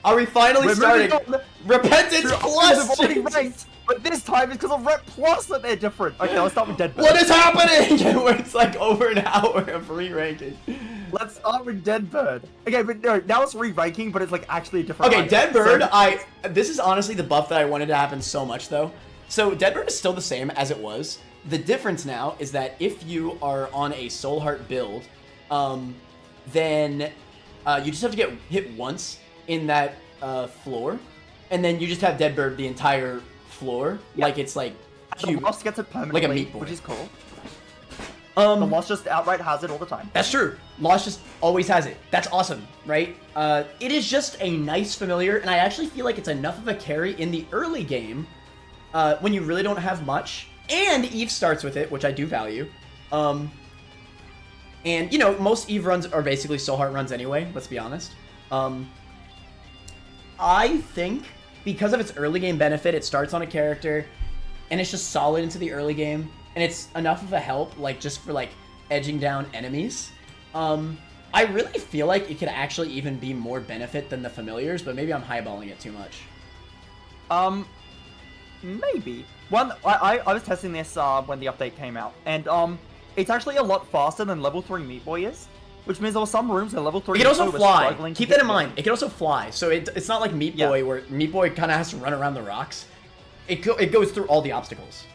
Are we finally starting? Repentance plus! Ranked, but this time it's because of Rep Plus that they're different. Okay, let's start with Deadbird. What is happening? Where it's like over an hour of re-ranking. Let's start with Deadbird. Okay, but no, now it's re-ranking, but it's like actually a different. Okay, Deadbird, this is honestly the buff that I wanted to happen so much though. So Deadbird is still the same as it was. The difference now is that if you are on a Soul Heart build, then you just have to get hit once in that floor, and then you just have Deadbird the entire floor, like it's like the Lost gets it permanently, like a Meat Boy, which is cool. The Lost just outright has it all the time. That's true. Lost just always has it. That's awesome, right? It is just a nice familiar, and I actually feel like it's enough of a carry in the early game when you really don't have much. And Eve starts with it, which I do value. And, you know, most Eve runs are basically Soul Heart runs anyway, let's be honest. I think, because of its early game benefit, it starts on a character, and it's just solid into the early game, and it's enough of a help, like, just for, like, edging down enemies. I really feel like it could actually even be more benefit than the familiars, but maybe I'm highballing it too much. Maybe. I was testing this when the update came out, and it's actually a lot faster than level 3 Meat Boy is, which means there were some rooms where level 3 It can also fly. Keep Keep that in mind. It can also fly, so it's not like Meat Boy where Meat Boy kind of has to run around the rocks. It goes through all the obstacles.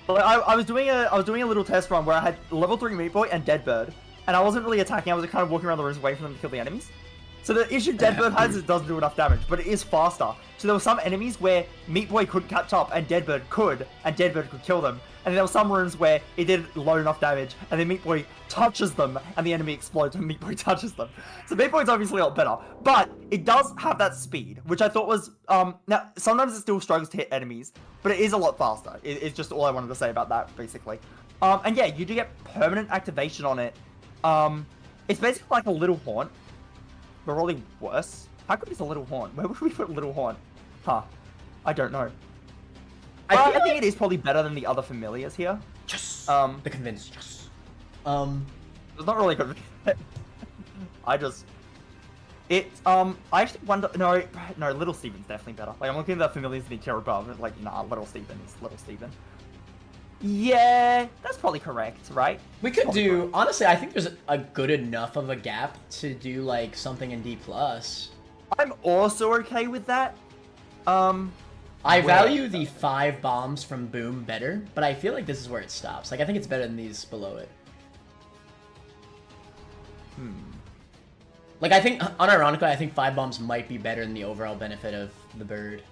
But I was doing a little test run where I had level 3 Meat Boy and Deadbird, and I wasn't really attacking. I was kind of walking around the rooms waiting for them to kill the enemies. So the issue Deadbird has is it doesn't do enough damage, but it is faster. So there were some enemies where Meat Boy couldn't catch up and Deadbird could kill them. And there were some rooms where it did low enough damage, and then Meat Boy touches them, and the enemy explodes when Meat Boy touches them. So Meat Boy's obviously a lot better, but it does have that speed, which I thought was, now, sometimes it still struggles to hit enemies, but it is a lot faster. It's just all I wanted to say about that, basically. And yeah, you do get permanent activation on it. It's basically like a little haunt, but probably worse. How good is a little haunt? Where would we put little haunt? Huh. I don't know. I think it is probably better than the other familiars here. Yes. The convinced. Yes. It's not really good. I actually wonder. No, Little Steven's definitely better. Like I'm looking at the familiars in the tier above. It's like nah, Little Steven is Little Steven. Yeah, that's probably correct, right? We could do, honestly, I think there's a good enough of a gap to do, like, something in D+. I'm also okay with that. I value the 5 bombs from Boom better, but I feel like this is where it stops. Like, I think it's better than these below it. Like, I think, unironically, I think 5 bombs might be better than the overall benefit of the bird.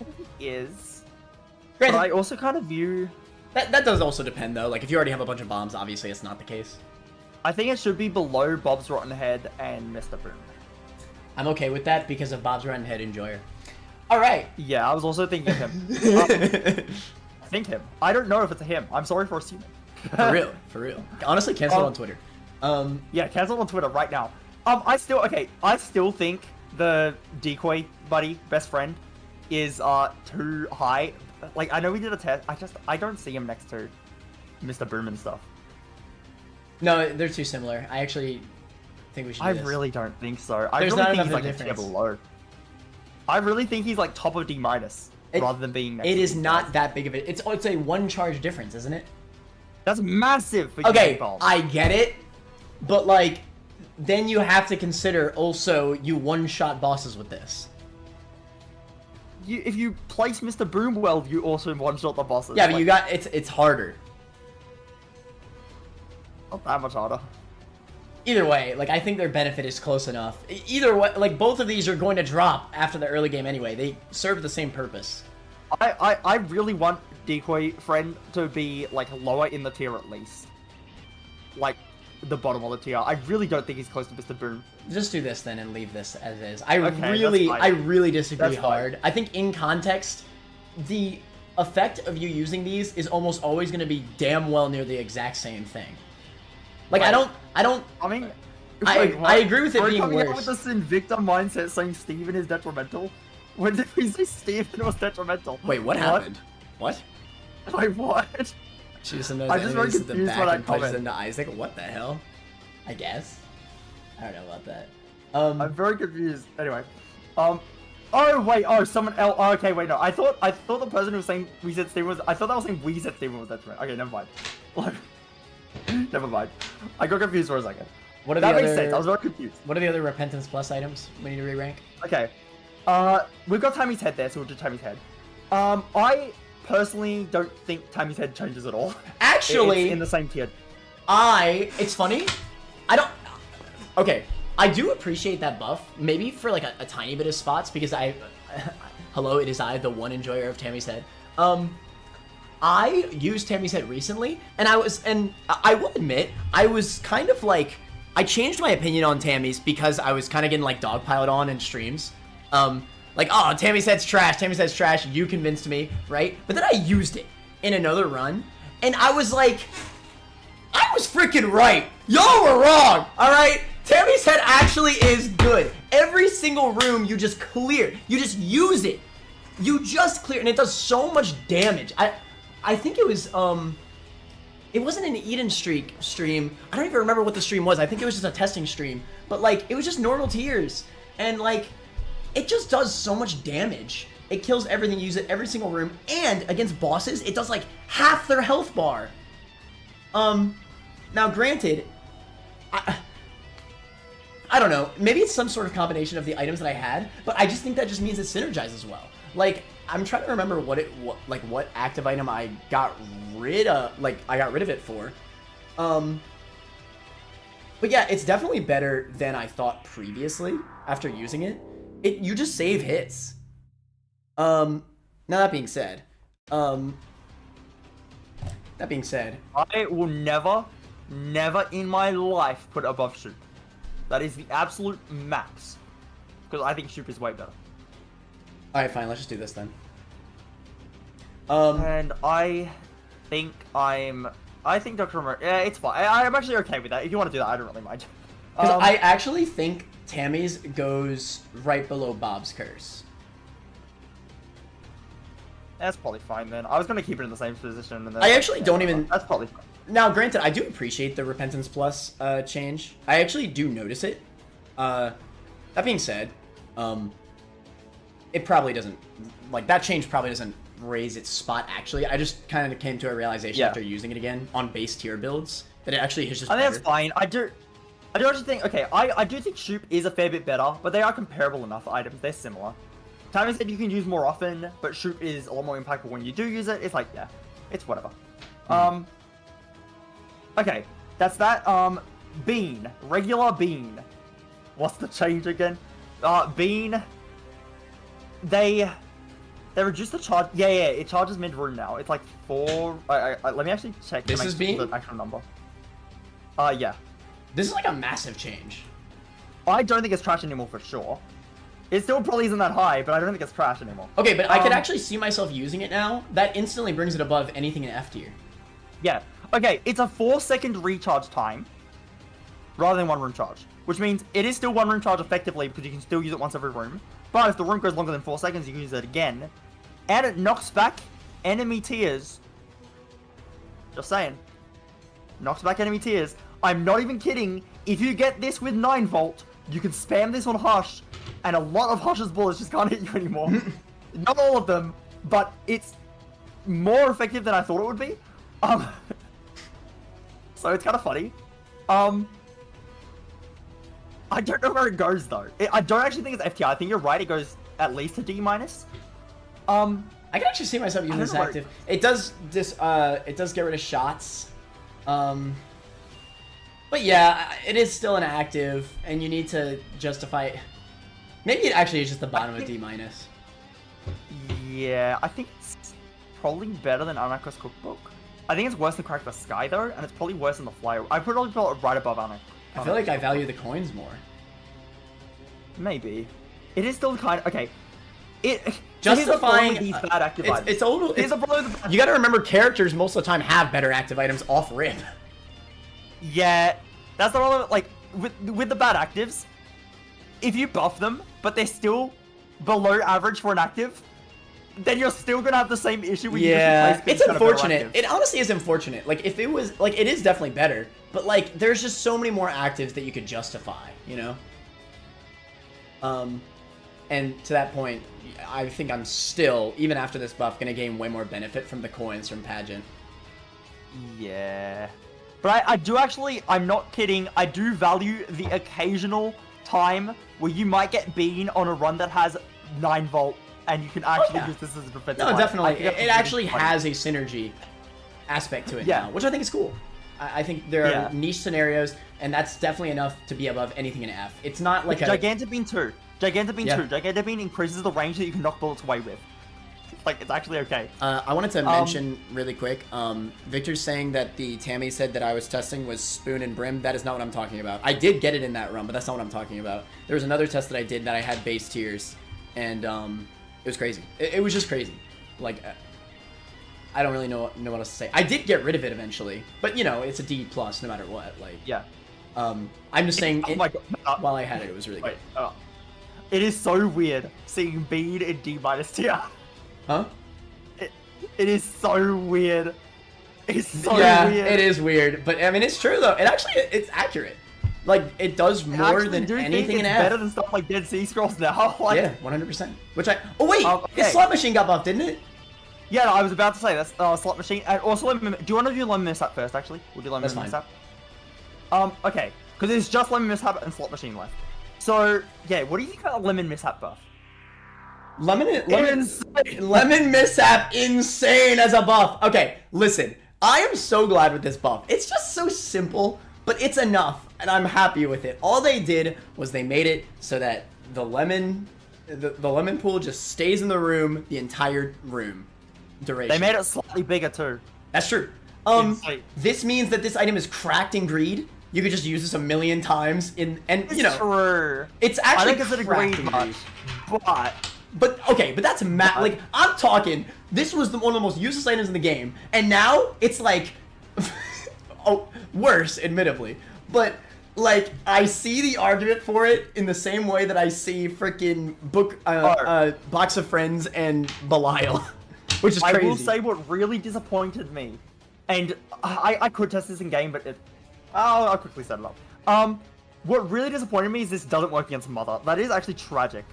It is. Granted, But I also kind of view... That does also depend, though. Like, if you already have a bunch of bombs, obviously it's not the case. I think it should be below Bob's Rotten Head and Mr. Boom. I'm okay with that because of Bob's Rotten Head Enjoyer. Alright. Yeah, I was also thinking him. I think him. I don't know if it's a him. I'm sorry for assuming. For real, for real. Honestly, cancel it on Twitter. Yeah, cancel it on Twitter right now. I still think the decoy buddy, best friend, is too high. Like, I know we did a test. I don't see him next to Mr. Boom and stuff. No, they're too similar. I actually think we should do this. Really don't think so. There's really not think enough he's like difference. a tier below. I really think he's like top of D- rather than being next It to is D+. not that big of it. It's a 1 charge difference, isn't it? That's massive for Okay, bombs. I get it, but like, then you have to consider also you one-shot bosses with this. If you place Mr. Boom well, you also one-shot the bosses. Yeah, but like, you got it's harder. Not that much harder. Either way, like I think their benefit is close enough. Either way, like both of these are going to drop after the early game anyway. They serve the same purpose. I really want Decoy Friend to be like lower in the tier at least. Like the bottom of the tier. I really don't think he's close to Mr. Boom. Just do this then and leave this as is. I Okay, really disagree That's hard. fine. I think in context, the effect of you using these is almost always going to be damn well near the exact same thing. Like Wait. I don't. I mean, I agree with it We're being coming worse. out with this Invicta mindset saying Steven is detrimental. When did we say Steven was detrimental? Wait, what happened? What? Like what? She just knows I'm just very enemies at the confused back by that and punches comment. into Isaac. What the hell? I guess. I don't know about that. I'm very confused. Anyway, oh wait, oh someone else. Oh, okay, wait, no. I thought the person who was saying we said Steven was. I thought that was saying we said Steven was detriment. Okay, never mind. Never mind. I got confused for a second. What are that the makes other, sense. I was very confused. What are the other Repentance Plus items we need to re-rank? Okay. We've got Tammy's head there, so we'll do Tammy's head. I personally don't think Tammy's head changes at all. Actually, it's in the same tier. It's funny. Okay, I do appreciate that buff. Maybe for like a tiny bit of spots because hello, it is I, the one enjoyer of Tammy's head. I used Tammy's head recently, and I will admit, I was kind of like, I changed my opinion on Tammy's because I was kind of getting like dogpiled on in streams. Like, oh, Tammy's head's trash, Tammy's head's trash, you convinced me, right? But then I used it in another run, and I was like, I was freaking right. Y'all were wrong, alright? Tammy's head actually is good. Every single room you just clear. You just use it. You just clear, and it does so much damage. I think it was, it wasn't an Eden stream. I don't even remember what the stream was. I think it was just a testing stream. But, like, it was just normal tiers. And, like, it just does so much damage. It kills everything, you use it every single room. And, against bosses, it does, like, half their health bar. Now, granted, I don't know. Maybe it's some sort of combination of the items that I had. But I just think that just means it synergizes well. Like, I'm trying to remember what active item I got rid of, I got rid of it for. But yeah, it's definitely better than I thought previously after using it. You just save hits. Now that being said, I will never in my life put it above Shoop. That is the absolute max. Because I think Shoop is way better. Alright, fine, let's just do this then. And I think Dr. Romero, yeah, it's fine. I'm actually okay with that. If you want to do that, I don't really mind. Because I actually think Tammy's goes right below Bob's Curse. That's probably fine then. I was going to keep it in the same position. And then, I actually don't even... That's probably fine. Now, granted, I do appreciate the Repentance Plus change. I actually do notice it. That being said, it probably doesn't... Like, that change probably doesn't raise its spot, actually. I just kind of came to a realization after using it again on base tier builds that it actually is just I think better. that's fine. I do actually think... Okay, I do think Shoop is a fair bit better, but they are comparable enough items. They're similar. Tammy said you can use more often, but Shoop is a lot more impactful when you do use it. It's like, yeah, it's whatever. Okay, that's that. Bean. Regular Bean. What's the change again? Bean. They reduce the charge. Yeah, it charges mid-room now. It's like 4... let me actually check. This is Bean? The actual number. Yeah. This is like a massive change. I don't think it's trash anymore for sure. It still probably isn't that high, but I don't think it's trash anymore. Okay, but I could actually see myself using it now. That instantly brings it above anything in F tier. Yeah. Okay, it's a 4-second recharge time rather than 1 room charge, which means it is still 1 room charge effectively because you can still use it once every room. But if the room goes longer than 4 seconds, you can use it again. And it knocks back enemy tiers. Just saying. Knocks back enemy tiers. I'm not even kidding. If you get this with 9 Volt, you can spam this on Hush, and a lot of Hush's bullets just can't hit you anymore. Not all of them, but it's more effective than I thought it would be. So it's kind of funny. I don't know where it goes though. I don't actually think it's FTI. I think you're right. It goes at least to D-. I can actually see myself using this active. It does get rid of shots. But yeah, it is still an active, and you need to justify it. Maybe it actually is just the bottom of D-. Yeah, I think it's probably better than Anako's Cookbook. I think it's worse than Crack the Sky though, and it's probably worse than the Flyer. I probably put it right above Anak. I feel like I value the coins more. Maybe. It is still kind of... Okay. Justifying these bad active items. It's old. You gotta remember, characters most of the time have better active items off rip. Yeah, that's the problem. Like, with the bad actives, if you buff them, but they're still below average for an active, then you're still gonna have the same issue with it's unfortunate. It honestly is unfortunate. Like, if it was... Like, it is definitely better, but, like, there's just so many more actives that you could justify, you know? And to that point, I think I'm still, even after this buff, going to gain way more benefit from the coins from Pageant. Yeah. But I do actually, I'm not kidding, I do value the occasional time where you might get Bean on a run that has 9 volt, and you can actually use this as a defensive No, line. definitely. I think It actually has a synergy aspect to it now, which I think is cool. I think there are niche scenarios, and that's definitely enough to be above anything in F. It's not like Gigantic Bean 2. Gigantic Bean 2. Gigantic Bean increases the range that you can knock bullets away with. Like, it's actually okay. I wanted to mention really quick, Victor's saying that the Tammy said that I was testing was Spoon and Brim. That is not what I'm talking about. I did get it in that run, but that's not what I'm talking about. There was another test that I did that I had base tiers, and it was crazy. It was just crazy. Like, I don't really know what else to say. I did get rid of it eventually, but you know, it's a D plus no matter what. Like, I'm just saying, while I had it, it was really good. It is so weird seeing Bean in D minus tier. Huh? It is so weird. It's so weird. Yeah, it is weird, but I mean, it's true though. It's accurate. Like, it does more than anything in F. Better than stuff like Dead Sea Scrolls now. Like, yeah, 100%. Which oh wait, his slot machine got buffed, didn't it? Yeah, no, I was about to say that's slot machine. And also, do you want to do Lemon Mishap first? Actually, we'll do Lemon Mishap. Okay, because it's just Lemon Mishap and slot machine left. So yeah, what do you think about Lemon Mishap buff? Lemon Mishap insane as a buff. Okay, listen, I am so glad with this buff. It's just so simple, but it's enough, and I'm happy with it. All they did was they made it so that the lemon pool just stays in the room the entire room duration. They made it slightly bigger too. That's true. This means that this item is cracked in greed. You could just use this a million times you know. True. It's actually I think it's a greed much, But okay, but that's like, I'm talking, this was one of the most useless items in the game, and now it's like, worse, admittibly, but like, I see the argument for it in the same way that I see freaking Box of Friends and Belial, which is crazy. I will say what really disappointed me, and I could test this in game, but I'll quickly set it up. What really disappointed me is this doesn't work against Mother. That is actually tragic.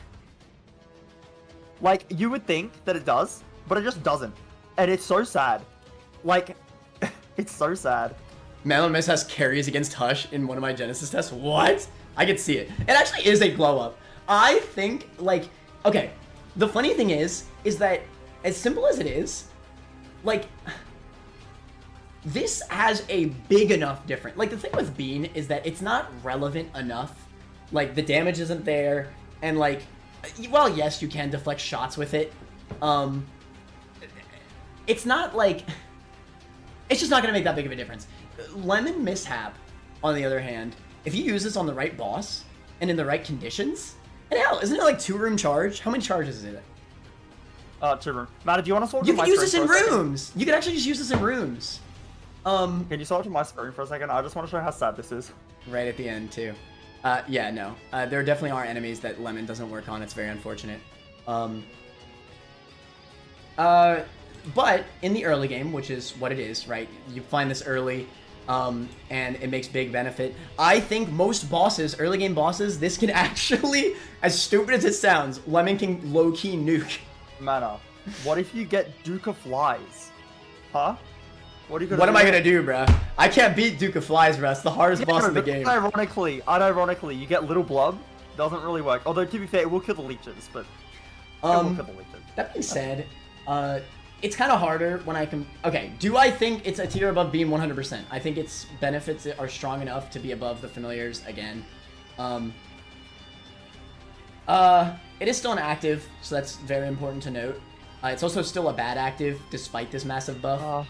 Like, you would think that it does, but it just doesn't. And it's so sad. Like, it's so sad. Melon Miss has carries against Hush in one of my Genesis tests. What? I could see it. It actually is a glow up. I think, like, okay, the funny thing is that as simple as it is, like, this has a big enough difference. Like, the thing with Bean is that it's not relevant enough. Like, the damage isn't there, and like, well, yes, you can deflect shots with it. It's not like, it's just not gonna make that big of a difference. Lemon Mishap, on the other hand, if you use this on the right boss and in the right conditions, and hell, isn't it like 2-room charge? How many charges is it? 2-room. Matt, do you want to swap to my screen? You can use this in rooms. You can actually just use this in rooms. Can you swap to my screen for a second? I just want to show how sad this is. Right at the end too. Yeah, no. There definitely are enemies that Lemon doesn't work on. It's very unfortunate. But in the early game, which is what it is, right? You find this early, and it makes big benefit. I think most bosses, early game bosses, this can actually, as stupid as it sounds, Lemon can low-key nuke. Mana, what if you get Duke of Flies? Huh? What am I gonna do, bruh? I can't beat Duke of Flies, bruh. It's the hardest boss in the game. Unironically, you get Little Blob. Doesn't really work. Although, to be fair, it will kill the leeches, but... it will kill the leeches. That being said, it's kind of harder when I can... Okay, do I think it's a tier above Beam 100%? I think its benefits are strong enough to be above the familiars again. It is still an active, so that's very important to note. It's also still a bad active, despite this massive buff.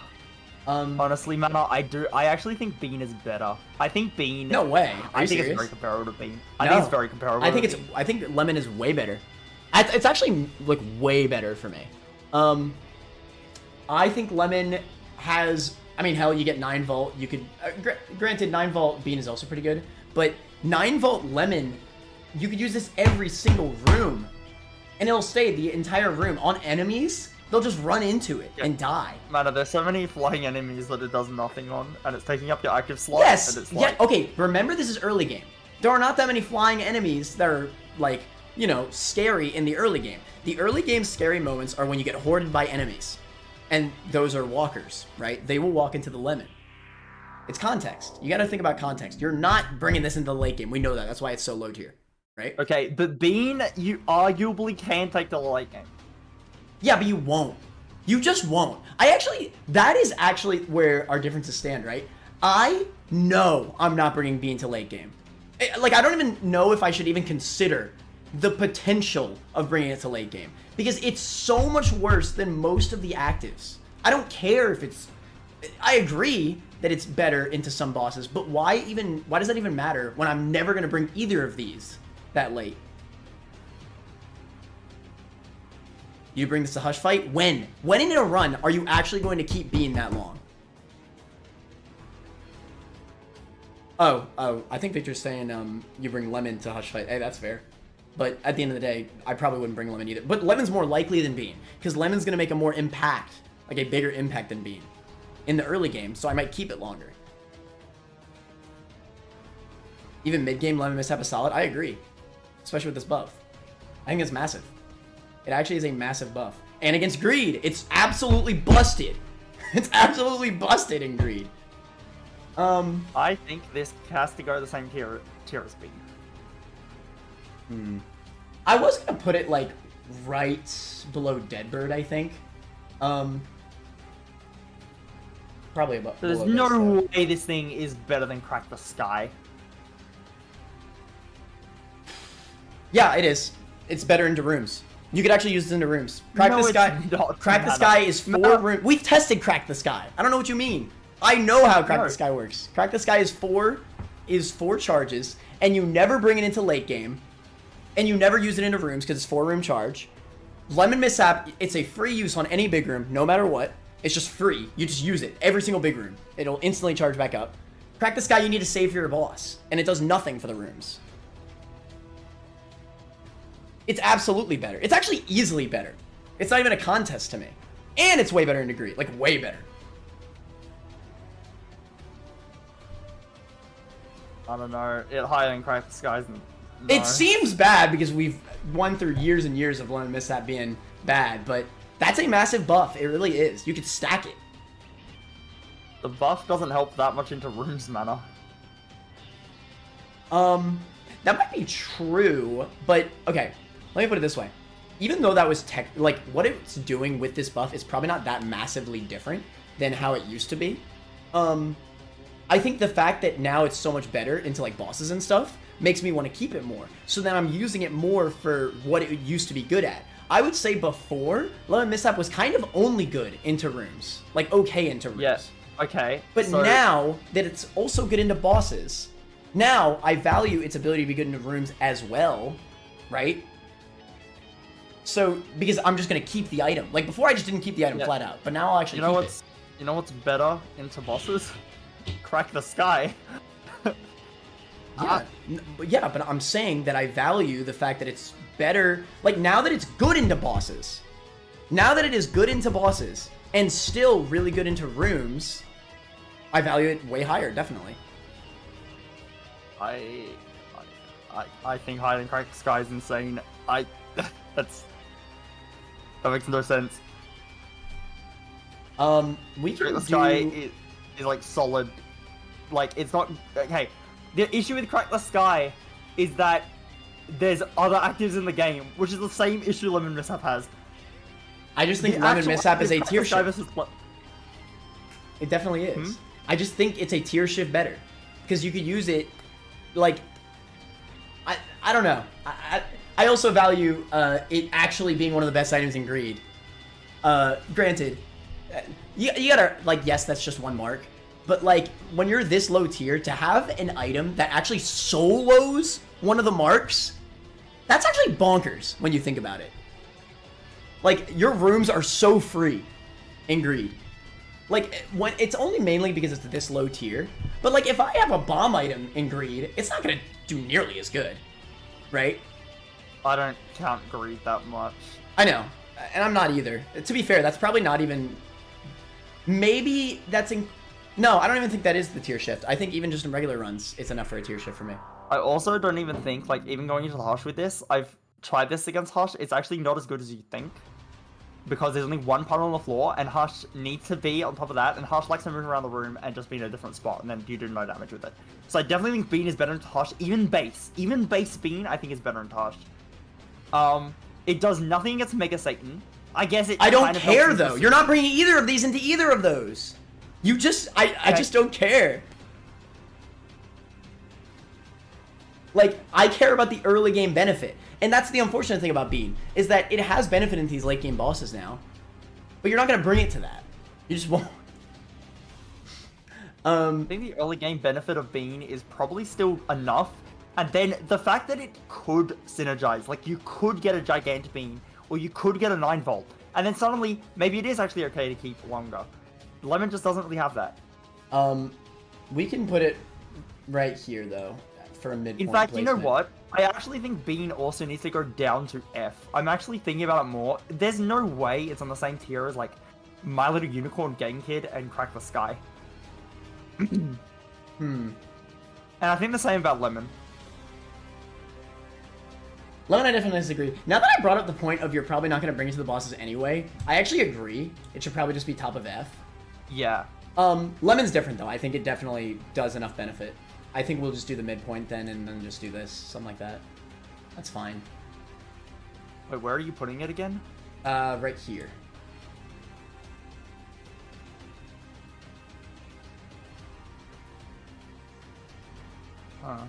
Honestly, man, I actually think Bean is better. I think Bean... No way. I think it's very comparable to Bean. I think it's very comparable to Bean. I think Lemon is way better. It's actually, like, way better for me. I think Lemon has... I mean, hell, you get 9 volt. You could... granted, 9 volt Bean is also pretty good. But 9 volt Lemon, you could use this every single room. And it'll stay the entire room. On enemies, they'll just run into it and die. Man, there's so many flying enemies that it does nothing on. And it's taking up your active slot. Yes! And it's like... Yeah, okay, remember this is early game. There are not that many flying enemies that are, like, you know, scary in the early game. The early game scary moments are when you get hoarded by enemies. And those are walkers, right? They will walk into the lemon. It's context. You got to think about context. You're not bringing this into the late game. We know that. That's why it's so low tier, right? Okay, but Bean, you arguably can take the late game. Yeah, but you won't. You just won't. That is actually where our differences stand, right? I know I'm not bringing Bean to late game. Like, I don't even know if I should even consider the potential of bringing it to late game. Because it's so much worse than most of the actives. I don't care if it's... I agree that it's better into some bosses, but why does that even matter when I'm never going to bring either of these that late? You bring this to Hush Fight? When? When in a run are you actually going to keep Bean that long? Oh, I think Victor's saying you bring Lemon to Hush Fight. Hey, that's fair. But at the end of the day, I probably wouldn't bring Lemon either. But Lemon's more likely than Bean, because Lemon's going to make a more impact, like a bigger impact than Bean in the early game, so I might keep it longer. Even mid-game, Lemon Mishap is solid. I agree, especially with this buff. I think it's massive. It actually is a massive buff. And against Greed, it's absolutely busted. It's absolutely busted in Greed. I think this has to go the same tier as Bean. I was gonna put it like right below Deadbird, I think. Probably about. There's no way this thing is better than Crack the Sky. Yeah, it is. It's better into rooms. You could actually use this into rooms. Crack the Sky. Crack the Sky is 4 rooms. We've tested Crack the Sky. I don't know what you mean. I know how Crack the Sky works. Crack the Sky is 4 charges, and you never bring it into late game, and you never use it into rooms because it's 4-room charge. Lemon Mishap, it's a free use on any big room, no matter what. It's just free. You just use it every single big room. It'll instantly charge back up. Crack the Sky, you need to save for your boss, and it does nothing for the rooms. It's absolutely better. It's actually easily better. It's not even a contest to me. And it's way better in degree. Like, way better. I don't know. It higher than Crack the Skies. No. It seems bad because we've won through years and years of Lemon Mishap being bad, but that's a massive buff. It really is. You could stack it. The buff doesn't help that much into rooms mana. That might be true, but okay. Let me put it this way. Even though that was like what it's doing with this buff is probably not that massively different than how it used to be. I think the fact that now it's so much better into like bosses and stuff makes me want to keep it more. So then I'm using it more for what it used to be good at. I would say before, Lemon Mishap was kind of only good into rooms. Like okay into rooms. Yes. Okay. But so now that it's also good into bosses, now I value its ability to be good into rooms as well, right? So, because I'm just going to keep the item. Like, before I just didn't keep the item flat out, but now I'll actually keep it. You know what's better into bosses? Crack the Sky. Yeah, but I'm saying that I value the fact that it's better. Like, now that it's good into bosses, now that it is good into bosses, and still really good into rooms, I value it way higher, definitely. I think higher than Crack the Sky is insane. That makes no sense. We can Crack the Sky is like solid. Like, it's not... Okay, the issue with Crack the Sky is that there's other actives in the game, which is the same issue Lemon Mishap has. I just think Lemon Mishap is a tier shift. It definitely is. I just think it's a tier shift better. Because you could use it, like... I don't know. I also value it actually being one of the best items in Greed. Granted, you gotta, like, yes, that's just one mark. But, like, when you're this low tier, to have an item that actually solos one of the marks, that's actually bonkers when you think about it. Like, your rooms are so free in Greed. Like, when it's only mainly because it's this low tier. But, like, if I have a bomb item in Greed, it's not gonna do nearly as good. Right? I don't count Greed that much. I know. And I'm not either. To be fair, that's probably not even... Maybe that's in... No, I don't even think that is the tier shift. I think even just in regular runs, it's enough for a tier shift for me. I also don't even think, like, even going into the Hush with this, I've try this against Hush, it's actually not as good as you think. Because there's only one puddle on the floor, and Hush needs to be on top of that, and Hush likes to move around the room and just be in a different spot, and then you do no damage with it. So I definitely think Bean is better than Hush. Even base Bean, I think is better than Hush. It does nothing against Mega Satan. I guess it. I don't kind of care helps though. You're not bringing either of these into either of those. You just, I just don't care. Like, I care about the early game benefit. And that's the unfortunate thing about Bean, is that it has benefit into these late game bosses now. But you're not going to bring it to that. You just won't. I think the early game benefit of Bean is probably still enough. And then the fact that it could synergize, like you could get a Gigantic Bean, or you could get a 9-volt. And then suddenly, maybe it is actually okay to keep longer. Lemon just doesn't really have that. We can put it right here, though, for a midpoint In fact, placement. you know what? I actually think Bean also needs to go down to F. I'm actually thinking about it more. There's no way it's on the same tier as, like, My Little Unicorn, Game Kid, and Crack the Sky. And I think the same about Lemon. Lemon, I definitely disagree. Now that I brought up the point of you're probably not going to bring it to the bosses anyway, I actually agree. It should probably just be top of F. Yeah. Lemon's different, though. I think it definitely does enough benefit. I think we'll just do the midpoint then, and then just do this. Something like that. That's fine. Wait, where are you putting it again? Right here. Huh.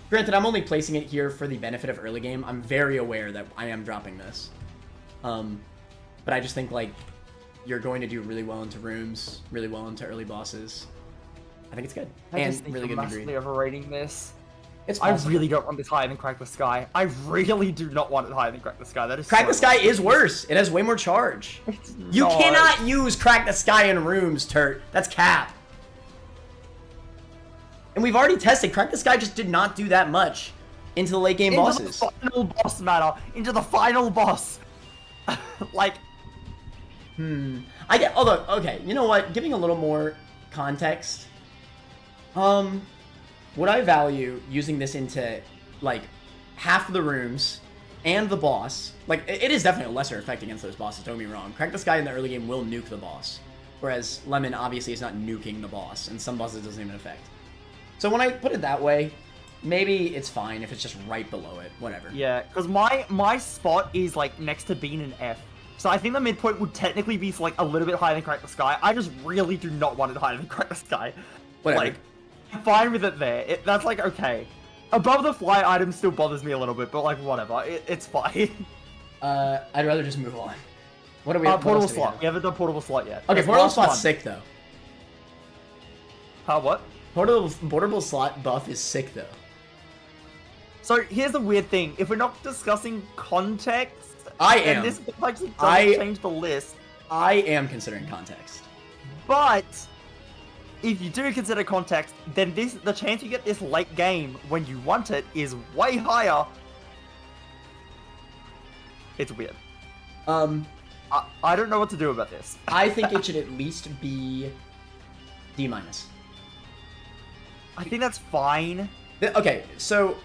Granted, I'm only placing it here for the benefit of early game. I'm very aware that I am dropping this. But I just think, like, you're going to do really well into rooms, really well into early bosses. I think it's good. I and just think really you're good massively overrating this. It's I possible. really don't want this higher than Crack the Sky. I really do not want it higher than Crack the Sky. That is Crack so the Sky wrong. is worse. It has way more charge. It's You not. cannot use Crack the Sky in rooms, Turt. That's cap. And we've already tested. Crack the Sky just did not do that much into the late game Into bosses. the final boss matter. Into the final boss. Like, I get, although, okay, you know what? Giving a little more context. Would I value using this into, like, half of the rooms and the boss? Like, it is definitely a lesser effect against those bosses, don't get me wrong. Crack the Sky in the early game will nuke the boss. Whereas Lemon obviously is not nuking the boss, and some bosses it doesn't even affect. So when I put it that way, maybe it's fine if it's just right below it. Whatever. yeah, because my spot is, like, next to Bean and F. So I think the midpoint would technically be, like, a little bit higher than Crack the Sky. I just really do not want it higher than Crack the Sky. Whatever. Like, I'm fine with it there. That's, like, okay. Above the fly item still bothers me a little bit, but, like, whatever. It's fine. I'd rather just move on. What do we Portable what else do we slot. have? We haven't done portable slot yet. Okay, There's portable last slot's one. sick, though. What? Portable slot buff is sick, though. So here's the weird thing. If we're not discussing context, I then am. this actually doesn't change the list. I am considering context. But if you do consider context, then the chance you get this late game when you want it is way higher. It's weird. I don't know what to do about this. I think it should at least be D-. I think that's fine. Okay, so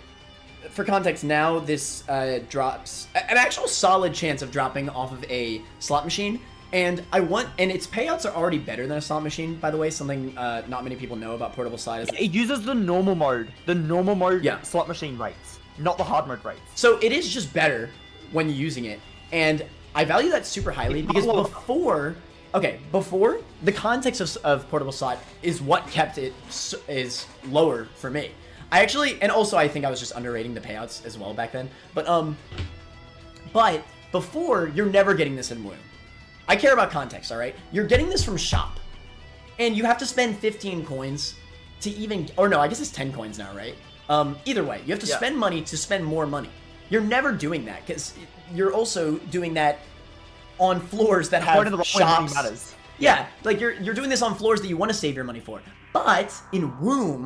for context, now this drops an actual solid chance of dropping off of a slot machine, and its payouts are already better than a slot machine, by the way. Something not many people know about portable slot is It uses the normal mode. The normal mode Yeah. slot machine rates, not the hard mode rates. so it is just better when you're using it, and I value that super highly because before the context of portable slot is what kept it is lower for me. I actually, and also I think I was just underrating the payouts as well back then. But before, you're never getting this in Woo. I care about context, all right? You're getting this from shop, and you have to spend 15 coins to even, or no, I guess it's 10 coins now, right? Either way, you have to spend money to spend more money. You're never doing that because you're also doing that on floors that have shops. Matters. Yeah, like you're doing this on floors that you want to save your money for. But in room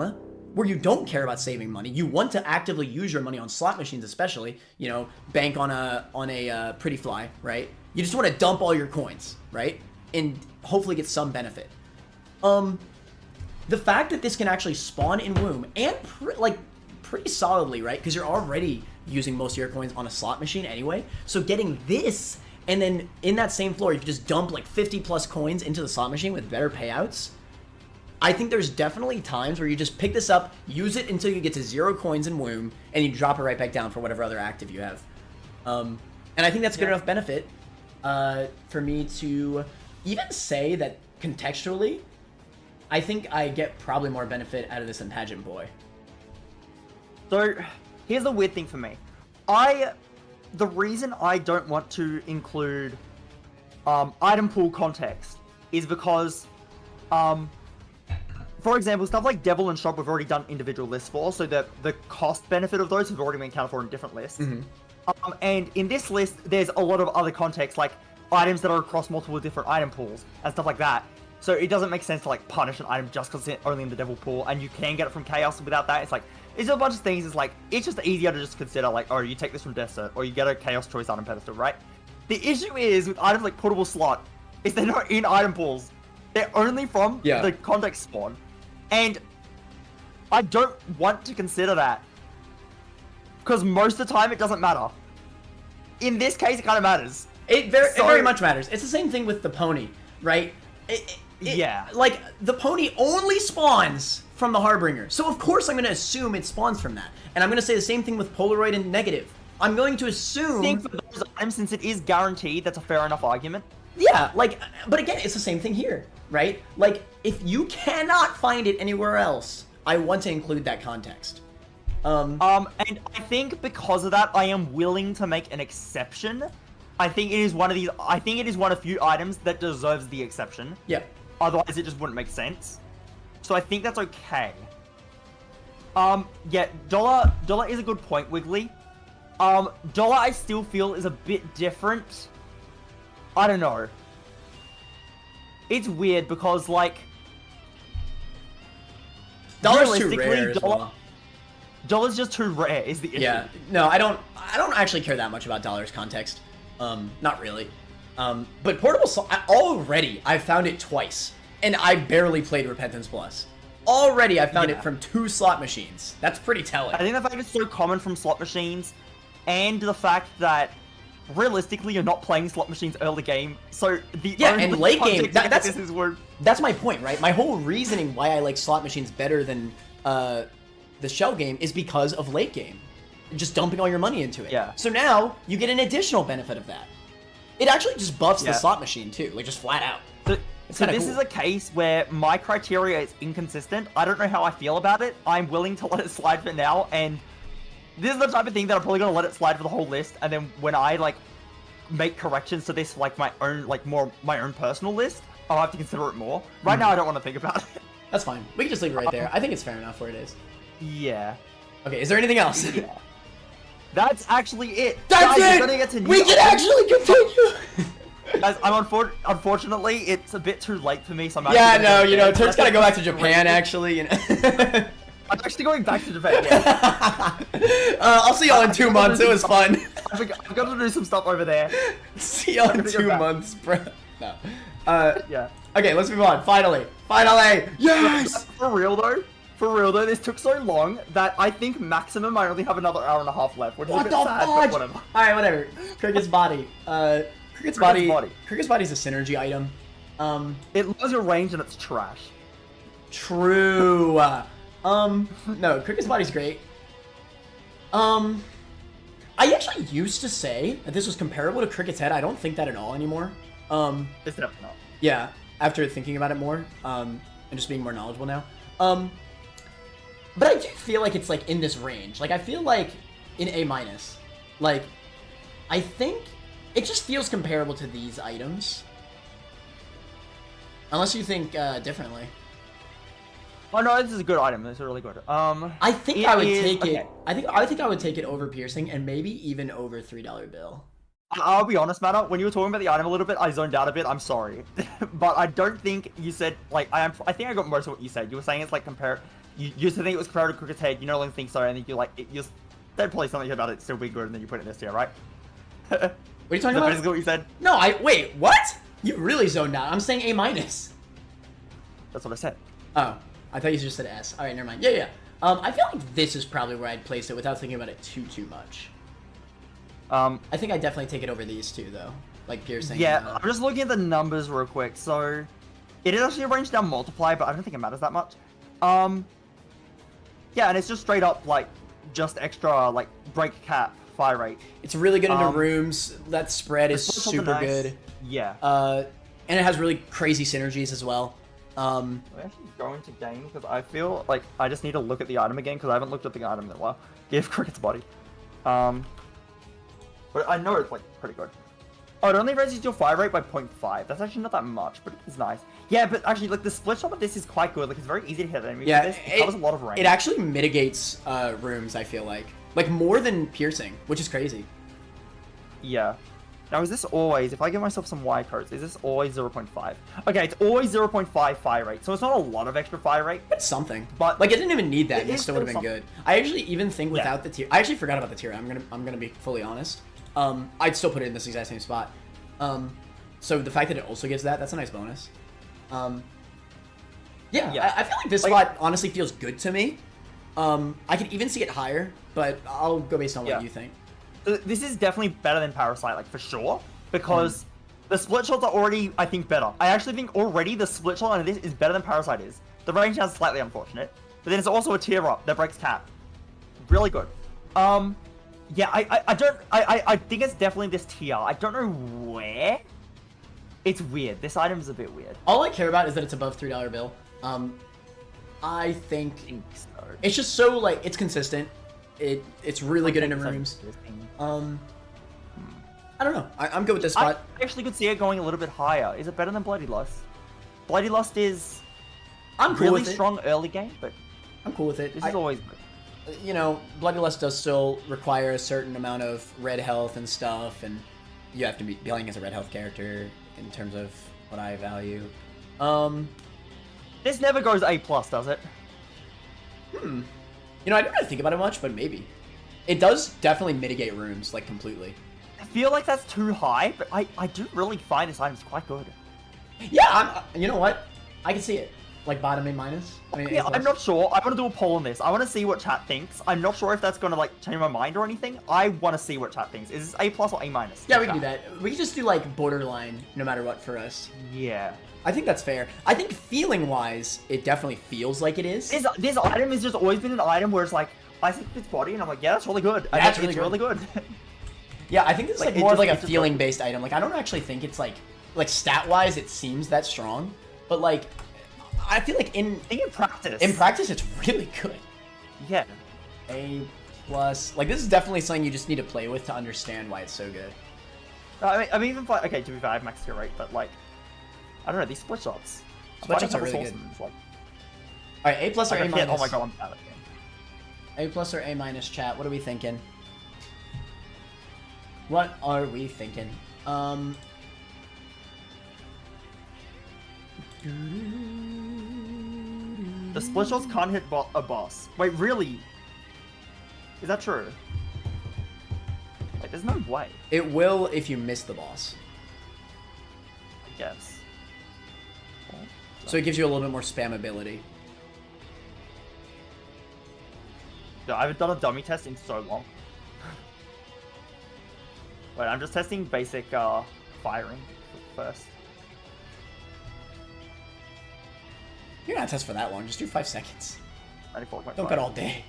where you don't care about saving money, you want to actively use your money on slot machines, especially, you know, bank on a pretty fly, right? You just want to dump all your coins, right? And hopefully get some benefit. the fact that this can actually spawn in womb and pretty solidly, right? Because you're already using most of your coins on a slot machine anyway. So getting this, and then in that same floor, you can just dump like 50 plus coins into the slot machine with better payouts. I think there's definitely times where you just pick this up, use it until you get to 0 coins in womb, and you drop it right back down for whatever other active you have. And I think that's good enough benefit for me to even say that contextually, I think I get probably more benefit out of this than Pageant Boy. So, here's the weird thing for me. The reason I don't want to include item pool context is because, for example, stuff like Devil and Shop we've already done individual lists for, so the cost benefit of those have already been accounted for in different lists. And in this list, there's a lot of other context, like items that are across multiple different item pools and stuff like that. So it doesn't make sense to like punish an item just because it's only in the Devil pool, and you can get it from Chaos without that. It's like, it's a bunch of things. It's like, it's just easier to just consider like, oh, you take this from Desert, or you get a Chaos Choice item pedestal, right? The issue is with items like Portable Slot, is they're not in item pools. They're only from the context spawn. And I don't want to consider that. Because most of the time it doesn't matter. In this case, it kind of matters. It very much matters. It's the same thing with the pony, right? Like, the pony only spawns from the Harbinger. So, of course, I'm going to assume it spawns from that. And I'm going to say the same thing with Polaroid and Negative. I'm going to assume... I think for those items, since it is guaranteed, that's a fair enough argument. Yeah, like, but again, it's the same thing here, right? Like, if you cannot find it anywhere else, I want to include that context. And I think because of that, I am willing to make an exception. I think it is one of few items that deserves the exception. Yeah. Otherwise, it just wouldn't make sense. So I think that's okay. Yeah, Dollar is a good point, Wiggly. Dollar I still feel is a bit different. I don't know. It's weird because, like, Dollar's too rare as well. Dollar's just too rare is the issue. Yeah. No, I don't actually care that much about Dollar's context. Not really. But Portable already I found it twice, and I barely played Repentance Plus. Already I found it from 2 slot machines. That's pretty telling. I think the fact it's so common from slot machines, and the fact that realistically you're not playing slot machines early game, so the and late game that's my point, right? My whole reasoning why I like slot machines better than the shell game is because of late game. Just dumping all your money into it. Yeah. So now you get an additional benefit of that. It actually just buffs the slot machine too, like just flat out. So this is a case where my criteria is inconsistent. I don't know how I feel about it. I'm willing to let it slide for now, and this is the type of thing that I'm probably gonna let it slide for the whole list, and then when I like make corrections to this, like my own, like more my own personal list, I'll have to consider it more. Right now, I don't want to think about it. That's fine. We can just leave it right there. I think it's fair enough where it is. Yeah. Okay. Is there anything else? Yeah. That's actually it. That's it. We can actually continue. Guys, unfortunately, it's a bit too late for me, so I'm Turt's gotta go back to Japan, actually. You know? I'm actually going back to Japan, yeah. I'll see y'all in 2 months. It was fun. I've got to do some stuff over there. See y'all in 2 months, bro. No. Yeah. Okay, let's move on. Finally. Yes! For real, though, this took so long that I think maximum I only have another hour and a half left, which is a bit sad, but whatever. Alright, whatever. Cricket's body. Cricket's body's a synergy item. It lowers your range and it's trash. True. No, Cricket's body's great. I actually used to say that this was comparable to Cricket's head. I don't think that at all anymore. It's definitely not. Yeah, after thinking about it more, and just being more knowledgeable now. But I do feel like it's like in this range. Like I feel like in A-. Like, I think it just feels comparable to these items. Unless you think differently. Oh no, this is a good item. This is really good. I think I would take it. I think I would take it over piercing and maybe even over $3 bill. I'll be honest, Matter. When you were talking about the item a little bit, I zoned out a bit. I'm sorry, but I don't think you said like I think I got most of what you said. You were saying it's like compare. You used to think it was compared to Cricket's head. You no longer think so, and then you like you said probably something about it still being good, and then you put it in this tier, right? What are you talking about? Basically what you said. No, wait. What? You really zoned out. I'm saying A-. That's what I said. Oh. I thought you just said S. All right, never mind. Yeah. I feel like this is probably where I'd place it without thinking about it too much. I think I'd definitely take it over these two, though. Like piercing. Yeah, I'm just looking at the numbers real quick. So, it is actually arranged down multiply, but I don't think it matters that much. Yeah, and it's just straight up, like, just extra, like, break cap, fire rate. It's really good into rooms. That spread is super good. Yeah. And it has really crazy synergies as well. I'm actually going to game because I feel like I just need to look at the item again because I haven't looked at the item in a while. Give Cricket's body. But I know it's, like, pretty good. Oh, it only raises your fire rate by 0.5. That's actually not that much, but it's nice. Yeah, but actually, like, the split shot of this is quite good. Like, it's very easy to hit enemies with this. It covers a lot of range. It actually mitigates rooms, I feel like. Like, more than piercing, which is crazy. Yeah. Now, is this always, if I give myself some Y codes, is this always 0.5? Okay, it's always 0.5 fire rate, so it's not a lot of extra fire rate. It's something. But, like, it didn't even need that, and it still would have been good. I actually even think without the tier... I actually forgot about the tier, I'm gonna be fully honest. I'd still put it in this exact same spot. So the fact that it also gives that, that's a nice bonus. Yeah. I feel like this spot honestly feels good to me. I could even see it higher, but I'll go based on what you think. This is definitely better than Parasite, like, for sure, because the split shots are already, I think, better. I actually think already the split shot on this is better than Parasite is. The range is slightly unfortunate, but then it's also a tier up that breaks cap. Really good. Yeah, I think it's definitely this tier. I don't know where. It's weird. This item is a bit weird. All I care about is that it's above $3 bill. I think so. It's just so, like, it's consistent. It's really good into rooms. I don't know. I'm good with this spot. I actually could see it going a little bit higher. Is it better than Bloody Lust? Bloody Lust is I'm cool really with it. strong early game, but I'm cool with it. This is always good. You know, Bloody Lust does still require a certain amount of red health and stuff, and you have to be playing as a red health character in terms of what I value. This never goes A+, does it? You know, I didn't really think about it much, but maybe. It does definitely mitigate rooms, like, completely. I feel like that's too high, but I do really find this item's quite good. Yeah, you know what? I can see it. Like, bottom A minus? I mean, yeah, I'm not sure. I want to do a poll on this. I want to see what chat thinks. I'm not sure if that's going to, like, change my mind or anything. I want to see what chat thinks. Is this A+ or A-? Yeah, we can do that. We can just do, like, borderline, no matter what, for us. Yeah. I think that's fair. I think feeling-wise, it definitely feels like it is. This item has just always been an item where it's like, I see its body, and I'm like, yeah, that's really good. Yeah, it's really good. Yeah, I think this is like more of like a feeling-based item. Like, I don't actually think it's like stat-wise, it seems that strong, but like, I feel like in practice, it's really good. Yeah. A+. Like, this is definitely something you just need to play with to understand why it's so good. I mean, even if okay, to be fair, I have max skill rate, but like, I don't know, these split shots. Split shots are really good. Like, all right, A+ or A-? Oh my god, I'm bad at A+ it. or A-, chat? What are we thinking? What are we thinking? The split shots can't hit a boss. Wait, really? Is that true? Like, there's no way. It will if you miss the boss. I guess. So it gives you a little bit more spam ability. Dude, I haven't done a dummy test in so long. Wait, I'm just testing basic firing first. You're not test for that long. Just do 5 seconds. 94.5. Don't bet all day.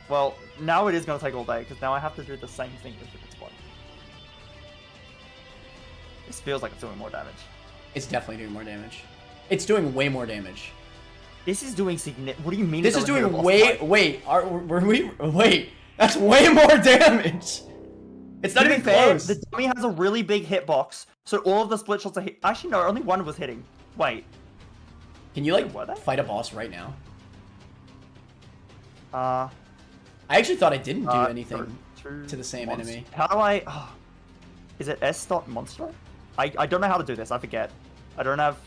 Well, now it is going to take all day, because now I have to do the same thing with its body. This feels like it's doing more damage. It's definitely doing more damage. It's doing way more damage. This is doing significant. What do you mean? This is doing way. Wait, wait. That's way more damage. It's not even close. The dummy has a really big hitbox, so all of the split shots are hit. Actually, no, only one was hitting. Wait. Can you, like, fight a boss right now? I actually thought I didn't do anything to the same enemy. How do I... is it s.monster? I don't know how to do this. I forget. I don't have...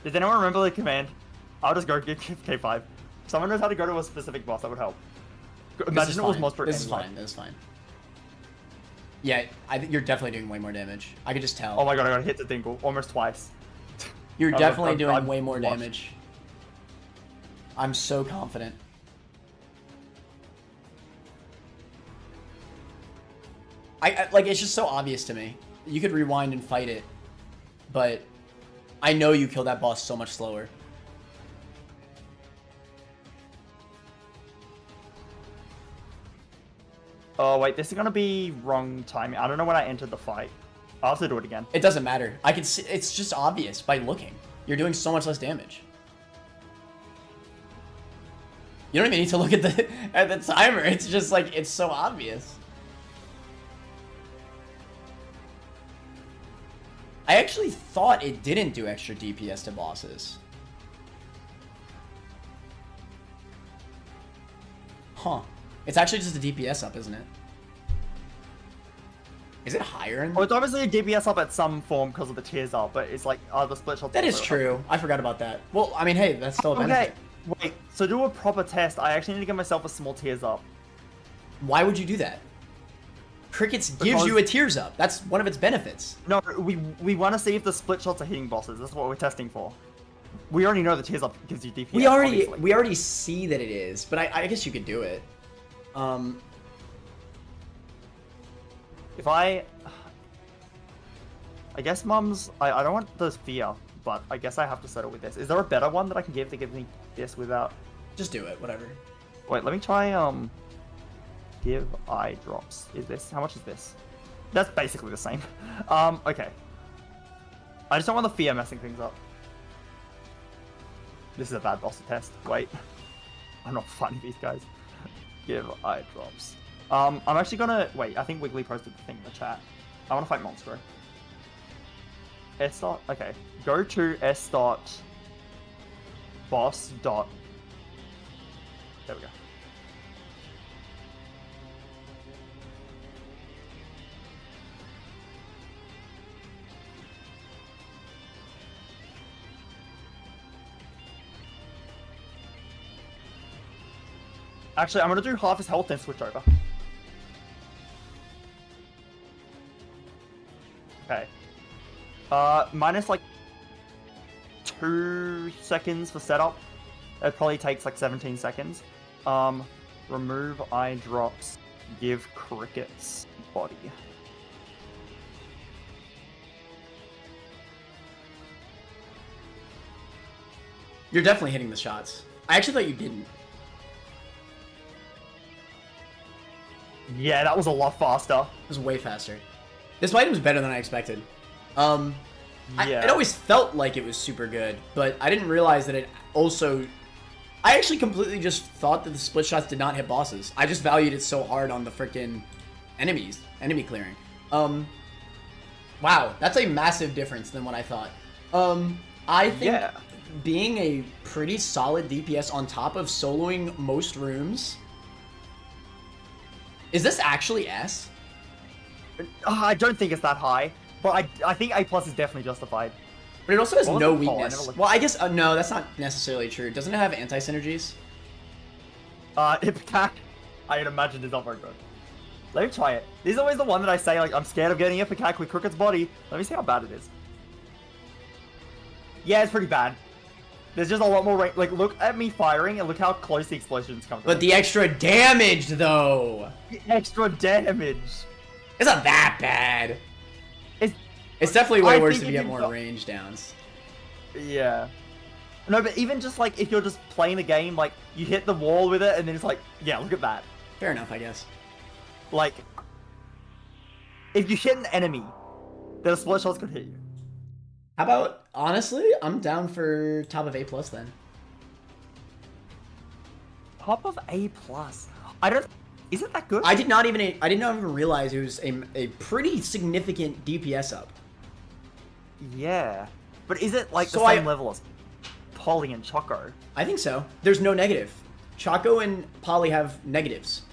Does anyone remember the command? I'll just go give K5. If someone knows how to go to a specific boss, that would help. Imagine it was monster. This is fine. This is fine. Yeah, I think you're definitely doing way more damage. I could just tell. Oh my god, I got hit the dingle almost twice. You're definitely doing way more damage. I'm so confident. Like, it's just so obvious to me. You could rewind and fight it, but I know you kill that boss so much slower. Oh wait, this is gonna be wrong timing. I don't know when I entered the fight. I'll have to do it again. It doesn't matter. I can see, it's just obvious by looking. You're doing so much less damage. You don't even need to look at the timer. It's just like, it's so obvious. I actually thought it didn't do extra DPS to bosses. Huh. It's actually just a DPS up, isn't it? Is it higher in? Well, it's obviously a DPS up at some form because of the tiers up, but it's like, the split shots. That is true. I forgot about that. Well, I mean, hey, that's still a benefit. Okay, wait, so do a proper test. I actually need to get myself a small tiers up. Why would you do that? Crickets gives you a tiers up. That's one of its benefits. No, we want to see if the split shots are hitting bosses. That's what we're testing for. We already know the tiers up gives you DPS. We already see that it is, but I guess you could do it. If I guess Mums, I don't want the fear, but I guess I have to settle with this. Is there a better one that I can give to give me this without? Just do it, whatever. Wait, let me try, give eye drops. Is this, how much is this? That's basically the same. Okay. I just don't want the fear messing things up. This is a bad boss to test. Wait. I'm not fighting these guys. Give eye drops. I'm actually gonna, wait, I think Wiggly posted the thing in the chat. I wanna fight Monstro. S dot, okay. Go to S dot boss dot, there we go. Actually, I'm gonna do half his health and switch over. Okay. Minus like 2 seconds for setup. It probably takes like 17 seconds. Remove eye drops. Give crickets body. You're definitely hitting the shots. I actually thought you didn't. Yeah, that was a lot faster. It was way faster. This item was better than I expected. Yeah. It always felt like it was super good, but I didn't realize that it also... I actually completely just thought that the split shots did not hit bosses. I just valued it so hard on the freaking enemies, enemy clearing. Wow, that's a massive difference than what I thought. I think being a pretty solid DPS on top of soloing most rooms... Is this actually S? I don't think it's that high, but I think A+ is definitely justified. But it also has no weakness. Well, I guess, no, that's not necessarily true. Doesn't it have anti-synergies? Ipecac, I'd imagine is not very good. Let me try it. This is always the one that I say, like, I'm scared of getting Ipecac with Cricket's body. Let me see how bad it is. Yeah, it's pretty bad. There's just a lot more like, look at me firing and look how close the explosions come. But the extra damage, though! The extra damage! It's not that bad. It's definitely way worse if you get more range downs. Yeah. No, but even just, like, if you're just playing the game, like, you hit the wall with it, and then it's like, yeah, look at that. Fair enough, I guess. Like, if you hit an enemy, then a split shots could hit you. How about, honestly, I'm down for top of A+ then. Top of A+? I don't... Is it that good? I did not even realize it was a pretty significant DPS up. Yeah. But is it like the same level as Polly and Choco? I think so. There's no negative. Choco and Polly have negatives.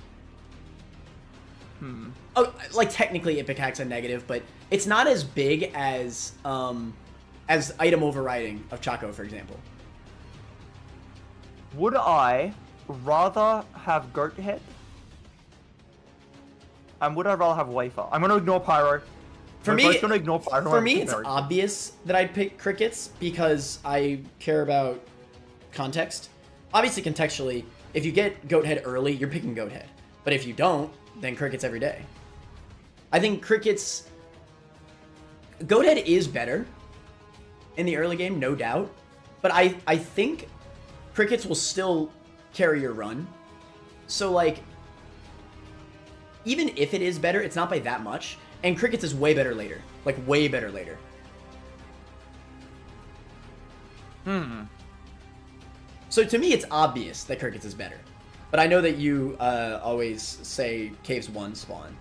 Oh, like technically Ipicac's a negative, but it's not as big as item overriding of Choco, for example. Would I rather have Goat Head? And would I rather have Wafer? I'm gonna ignore Pyro. For me, Pyro. It's obvious that I'd pick Crickets because I care about context. obviously contextually, if you get goat head early, you're picking goat head. But if you don't, then crickets every day. I think crickets... goat head is better in the early game, no doubt. But I think crickets will still carry your run. So, like, even if it is better, it's not by that much. And crickets is way better later. Like, way better later. So to me, it's obvious that crickets is better. But I know that you always say caves 1 spawn.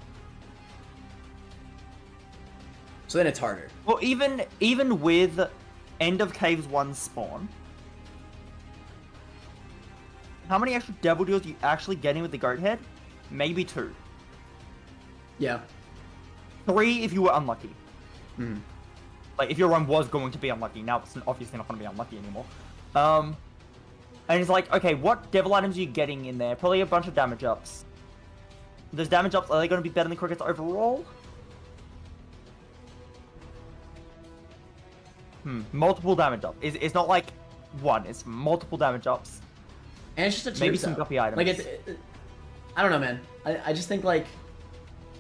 So then it's harder. Well, even with end of caves 1 spawn, how many extra devil deals are you actually getting with the goat head? Maybe 2. Yeah. 3 if you were unlucky. Mm. Like, if your run was going to be unlucky. Now it's obviously not going to be unlucky anymore. And it's like, okay, what devil items are you getting in there? Probably a bunch of damage ups. Those damage ups, are they going to be better than crickets overall? Multiple damage ups. It's not like 1, it's multiple damage ups. And it's just a tier Maybe some up. guppy items. Like, I don't know, man. I just think, like,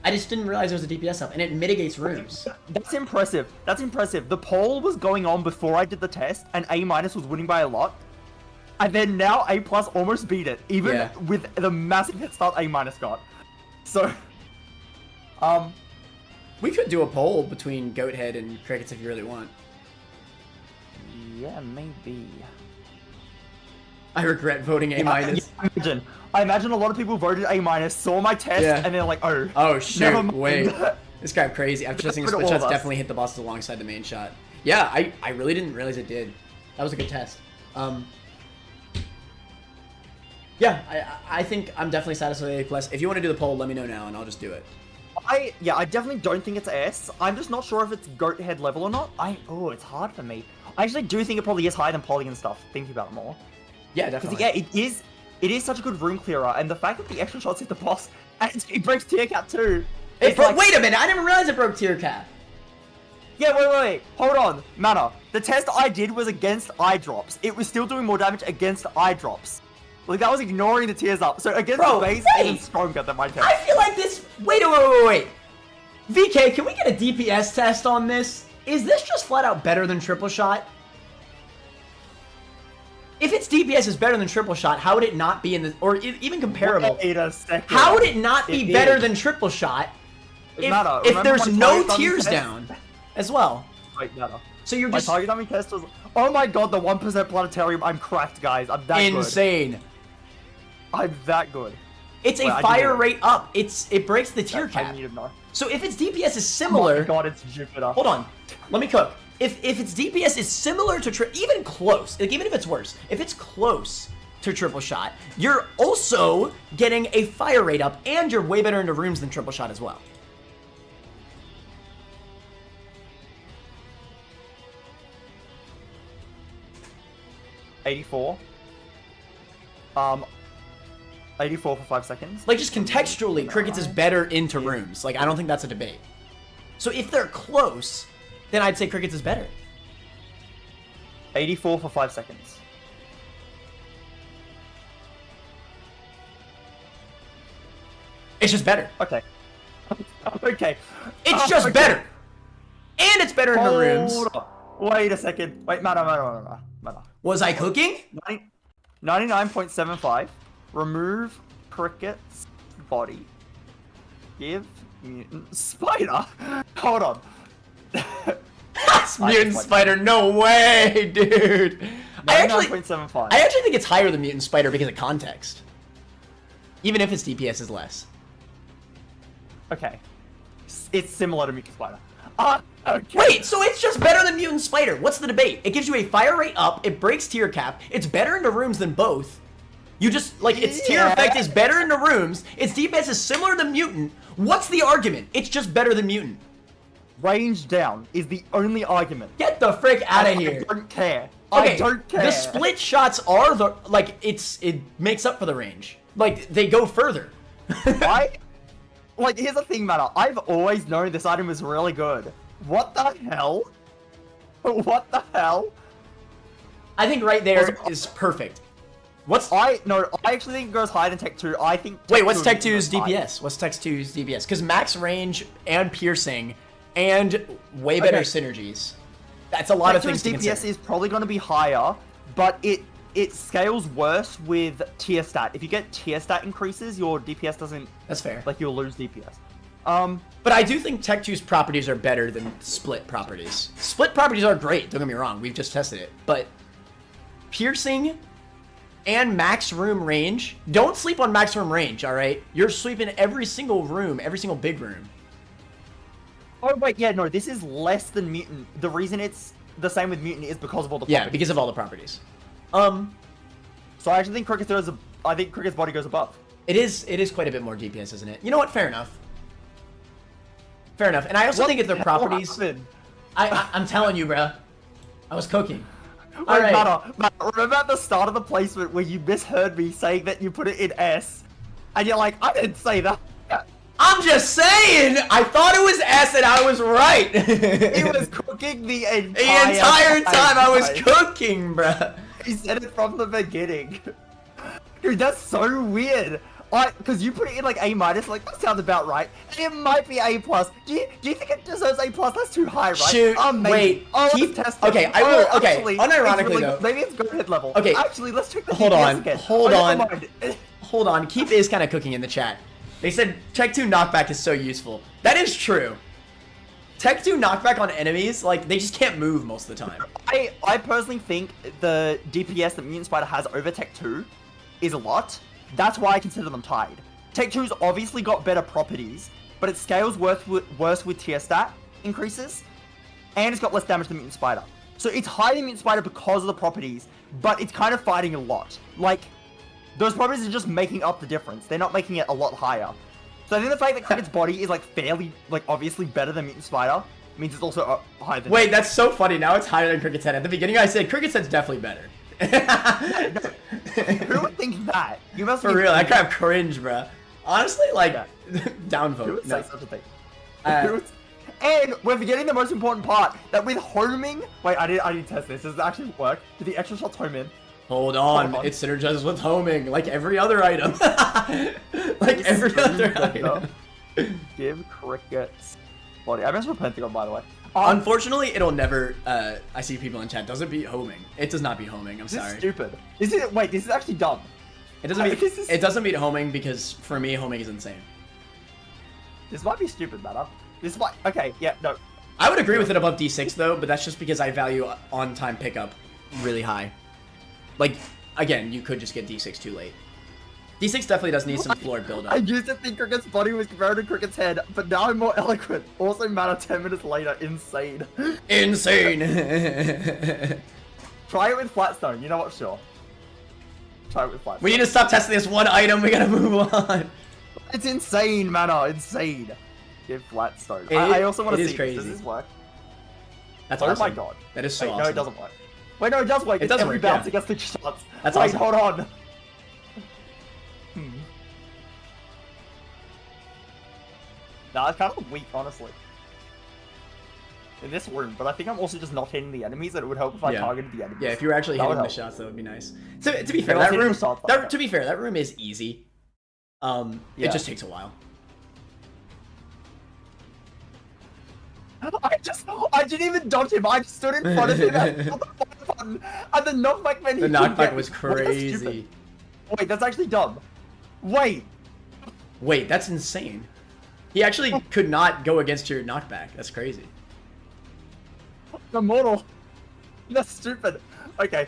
I just didn't realize there was a DPS up, and it mitigates rooms. That's impressive. That's impressive. The poll was going on before I did the test, and A- was winning by a lot. And then now A+ almost beat it, even with the massive hit start A- got. So, we could do a poll between goat head and crickets if you really want. yeah, maybe. I regret voting A-. I imagine a lot of people voted A-, saw my test, and they're like, oh. Oh, shoot, never mind. wait. This guy crazy. After testing the split shots, definitely hit the bosses alongside the main shot. Yeah, I really didn't realize it did. That was a good test. Yeah, I think I'm definitely satisfied with A+. If you want to do the poll, let me know now, and I'll just do it. I definitely don't think it's S. I'm just not sure if it's goat head level or not. It's hard for me. I actually do think it probably is higher than Poly and stuff, thinking about it more. Yeah, definitely. Yeah, it is such a good room clearer, and the fact that the extra shots hit the boss, and it breaks tier cap too. Wait a minute, I didn't realize it broke tier cap. Yeah, wait, hold on. Mana, the test I did was against eye drops. It was still doing more damage against eye drops. Like, that was ignoring the tiers up. So against the base, it's stronger than my test. I feel like this... Wait. VK, can we get a DPS test on this? Is this just flat out better than triple shot? If its DPS is better than triple shot, how would it not be in the... Or even comparable? Wait a second. How would it not be better than triple shot if there's no tiers down as well? Wait, Nada. So you're just... My target dummy test was... Oh my god, the 1% planetarium. I'm cracked, guys. I'm that good. Insane. I'm that good. It's a fire rate up. It breaks the tier cap. I need to know. So if its DPS is similar... Oh my god, it's Jupiter. Hold on. Let me cook. If its DPS is similar to... even close. Like, even if it's worse. If it's close to triple shot, you're also getting a fire rate up, and you're way better into rooms than triple shot as well. $84. 84 for 5 seconds. Like, just contextually, crickets is better into rooms. Like, I don't think that's a debate. So if they're close, then I'd say crickets is better. 84 for 5 seconds. It's just better. Okay. Okay. It's just better. And it's better in the rooms. Wait a second. Wait, Mana. Was I cooking? 99.75. Remove cricket's body. Give mutant spider. Hold on. Mutant spider, no way, dude. 99.75. I actually think it's higher than mutant spider because of context. Even if its DPS is less. Okay. It's similar to mutant spider. Okay. Wait, so it's just better than mutant spider. What's the debate? It gives you a fire rate up, it breaks tier cap, it's better into rooms than both. You just, like, its tier effect is better into rooms, its DPS is similar to mutant. What's the argument? It's just better than mutant. Range down is the only argument. Get the frick out of here. I don't care. Okay, I don't care. the split shots are the, like, it makes up for the range. Like, they go further. Like, here's the thing, Matter. I've always known this item is really good. What the hell? What the hell? I think right there is perfect. I actually think it goes higher than Tech 2. I think. Wait, what's Tech Tech 2's DPS? What's Tech 2's DPS? Because max range and piercing and way better synergies. That's a lot of things to consider. DPS is probably going to be higher, but it scales worse with tier stat. If you get tier stat increases, your DPS doesn't. That's fair. Like you'll lose DPS. But I do think Tech 2's properties are better than split properties. Split properties are great. Don't get me wrong. We've just tested it, but piercing and max room range. Don't sleep on max room range. All right, you're sweeping every single room, every single big room. Oh wait, yeah, no, this is less than Mutant. The reason it's the same with Mutant is because of all the properties. Yeah, because of all the properties. So I actually think Cricket's body goes above. It is quite a bit more DPS, isn't it? You know what? Fair enough. Fair enough. And I also think if their properties... I'm telling you, bruh. I was cooking. Wait, right. Matt, remember at the start of the placement where you misheard me saying that you put it in S? And you're like, I didn't say that. I'm just saying! I thought it was S and I was right! He was cooking the entire time I was cooking, bruh. He said it from the beginning. Dude, that's so weird. Because you put it in like A-, like that sounds about right. And it might be A+. Do you think it deserves A+? That's too high, right? Shoot, wait. Keep testing. Okay, I will. Okay, actually, unironically though. Maybe it's go-ahead level. Okay. Actually, let's check the Hold DPS on. again. Hold on. Keep is kind of cooking in the chat. They said Tech 2 knockback is so useful. That is true. Tech 2 knockback on enemies, like, they just can't move most of the time. I personally think the DPS that Mutant Spider has over Tech 2 is a lot. That's why I consider them tied. Tech 2's obviously got better properties, but it scales worse with tier stat increases, and it's got less damage than Mutant Spider. So it's higher than Mutant Spider because of the properties, but it's kind of fighting a lot. Like, those properties are just making up the difference. They're not making it a lot higher. So I think the fact that Cricket's body is like fairly, like obviously better than Mutant Spider means it's also higher than... Wait, that's so funny. Now it's higher than Cricket's head. At the beginning I said Cricket's head's definitely better. Who would think that? You must For real, that kind of cringe, bruh. Honestly, like, downvote. Who would say such a thing? And we're forgetting the most important part, that with homing... Wait, I need to test this. Does it actually work? Do the extra shots home in? Hold on. It synergizes with homing, like every other item. Like every other item. Give Cricket's body. I messed with Pentagon, by the way. Unfortunately, it'll never, I see people in chat, doesn't beat homing. It does not beat homing, I'm sorry. This is stupid. Wait, this is actually dumb. It doesn't beat homing because, for me, homing is insane. This might be stupid, Matter. Okay, yeah, no. I would agree with it above D6, though, but that's just because I value on-time pickup really high. Like, again, you could just get D6 too late. D6 definitely does need some floor build-up. I used to think Cricket's body was compared to Cricket's head, but now I'm more eloquent. Also, Matter 10 minutes later, insane. Insane! Try it with Flatstone, you know what, sure. Try it with Flatstone. We need to stop testing this one item, we gotta move on. It's insane, Matter, insane. Give Flatstone. I also want to see, crazy. Does this work? That's awesome. Oh my god. That is so awesome. No, it doesn't work. Wait, no, it does work. It does every work, bounce yeah. against the shots. That's Wait, awesome. hold on. Nah, it's kind of weak, honestly. In this room, but I think I'm also just not hitting the enemies, and it would help if I targeted the enemies. Yeah, if you were actually hitting the shots, that would be nice. So, to be fair, that room is easy. It just takes a while. I didn't even dodge him. I just stood in front of him and the button, and the knockback meant the knockback was crazy. Wait, that's actually dumb. Wait, that's insane. He actually could not go against your knockback. That's crazy. I'm immortal. That's stupid. Okay.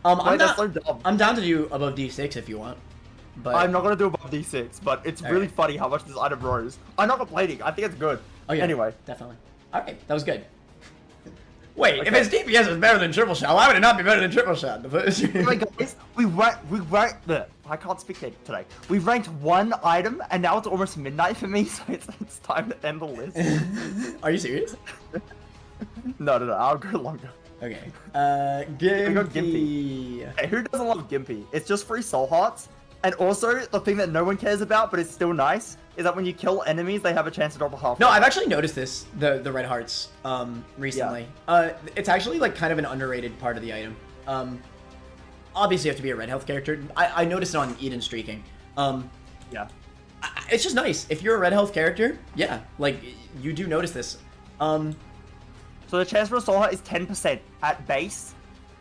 I'm down to do above D6 if you want. But I'm not gonna do above D6, but it's really funny how much this item rose. I'm not complaining. I think it's good. Oh yeah, anyway, definitely. All right, that was good. Wait, if its DPS is better than triple shot, why would it not be better than triple shot? Wait, guys, we ranked. I can't speak today. We ranked one item, and now it's almost midnight for me, so it's time to end the list. Are you serious? No, I'll go longer. Okay. Gimpy. Hey, who doesn't love Gimpy? It's just free soul hearts. And also, the thing that no one cares about, but it's still nice, is that when you kill enemies, they have a chance to drop a half. No, I've actually noticed this, the red hearts, recently. Yeah. It's actually, like, kind of an underrated part of the item. obviously have to be a red health character. I noticed it on Eden streaking. Yeah. It's just nice. If you're a red health character, yeah, like, you do notice this. So the chance for a soul heart is 10% at base,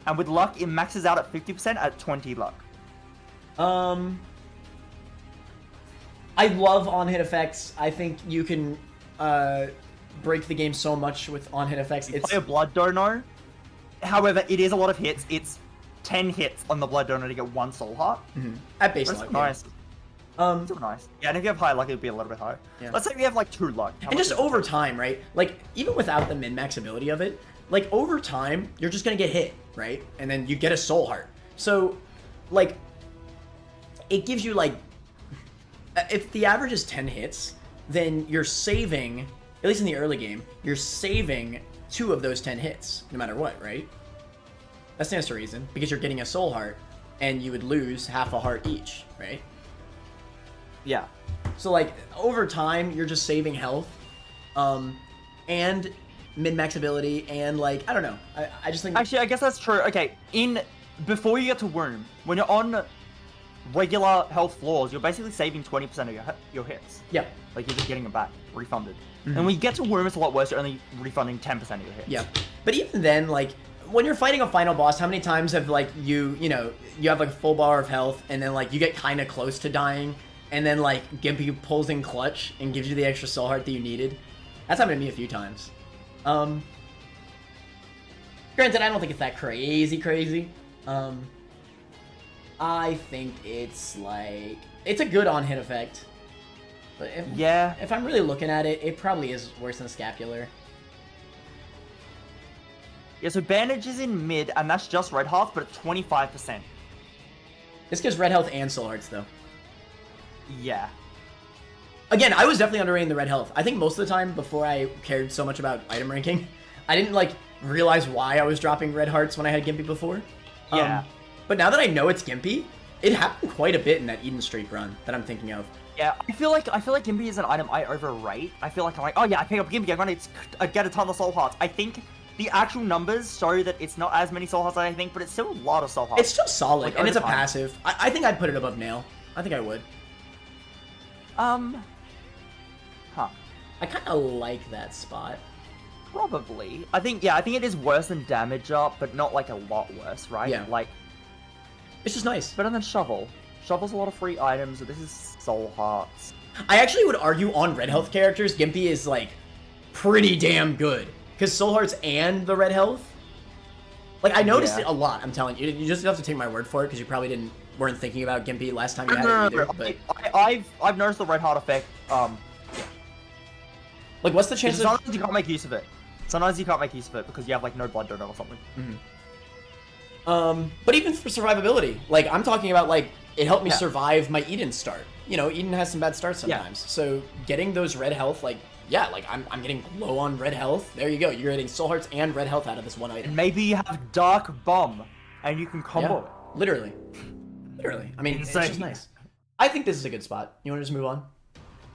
and with luck, it maxes out at 50% at 20 luck. I love on-hit effects. I think you can break the game so much with on-hit effects. It's play a blood donor. However, it is a lot of hits. It's 10 hits on the blood donor to get 1 soul heart. At base That's luck. nice. Yeah. Still nice. Yeah, and if you have high luck, it'd be a little bit higher. Yeah. Let's say we have like 2 luck. And just over time, right? Like, even without the min-max ability of it, like, over time, you're just gonna get hit, right? And then you get a soul heart. So, like, it gives you, like, if the average is 10 hits, then you're saving, at least in the early game, you're saving 2 of those 10 hits, no matter what, right? That stands to reason, because you're getting a soul heart, and you would lose half a heart each, right? Yeah. So, like, over time, you're just saving health, and min-max ability, and, like, I don't know. I just think... Actually, I guess that's true. Okay, before you get to Womb, when you're on regular health floors, you're basically saving 20% of your hits. Yeah. Like, you're just getting them back, refunded. And when you get to Womb, it's a lot worse. You're only refunding 10% of your hits. Yeah. But even then, like, when you're fighting a final boss, how many times have, like, you know, you have, like, a full bar of health, and then, like, you get kind of close to dying, and then, like, Gimpy pulls in clutch and gives you the extra soul heart that you needed? That's happened to me a few times. Granted, I don't think it's that crazy. I think it's, like, it's a good on-hit effect. But if I'm really looking at it, it probably is worse than Scapular. Yeah, so Bandage is in mid, and that's just Red Hearts, but it's 25%. This gives red health and soul hearts, though. Yeah. Again, I was definitely underrating the red health. I think most of the time, before I cared so much about item ranking, I didn't, like, realize why I was dropping red hearts when I had Gimpy before. Yeah. But now that I know it's Gimpy, it happened quite a bit in that Eden streak run that I'm thinking of. Yeah, I feel like Gimpy is an item I overrate. I feel like I'm like, oh yeah, I pick up Gimpy, I'm gonna get a ton of soul hearts. I think the actual numbers show that it's not as many soul hearts as I think, but it's still a lot of soul hearts. It's still solid, like, and it's a time. passive. I think I'd put it above Nail. I think I would. I kind of like that spot. Probably. I think it is worse than Damage Up, but not like a lot worse, right? Yeah. Like, it's just nice. better than Shovel. Shovel's a lot of free items, so this is soul hearts. I actually would argue on red health characters, Gimpy is, like, pretty damn good. Because soul hearts and the red health, like, I noticed it a lot, I'm telling you. You just have to take my word for it, because you probably weren't thinking about Gimpy last time you had it either. But I've noticed the red heart effect. Like, what's the chance Sometimes you can't make use of it. Sometimes you can't make use of it because you have, like, no blood donor or something. But even for survivability, like, I'm talking about, like, it helped me survive my Eden start. You know, Eden has some bad starts sometimes. Yeah. So getting those red health, like, yeah, like, I'm getting low on red health. There you go. You're getting soul hearts and red health out of this one item. And maybe you have Dark Bomb, and you can combo it. Literally. I mean, it's just nice. I think this is a good spot. You want to just move on?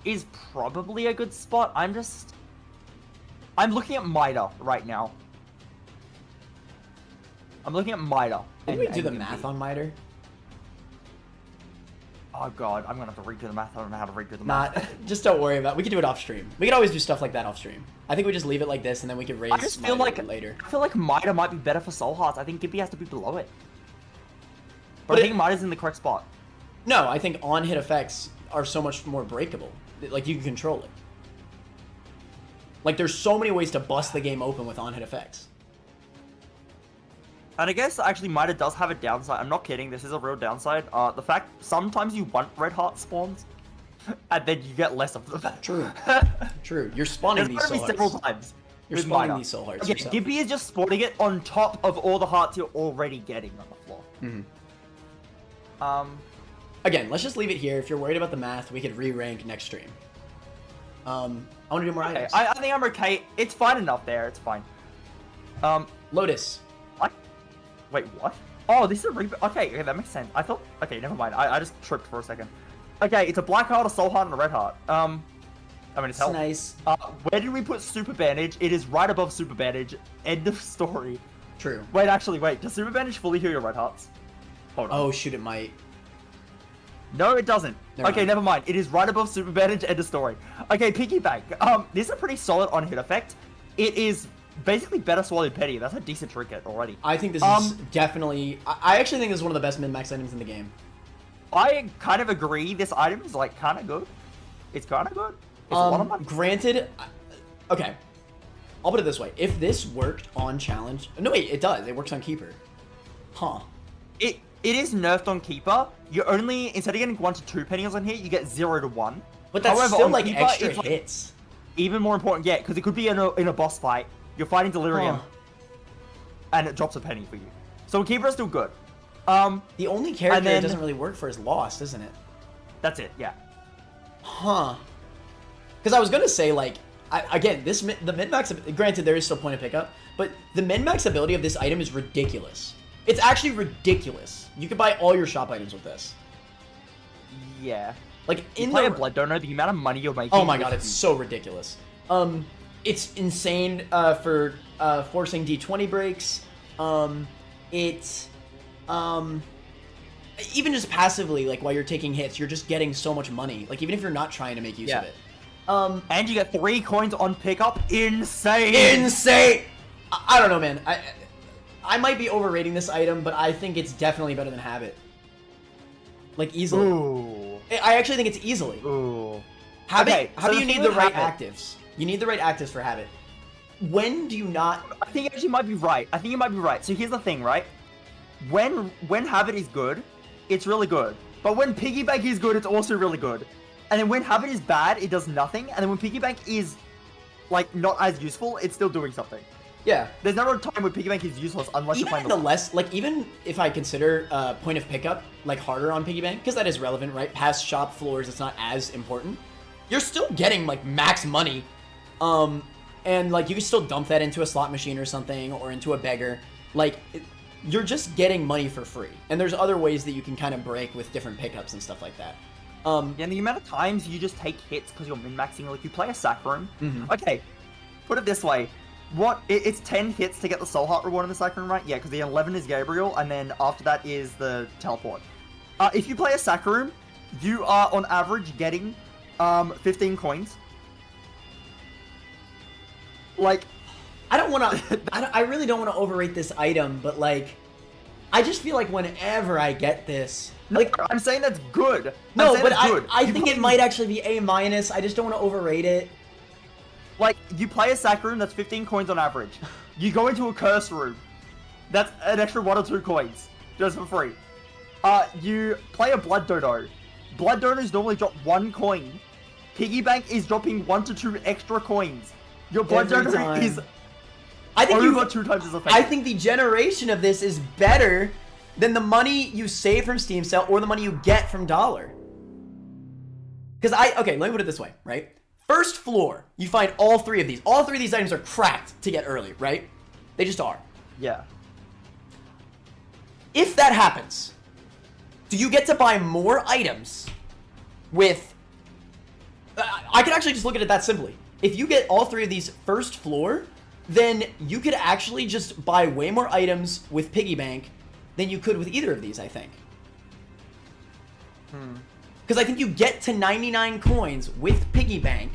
Is probably a good spot. I'm looking at Mida right now. I'm looking at Mida. Did we do the math on Miter? Oh god, I'm gonna have to redo the math. I don't know how to redo the math. Just don't worry about it. We can do it off stream. We can always do stuff like that off stream. I think we just leave it like this and then we can raise I just feel like later. I feel like Mida might be better for soul hearts. I think Gimpy has to be below it. But I think Mida's in the correct spot. No, I think on-hit effects are so much more breakable. Like, you can control it. Like, there's so many ways to bust the game open with on-hit effects. And I guess, actually, Mida does have a downside. I'm not kidding, this is a real downside. The fact, sometimes you want red heart spawns, and then you get less of them. True. True. You're spawning these soul hearts. Several times. You're spawning these soul hearts yourself. Gimpy is just spawning it on top of all the hearts you're already getting on the floor. Again, let's just leave it here. If you're worried about the math, we could re-rank next stream. I want to do more items. I think I'm okay. It's fine enough there. It's fine. Lotus. Wait, what? Oh, this is a reboot. Okay, that makes sense. I thought... Okay, never mind. I just tripped for a second. Okay, it's a black heart, a soul heart, and a red heart. I mean, it's helpful. Nice. Where did we put Super Bandage? It is right above Super Bandage. End of story. True. Wait, actually, wait. Does Super Bandage fully heal your red hearts? Hold on. Oh shoot, it might. No, it doesn't. Never mind. Never mind. It is right above super advantage. End of story. Okay, piggy bank. This is a pretty solid on hit effect. It is basically better swallowed petty. That's a decent trinket already. I think this is definitely. I actually think this is one of the best min-max items in the game. I kind of agree. This item is like kind of good. It's kind of good. It's a lot of money. Granted, okay. I'll put it this way: if this worked on challenge, no wait, it does. It works on keeper. Huh. It is nerfed on keeper. You only, instead of getting 1 to 2 pennies on here, you get 0 to 1. But that's However, still on like keeper, extra it's, like, hits. even more important, yeah, because it could be in a boss fight. You're fighting Delirium, and it drops a penny for you. So keeper is still good. The only character it doesn't really work for is Lost, isn't it? That's it, yeah. Huh. Because I was gonna say, like, again, the min-max. Granted, there is still point of pickup, but the min-max ability of this item is ridiculous. It's actually ridiculous. You could buy all your shop items with this. Yeah. Like You in play the a blood donor, the amount of money you're making. Oh my god, it's so ridiculous. It's insane for forcing D20 breaks. It's even just passively, like while you're taking hits, you're just getting so much money. Like even if you're not trying to make use of it. And you get 3 coins on pickup. Insane. Insane. I don't know, man. I might be overrating this item, but I think it's definitely better than Habit. Like easily. Ooh. I actually think it's easily. Ooh. Habit. Okay, How do so you the need thing the with right Habit- actives? You need the right actives for Habit. When do you not? I think you actually might be right. I think you might be right. So here's the thing, right? When Habit is good, it's really good. But when Piggy Bank is good, it's also really good. And then when Habit is bad, it does nothing. And then when Piggy Bank is, like, not as useful, it's still doing something. Yeah. There's never a time when Piggy Bank is useless unless you're Even playing in the less, like, even if I consider point of pickup, like, harder on Piggy Bank, because that is relevant, right? Past shop floors, it's not as important. You're still getting, like, max money. And, like, you can still dump that into a slot machine or something, or into a beggar. Like, you're just getting money for free. And there's other ways that you can kind of break with different pickups and stuff like that. Yeah, and the amount of times you just take hits because you're min-maxing, like, you play a sack room. Okay, put it this way. It's 10 hits to get the Soul Heart reward in the sack room, right? Yeah, because the 11 is Gabriel, and then after that is the teleport. If you play a sack room, you are on average getting 15 coins. Like, I don't want to. I really don't want to overrate this item, but like, I just feel like whenever I get this, like, I'm saying that's good. no, but I think it might actually be A-. I just don't want to overrate it. Like, you play a sack room, that's 15 coins on average. You go into a curse room, that's an extra 1 or 2 coins, just for free. You play a blood dono. Blood donos normally drop 1 coin. Piggy bank is dropping 1 to 2 extra coins. Your blood Every dono time. is I think over 2 times as effective. I think the generation of this is better than the money you save from Steam sale or the money you get from Dollar. Because okay, let me put it this way, right? First floor, you find all 3 of these. All 3 of these items are cracked to get early, right? They just are. Yeah. If that happens, do you get to buy more items with... I could actually just look at it that simply. If you get all 3 of these first floor, then you could actually just buy way more items with Piggy Bank than you could with either of these, I think. Because I think you get to 99 coins with Piggy Bank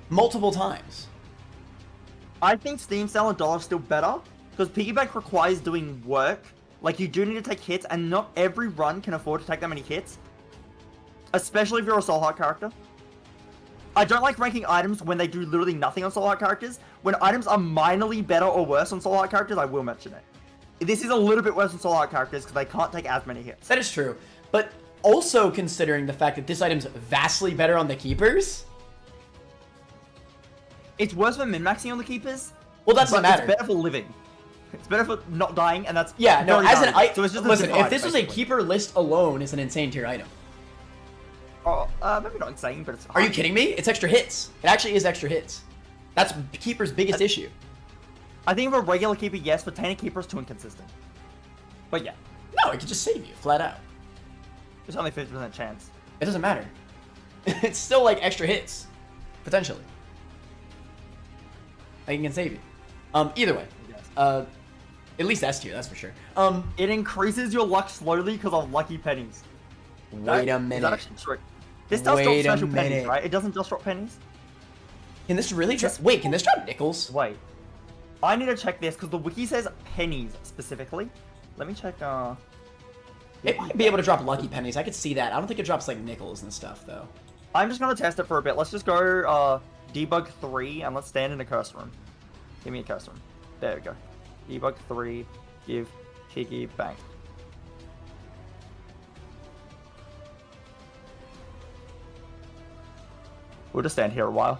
multiple times. I think Steam sale and Dollar is still better, because Piggy bank requires doing work. Like, you do need to take hits, and not every run can afford to take that many hits. Especially if you're a Soul Heart character. I don't like ranking items when they do literally nothing on Soul Heart characters. When items are minorly better or worse on Soul Heart characters, I will mention it. This is a little bit worse on Soul Heart characters because they can't take as many hits. That is true. But also considering the fact that this item's vastly better on the keepers. It's worse for min-maxing on the keepers. Well, that doesn't matter. It's better for living. It's better for not dying, and that's Yeah, no, very as an valuable. item. So it's just a Listen, different if this item, was a basically. keeper list alone, it's an insane tier item. Oh, maybe not insane, but it's Are you kidding me? It's extra hits. It actually is extra hits. That's keeper's biggest issue. I think for a regular keeper, yes. For Tainted keeper, it's too inconsistent. But yeah, No, it could just save you, flat out. there's only 50% chance. It doesn't matter. It's still like extra hits, potentially. Like it can save you. Either way, Yes. At least S tier, that's for sure. It increases your luck slowly because of lucky pennies. Wait a minute. Is that actually true? This does drop Wait a special pennies, minute. right? It doesn't just drop pennies? Can this really drop? Wait, can this drop nickels? Wait. I need to check this because the wiki says pennies specifically. Let me check, It might be able to drop lucky pennies. I could see that. I don't think it drops like nickels and stuff though. I'm just gonna test it for a bit. Let's just go, debug 3 and let's stand in a curse room. Give me a curse room. There we go. Debug 3, give Kiki bank. We'll just stand here a while.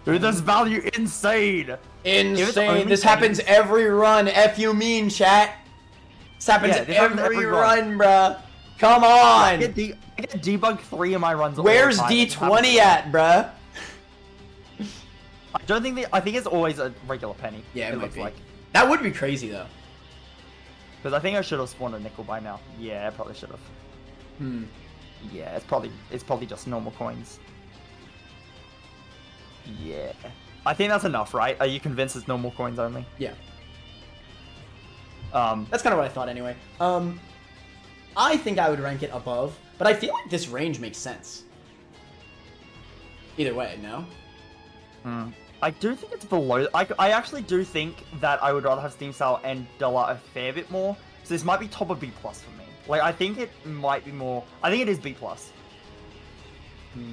Dude, this value insane! Insane. This happens every run. F you mean, chat. This happens every run, bruh. Come on. I get debug 3 in my runs. Where's D20 at, bruh? I don't think I think it's always a regular penny. Yeah, it might looks be. like. That would be crazy though. Because I think I should have spawned a nickel by now. Yeah, I probably should have. Yeah, it's probably just normal coins. Yeah. I think that's enough, right? Are you convinced it's normal coins only? Yeah. That's kind of what I thought anyway. I think I would rank it above, but I feel like this range makes sense. Either way, no? I do think it's below. I actually do think that I would rather have Steam Sale and Dollar a fair bit more. So this might be top of B+ for me. Like, I think it might be more. I think it is B+.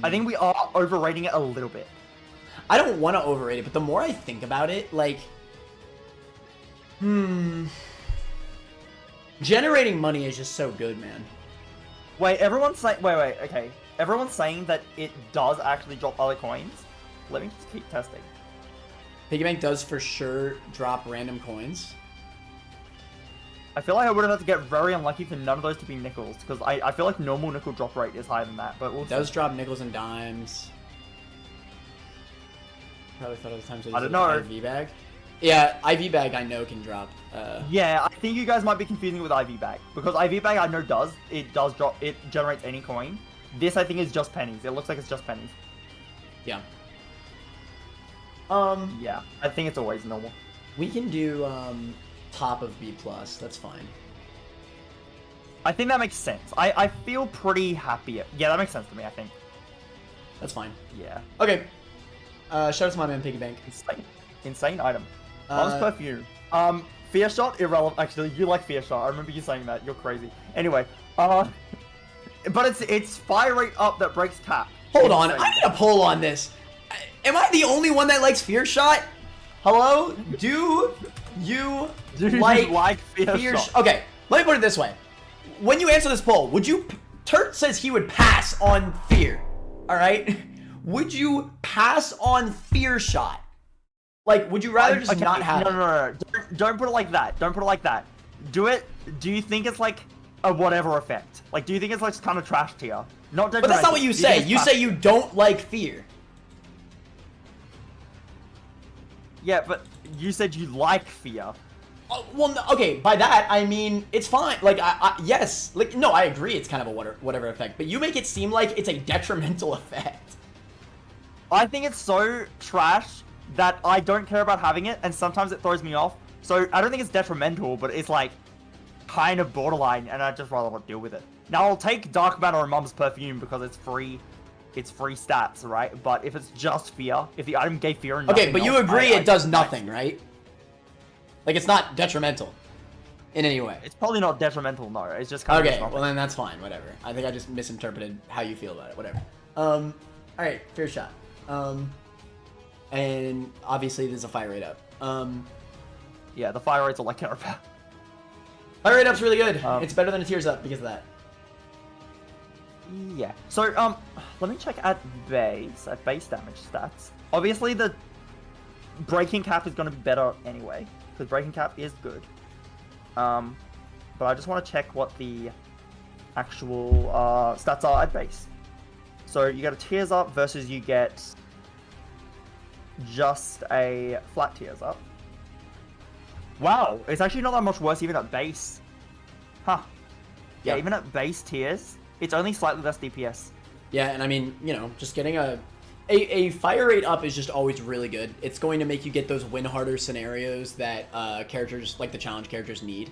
I think we are overrating it a little bit. I don't want to overrate it, but the more I think about it, like... Generating money is just so good, man. Wait, everyone's saying... Wait, okay. Everyone's saying that it does actually drop other coins. Let me just keep testing. Piggy bank does for sure drop random coins. I feel like I would have had to get very unlucky for none of those to be nickels, because I feel like normal nickel drop rate is higher than that, but we'll It does drop nickels and dimes. Probably thought of the times I don't know. IV bag. Yeah, IV bag I know can drop. Yeah, I think you guys might be confusing with IV bag, because IV bag I know does drop, it generates any coin. This I think is just pennies. It looks like it's just pennies. Yeah. Yeah, I think it's always normal. We can do top of B+. That's fine. I think that makes sense. I feel pretty happy. Yeah, that makes sense to me, I think. That's fine. Yeah. Okay. Shout out to my man Piggy Bank. Insane item. Mom's perfume. Fear shot, irrelevant. Actually, you like fear shot. I remember you saying that. You're crazy. Anyway, but it's fire rate up that breaks cap. Hold on, I need a poll on this. Am I the only one that likes fear shot? Hello? Do you like fear shot? Okay, let me put it this way. When you answer this poll, would you... Turt says he would pass on fear. Alright? Would you pass on fear shot? Like, would you rather just not have it? No. Don't put it like that. Don't put it like that. Do you think it's like a whatever effect? Like, do you think it's like kind of trash tier? Not but that's not what you say. You say you don't like fear. Yeah, but you said you like fear. Well, no, okay, by that, I mean, it's fine. Like, yes. Like, no, I agree it's kind of a whatever effect. But you make it seem like it's a detrimental effect. I think it's so trash that I don't care about having it, and sometimes it throws me off. So, I don't think it's detrimental, but it's like, kind of borderline, and I'd just rather not deal with it. Now, I'll take Dark Matter or Mum's Perfume because it's free stats, right? But if it's just fear, if the item gave fear and nothing okay, but you else, agree it does nothing, right? Like, it's not detrimental in any way. It's probably not detrimental, no. It's just kind of... Okay, well then that's fine, whatever. I think I just misinterpreted how you feel about it, whatever. Alright, fear shot. And obviously there's a fire rate up. Yeah, the fire rate's all I care about. Fire rate up's really good. It's better than a tears up because of that. Yeah. So, let me check at base damage stats. Obviously, the breaking cap is going to be better anyway, because breaking cap is good. But I just want to check what the actual stats are at base. So you get a tears up versus you get just a flat tears up. Wow, it's actually not that much worse even at base. Huh. Yeah, even at base tiers, it's only slightly less DPS. Yeah, and I mean, you know, just getting a A fire rate up is just always really good. It's going to make you get those win harder scenarios that characters like the challenge characters need.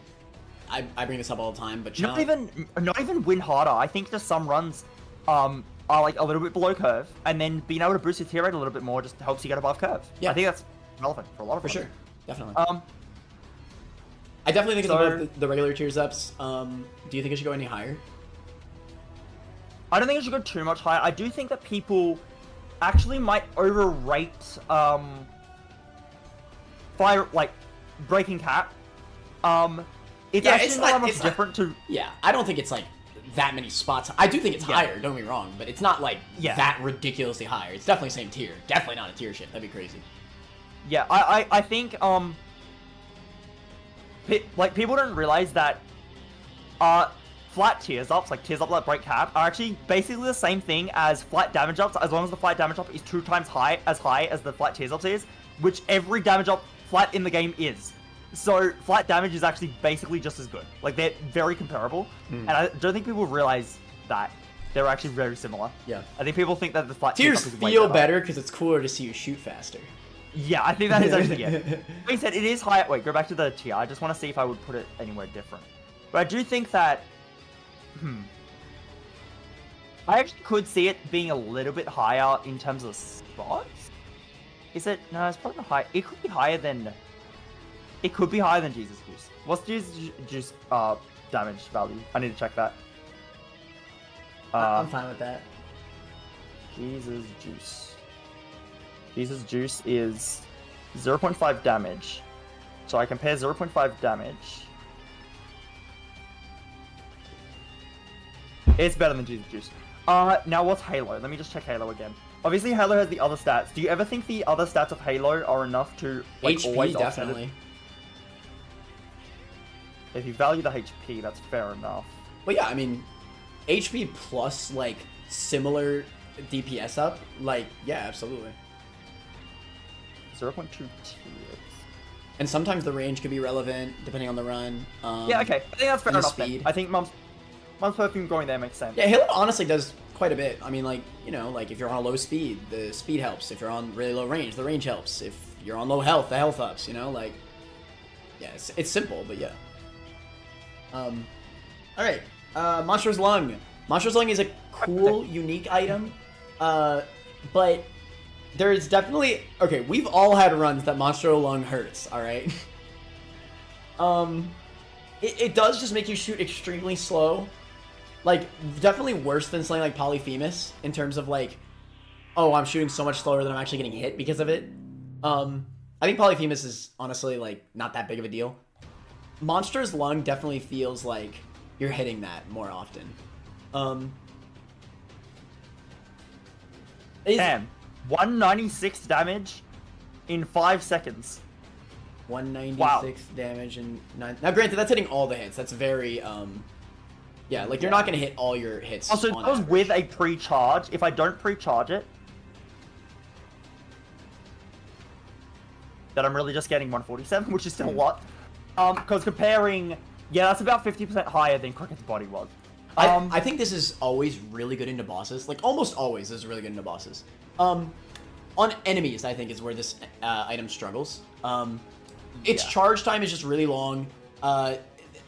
I bring this up all the time, but not even win harder. I think just some runs are like a little bit below curve, and then being able to boost your tier rate a little bit more just helps you get above curve. Yeah, I think that's relevant for a lot of runs. Sure, definitely. I definitely think it's above the regular tiers ups. Do you think it should go any higher? I don't think it should go too much higher. I do think that people actually might overrate fire like breaking cap. It's actually not that much different to. Yeah, I don't think it's like that many spots. I do think it's higher. Don't get me wrong, but it's not like that ridiculously higher. It's definitely same tier. Definitely not a tier shift. That'd be crazy. Yeah, I think like people don't realize that flat tiers ups, like tiers up that break cap, are actually basically the same thing as flat damage ups, as long as the flat damage up is 2 times high as the flat tiers ups is, which every damage up flat in the game is. So flat damage is actually basically just as good. Like they're very comparable, and I don't think people realize that they're actually very similar. Yeah, I think people think that the flat tiers feel better because it's cooler to see you shoot faster. Yeah, I think that is actually it. Like I said, it is high. Wait, go back to the tier. I just want to see if I would put it anywhere different. But I do think that I actually could see it being a little bit higher in terms of spots. Is it? No, it's probably not high. It could be higher than. It could be higher than Jesus Juice. What's Jesus Juice damage value? I need to check that. I'm fine with that. Jesus Juice. Jesus Juice is 0.5 damage. So I compare 0.5 damage. It's better than Jesus Juice. Now what's Halo? Let me just check Halo again. Obviously Halo has the other stats. Do you ever think the other stats of Halo are enough to like HP, always definitely. offset it? If you value the HP, that's fair enough. Well, yeah, I mean, HP plus like similar DPS up, like yeah, absolutely. 0.2 tiers. And sometimes the range could be relevant depending on the run. Yeah, okay. I think that's fair enough. Speed. I think Mom's Perfume going there makes sense. Yeah, Halo honestly does quite a bit. I mean, like, you know, like if you're on a low speed, the speed helps. If you're on really low range, the range helps. If you're on low health, the health ups, you know, like, yeah, it's simple, but yeah. Alright, Monster's Lung. Monster's Lung is a cool, unique item, but there's definitely, okay, we've all had runs that Monster Lung hurts, alright? It does just make you shoot extremely slow. Like, definitely worse than something like Polyphemus, in terms of like, oh, I'm shooting so much slower than I'm actually getting hit because of it. I think Polyphemus is honestly, like, not that big of a deal. Monster's Lung definitely feels like you're hitting that more often. Damn. 196 damage in 5 seconds. 196 damage in 9... Now, granted, that's hitting all the hits. That's very, yeah, like, you're not going to hit all your hits. Also, that was with a pre-charge. If I don't pre-charge it, then I'm really just getting 147, which is still a lot. Because comparing... Yeah, that's about 50% higher than Cricket's body was. I think this is always really good into bosses. Like, almost always is really good into bosses. On enemies, I think, is where this item struggles. Its charge time is just really long.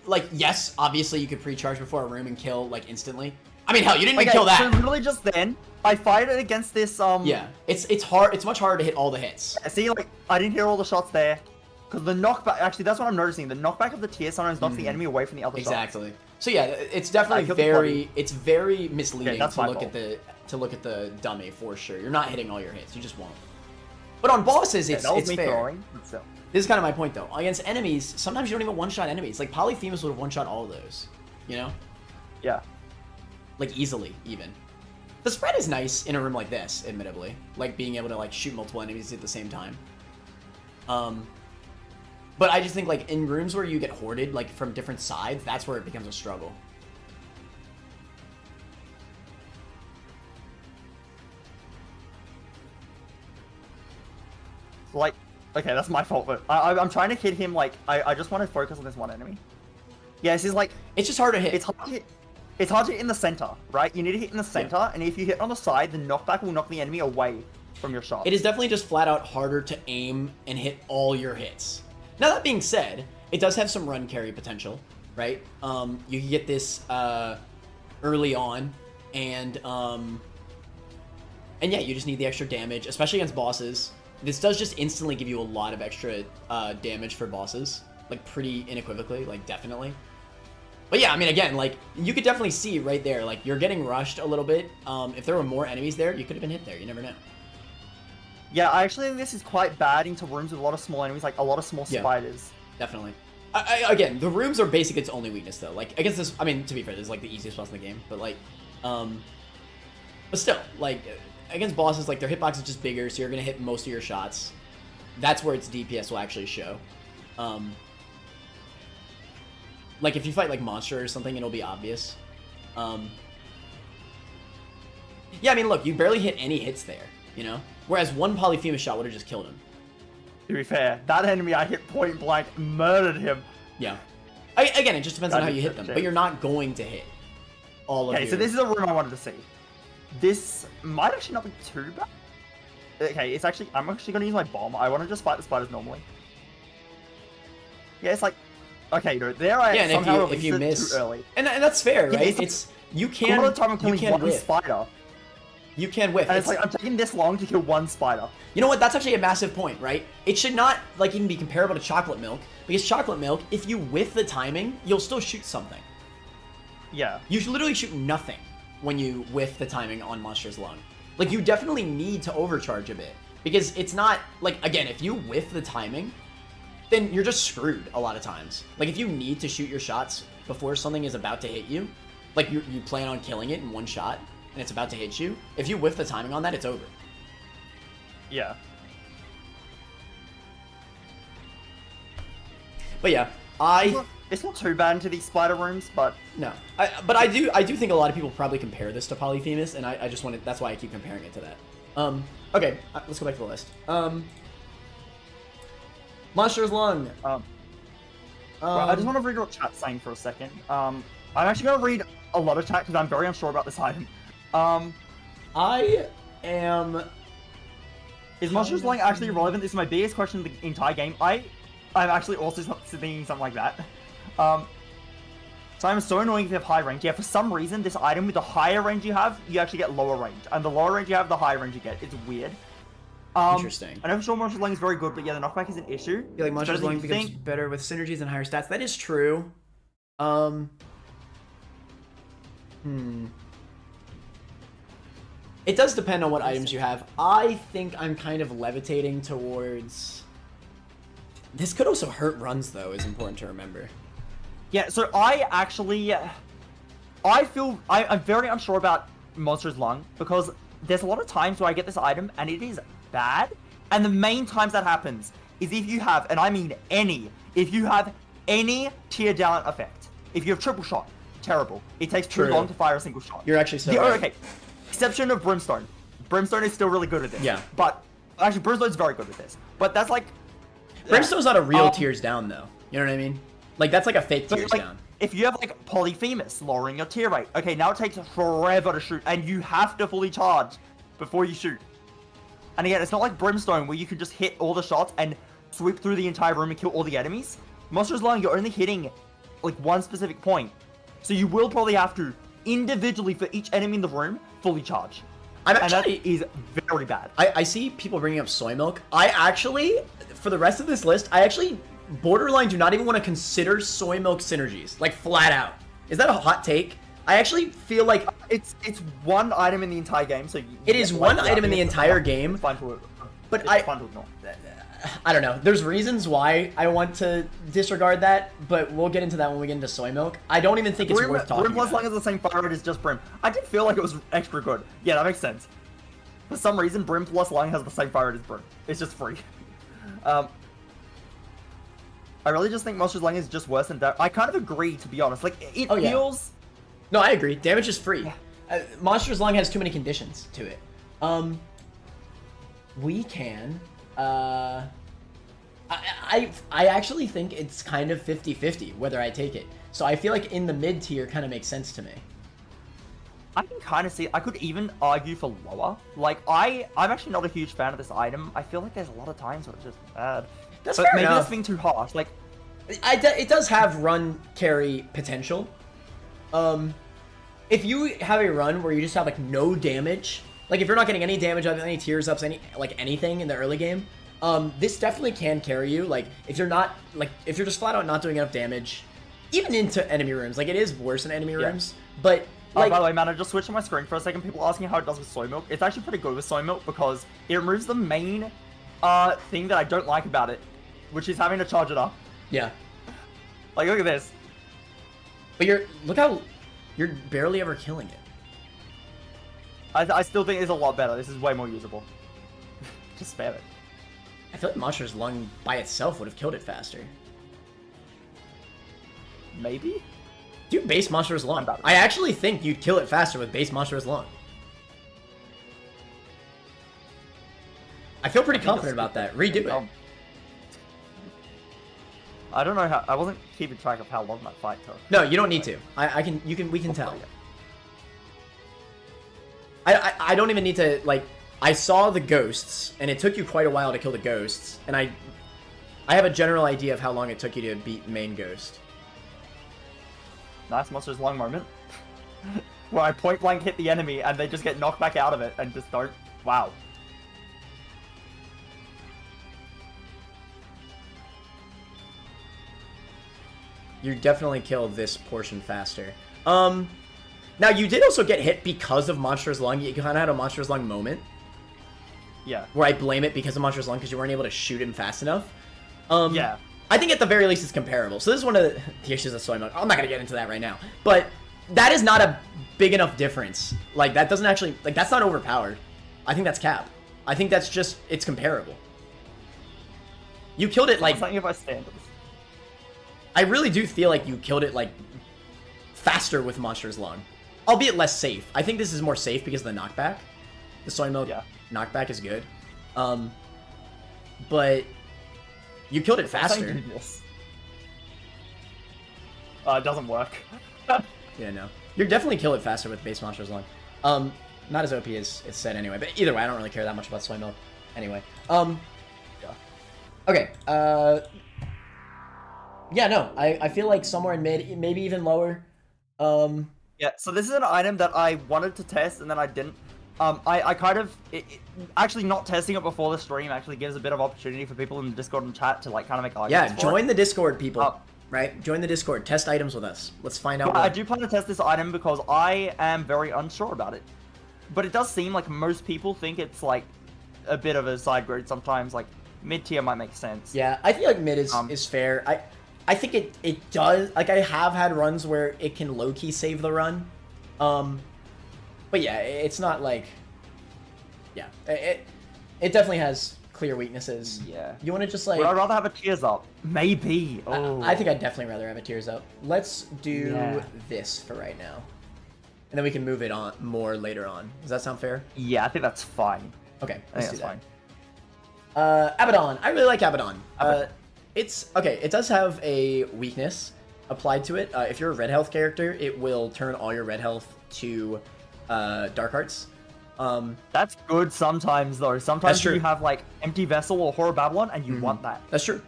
Like, yes, obviously you could pre-charge before a room and kill, like, instantly. I mean, hell, you didn't even kill that. So literally just then, I fired it against this, Yeah, it's hard. It's much harder to hit all the hits. See, like, I didn't hear all the shots there. Because the knockback, actually, that's what I'm noticing. The knockback of the tier sometimes knocks the enemy away from the other shots. Exactly. So yeah, it's definitely very misleading to look at the dummy for sure. You're not hitting all your hits. You just won't. But on bosses, it's fair. Throwing, this is kind of my point, though. Against enemies, sometimes you don't even one-shot enemies. Like, Polyphemus would have one-shot all of those, you know? Yeah. Like, easily, even. The spread is nice in a room like this, admittedly. Like, being able to, like, shoot multiple enemies at the same time. But I just think, like, in rooms where you get hoarded, like, from different sides, that's where it becomes a struggle. Like, okay, that's my fault, but I'm trying to hit him, like, I just want to focus on this one enemy. Yeah, this is like... It's just hard to hit. It's hard to hit in the center, right? You need to hit in the center, and if you hit on the side, the knockback will knock the enemy away from your shot. It is definitely just flat out harder to aim and hit all your hits. Now that being said, it does have some run carry potential, right? You can get this early on, and yeah, you just need the extra damage, especially against bosses. This does just instantly give you a lot of extra damage for bosses, like pretty unequivocally, like definitely. But yeah, I mean, again, like you could definitely see right there, like you're getting rushed a little bit. If there were more enemies there, you could have been hit there. You never know. Yeah, I actually think this is quite bad into rooms with a lot of small enemies, like a lot of small spiders. Definitely. Again, the rooms are basically its only weakness, though. Like, against this, I mean, to be fair, this is like the easiest boss in the game, but like, but still, like, against bosses, like, their hitbox is just bigger, so you're gonna hit most of your shots. That's where its DPS will actually show. Like, if you fight, like, Monster or something, it'll be obvious. Yeah, I mean, look, you barely hit any hits there, you know? Whereas one Polyphemus shot would have just killed him. To be fair, that enemy I hit point blank murdered him. Yeah. Again, it just depends on how you hit them, but you're not going to hit all of Okay, so this is a room I wanted to see. This might actually not be too bad. Okay, it's actually, I'm actually going to use my bomb. I want to just fight the spiders normally. Yeah, it's like, okay, no, there I somehow if you miss too early. And that's fair, right? Yeah, it's you can a lot of time I'm killing one whiff. spider. You can whiff. And it's like I'm taking this long to kill one spider. You know what? That's actually a massive point, right? It should not like even be comparable to chocolate milk, because chocolate milk, if you whiff the timing, you'll still shoot something. Yeah. You should literally shoot nothing when you whiff the timing on Monster's Lung. Like, you definitely need to overcharge a bit, because it's not like, again, if you whiff the timing, then you're just screwed a lot of times. Like, if you need to shoot your shots before something is about to hit you, like you plan on killing it in one shot and it's about to hit you, if you whiff the timing on that, it's over. Yeah. But yeah, it's not too bad into these spider rooms, but no. But I do think a lot of people probably compare this to Polyphemus, and I just wanted, that's why I keep comparing it to that. Okay, let's go back to the list. Monster's Lung. Well, I just want to read what chat's saying for a second. I'm actually going to read a lot of chat because I'm very unsure about this item. I am... Is Monster's Lung actually relevant? This is my biggest question in the entire game. I'm actually also thinking something like that. So I'm so annoying if you have high range. Yeah, for some reason, this item with the higher range you have, you actually get lower range. And the lower range you have, the higher range you get. It's weird. Interesting. I know for sure Monster's Lung is very good, but yeah, the knockback is an issue. I feel like Monster's Lung becomes better with synergies and higher stats. That is true. It does depend on what items you have. I think I'm kind of levitating towards... This could also hurt runs, though, is important to remember. Yeah, so I actually... I'm very unsure about Monster's Lung, because there's a lot of times where I get this item, and it is bad. And the main times that happens is if you have, and I mean if you have any tier down effect. If you have triple shot, terrible. It takes too long to fire a single shot. You're actually so right. Okay, exception of Brimstone. Brimstone is still really good at this. Yeah. But, actually, Brimstone's very good at this. But that's like... Brimstone's not a real tears down, though. You know what I mean? Like, that's like a fake tears down. If you have, like, Polyphemus lowering your tier rate, okay, now it takes forever to shoot, and you have to fully charge before you shoot. And again, it's not like Brimstone, where you can just hit all the shots and sweep through the entire room and kill all the enemies. Monster's Lung, you're only hitting, like, one specific point. So you will probably have to, individually for each enemy in the room, fully charge. And that is very bad. I see people bringing up soy milk. I actually, for the rest of this list, I actually borderline do not even want to consider soy milk synergies. Like, flat out. Is that a hot take? I actually feel like... It's one item in the entire game, so... It is one item in the entire game. But I don't know. There's reasons why I want to disregard that, but we'll get into that when we get into soy milk. I don't even think it's worth talking Brim plus about. Lung is the same fire rate as just Brim. I did feel like it was extra good. Yeah, that makes sense. For some reason, Brim plus Lung has the same fire rate as Brim. It's just free. I really just think Monster's Lung is just worse than that. I kind of agree, to be honest. Like, it feels... No, I agree. Damage is free. Yeah. Monster's Lung has too many conditions to it. We can... I actually think it's kind of 50-50 whether I take it. So I feel like in the mid tier kind of makes sense to me. I can kind of see. I could even argue for lower. Like I'm actually not a huge fan of this item. I feel like there's a lot of times where it's just bad. That's but fair maybe enough. that's being too harsh. Like, it does have run carry potential. If you have a run where you just have like no damage, like if you're not getting any damage up, any tears ups, anything in the early game, this definitely can carry you. Like if you're just flat out not doing enough damage, even into enemy rooms, like it is worse in enemy rooms. But like, by the way, man, I just switched on my screen for a second. People asking how it does with soy milk. It's actually pretty good with soy milk because it removes the main thing that I don't like about it, which is having to charge it up. yeah. Like look at this. But look how you're barely ever killing it. I still think it's a lot better. This is way more usable. Just spam it. I feel like Monster's Lung by itself would have killed it faster. Maybe? Do base Monster's Lung. I actually think you'd kill it faster with base Monster's Lung. I feel pretty confident about that. Redo it. I don't know how. I wasn't keeping track of how long that fight took. No, you don't need to. We can tell. I don't even need to, like, I saw the ghosts, and it took you quite a while to kill the ghosts, and I have a general idea of how long it took you to beat main ghost. Nice Monster's Lung moment. Where I point blank hit the enemy, and they just get knocked back out of it, and just don't... Wow. You definitely killed this portion faster. Now you did also get hit because of Monster's Lung. You kind of had a Monster's Lung moment. Yeah. Where I blame it because of Monster's Lung because you weren't able to shoot him fast enough. Yeah. I think at the very least it's comparable. So this is one of the issues of soy milk. I'm not going to get into that right now. But that is not a big enough difference. Like, that doesn't actually... Like, that's not overpowered. I think that's cap. I think that's just... It's comparable. You killed it, like... Something about standards. I really do feel like you killed it, like, faster with Monster's Lung. Albeit less safe. I think this is more safe because of the knockback. The soy milk knockback is good. But... You killed it faster. It doesn't work. Yeah, no. You're definitely kill it faster with base Monster's Lung. Not as OP as it's said anyway, but either way, I don't really care that much about soy milk. Anyway. Yeah. Okay, yeah, no, I feel like somewhere in mid, maybe even lower. Yeah, so this is an item that I wanted to test and then I didn't. I kind of... actually not testing it before the stream actually gives a bit of opportunity for people in the Discord and chat to like kind of make arguments. Yeah, join the Discord, people. Right? Join the Discord. Test items with us. Let's find out. I do plan to test this item because I am very unsure about it. But it does seem like most people think it's like a bit of a side grade sometimes. Like mid tier might make sense. Yeah, I feel like mid is fair. I think it does. Like, I have had runs where it can low key save the run. But yeah, it's not like... Yeah, it definitely has clear weaknesses. Yeah. You want to just like... Would I rather have a tears up? Maybe. Oh. I think I'd definitely rather have a tears up. Let's do this for right now. And then we can move it on more later on. Does that sound fair? Yeah, I think that's fine. Okay, I think that's fine. Abaddon. I really like Abaddon. It's... Okay, it does have a weakness applied to it. If you're a red health character, it will turn all your red health to... Dark Hearts. That's good sometimes though. Sometimes you have like Empty Vessel or Horror Babylon and you want that. That's true.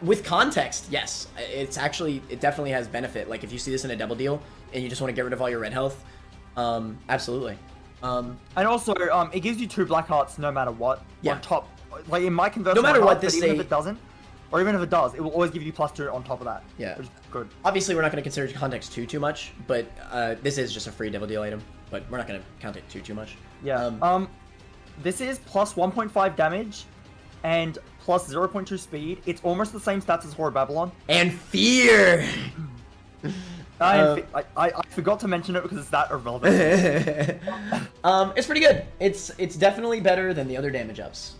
With context, yes. It definitely has benefit. Like if you see this in a double deal and you just want to get rid of all your red health, absolutely. And also, it gives you 2 black hearts no matter what. Yeah. On top, like it might convert. No matter what this even if it doesn't, or even if it does, it will always give you +2 on top of that. Yeah. Which is good. Obviously, we're not going to consider context too much, but this is just a free double deal item. But we're not going to count it too much. Yeah. This is plus 1.5 damage and plus 0.2 speed. It's almost the same stats as Horror Babylon. And fear! I forgot to mention it because it's that irrelevant. It's pretty good. It's definitely better than the other damage ups.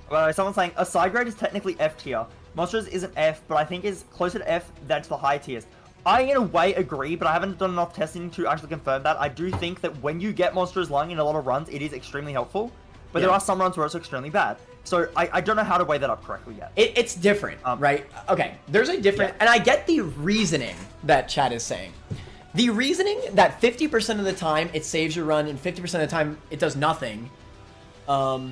Well, someone's saying, a side grade is technically F tier. Monsters isn't F, but I think is closer to F than to the high tiers. I, in a way, agree, but I haven't done enough testing to actually confirm that. I do think that when you get Monster's Lung in a lot of runs, it is extremely helpful. But there are some runs where it's extremely bad. So I don't know how to weigh that up correctly yet. It's different, right? Okay, there's a different... And I get the reasoning that chat is saying. The reasoning that 50% of the time it saves your run and 50% of the time it does nothing, it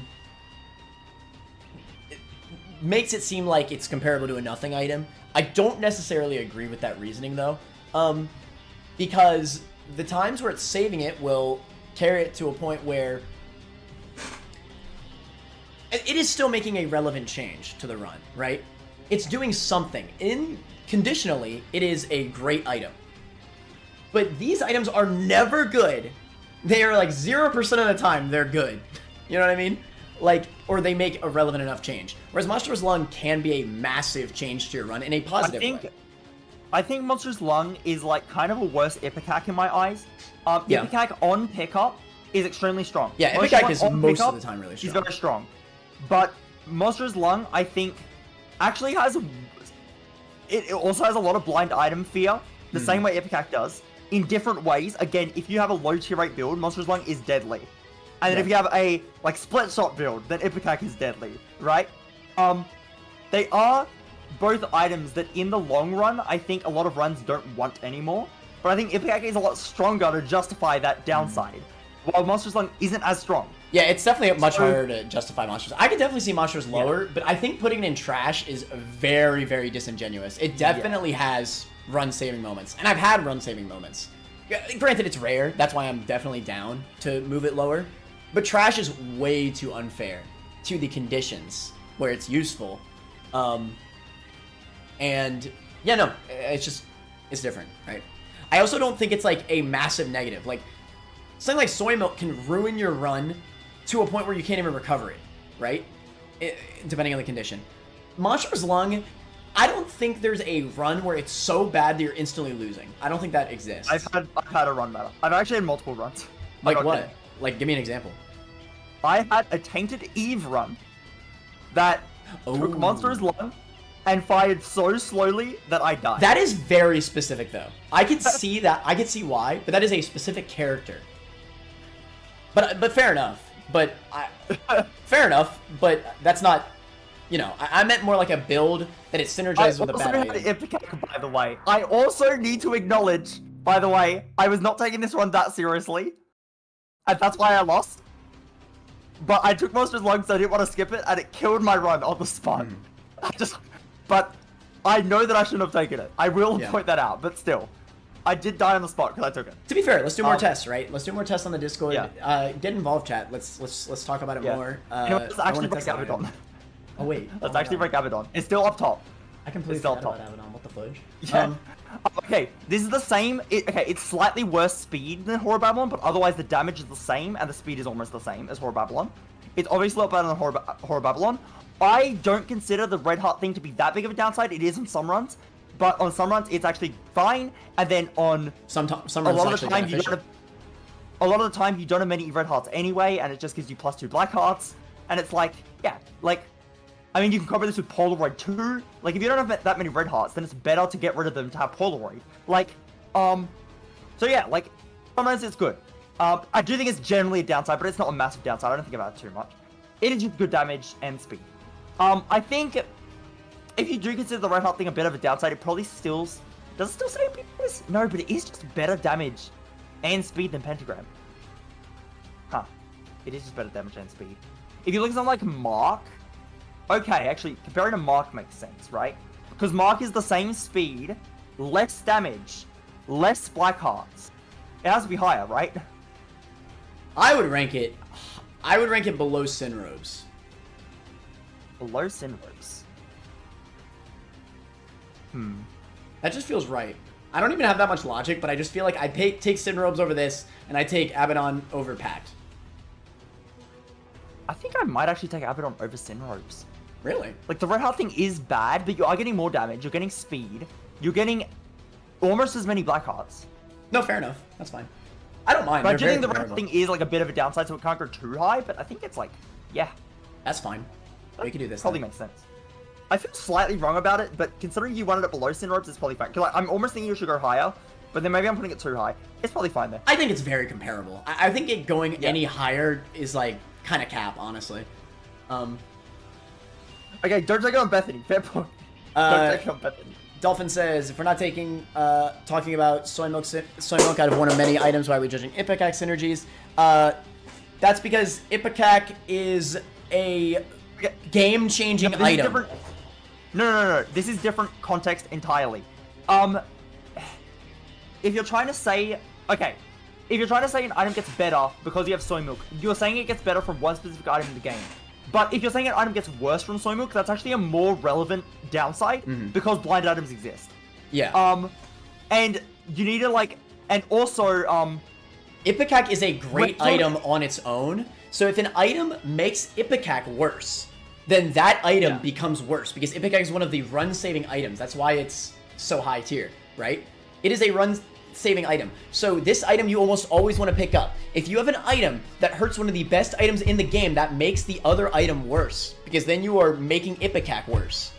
makes it seem like it's comparable to a nothing item. I don't necessarily agree with that reasoning though, because the times where it's saving it will carry it to a point where it is still making a relevant change to the run, right? It's doing something. Conditionally, it is a great item. But these items are never good. They are like 0% of the time they're good. You know what I mean? Like, or they make a relevant enough change. Whereas Monster's Lung can be a massive change to your run in a positive way. I think Monster's Lung is like kind of a worse Ipecac in my eyes. Yeah. Ipecac on pickup is extremely strong. Yeah, Ipecac is most of the time really strong. He's very strong. But Monster's Lung, I think, actually has... It also has a lot of blind item fear, the same way Ipecac does. In different ways. Again, if you have a low tier rate build, Monster's Lung is deadly. And then if you have a like split shot build, then Ipecac is deadly, right? They are both items that in the long run, I think a lot of runs don't want anymore. But I think Ipecac is a lot stronger to justify that downside, while Monster's Lung isn't as strong. Yeah, it's definitely much harder to justify Monsters. I could definitely see Monsters lower, but I think putting it in trash is very, very disingenuous. It definitely has run-saving moments, and I've had run-saving moments. Granted, it's rare, that's why I'm definitely down to move it lower, but trash is way too unfair to the conditions where it's useful. And, yeah, no, it's different, right? I also don't think it's, like, a massive negative. Like, something like Soy Milk can ruin your run to a point where you can't even recover it, right? Depending on the condition. Monster's Lung, I don't think there's a run where it's so bad that you're instantly losing. I don't think that exists. I've had a run better. I've actually had multiple runs. Like what? Kidding. Like, give me an example. I had a Tainted Eve run that took Monster's Lung and fired so slowly that I died. That is very specific, though. I can see that. I can see why, but that is a specific character. But fair enough. But fair enough. But that's not. You know, I meant more like a build that it synergizes with a bad item. Ipecac, by the way. I also need to acknowledge, by the way, I was not taking this one that seriously. And that's why I lost. But I took Monster's Lung, so I didn't want to skip it, and it killed my run on the spot. But I know that I shouldn't have taken it. I will point that out, but still. I did die on the spot because I took it. To be fair, let's do more tests, right? Let's do more tests on the Discord. Yeah. Get involved, chat. Let's talk about it more. Let's actually break Abaddon. Oh wait. Let's actually break Abaddon. It's still up top. I completely forgot about Abaddon. What the fudge? Yeah. Okay, this is the same. It's slightly worse speed than Horror Babylon, but otherwise the damage is the same and the speed is almost the same as Horror Babylon. It's obviously a lot better than Horror Babylon. I don't consider the Red Heart thing to be that big of a downside. It is on some runs, but on some runs it's actually fine. And then on some runs, a lot of the time you don't have many Red Hearts anyway, and it just gives you +2 Black Hearts. And it's like, yeah, like. I mean, you can cover this with Polaroid too. Like, if you don't have that many Red Hearts, then it's better to get rid of them to have Polaroid. Like, so yeah, like, sometimes it's good. I do think it's generally a downside, but it's not a massive downside. I don't think about it too much. It is just good damage and speed. I think if you do consider the Red Heart thing a bit of a downside, it probably still... Does it still say this? No, but it is just better damage and speed than Pentagram. Huh. It is just better damage and speed. If you look at something like Mark... Okay, actually, comparing to Mark makes sense, right? Because Mark is the same speed, less damage, less Black Hearts. It has to be higher, right? I would rank it below Sin Robes. Below Sin Robes. That just feels right. I don't even have that much logic, but I just feel like I take Sin Robes over this, and I take Abaddon over Pact. I think I might actually take Abaddon over Sin Robes. Really? Like, the Red Heart thing is bad, but you are getting more damage, you're getting speed, you're getting almost as many Black Hearts. No, fair enough. That's fine. I don't mind. But I do think the Red Heart thing is, like, a bit of a downside, so it can't go too high, but I think it's, like, yeah. That's fine. We can do this. Probably makes sense. I feel slightly wrong about it, but considering you wanted it below Sin Robes, it's probably fine. Because, like, I'm almost thinking you should go higher, but then maybe I'm putting it too high. It's probably fine there. I think it's very comparable. I think it going any higher is, like, kind of cap, honestly. Okay, don't take it on Bethany. Fair point. Don't take it on Bethany. Dolphin says, if we're not talking about soy milk out of one of many items, why are we judging Ipecac synergies? That's because Ipecac is a game-changing item. No. This is different context entirely. If you're trying to say, okay, if you're trying to say an item gets better because you have soy milk, you're saying it gets better from one specific item in the game. But if you're saying an item gets worse from soy milk, that's actually a more relevant downside because blind items exist. Yeah. And you need to and also Ipecac is a great item on its own. So if an item makes Ipecac worse, then that item becomes worse because Ipecac is one of the run-saving items. That's why it's so high tier, right? It is a run-saving item. So this item you almost always want to pick up. If you have an item that hurts one of the best items in the game, that makes the other item worse because then you are making Ipecac worse.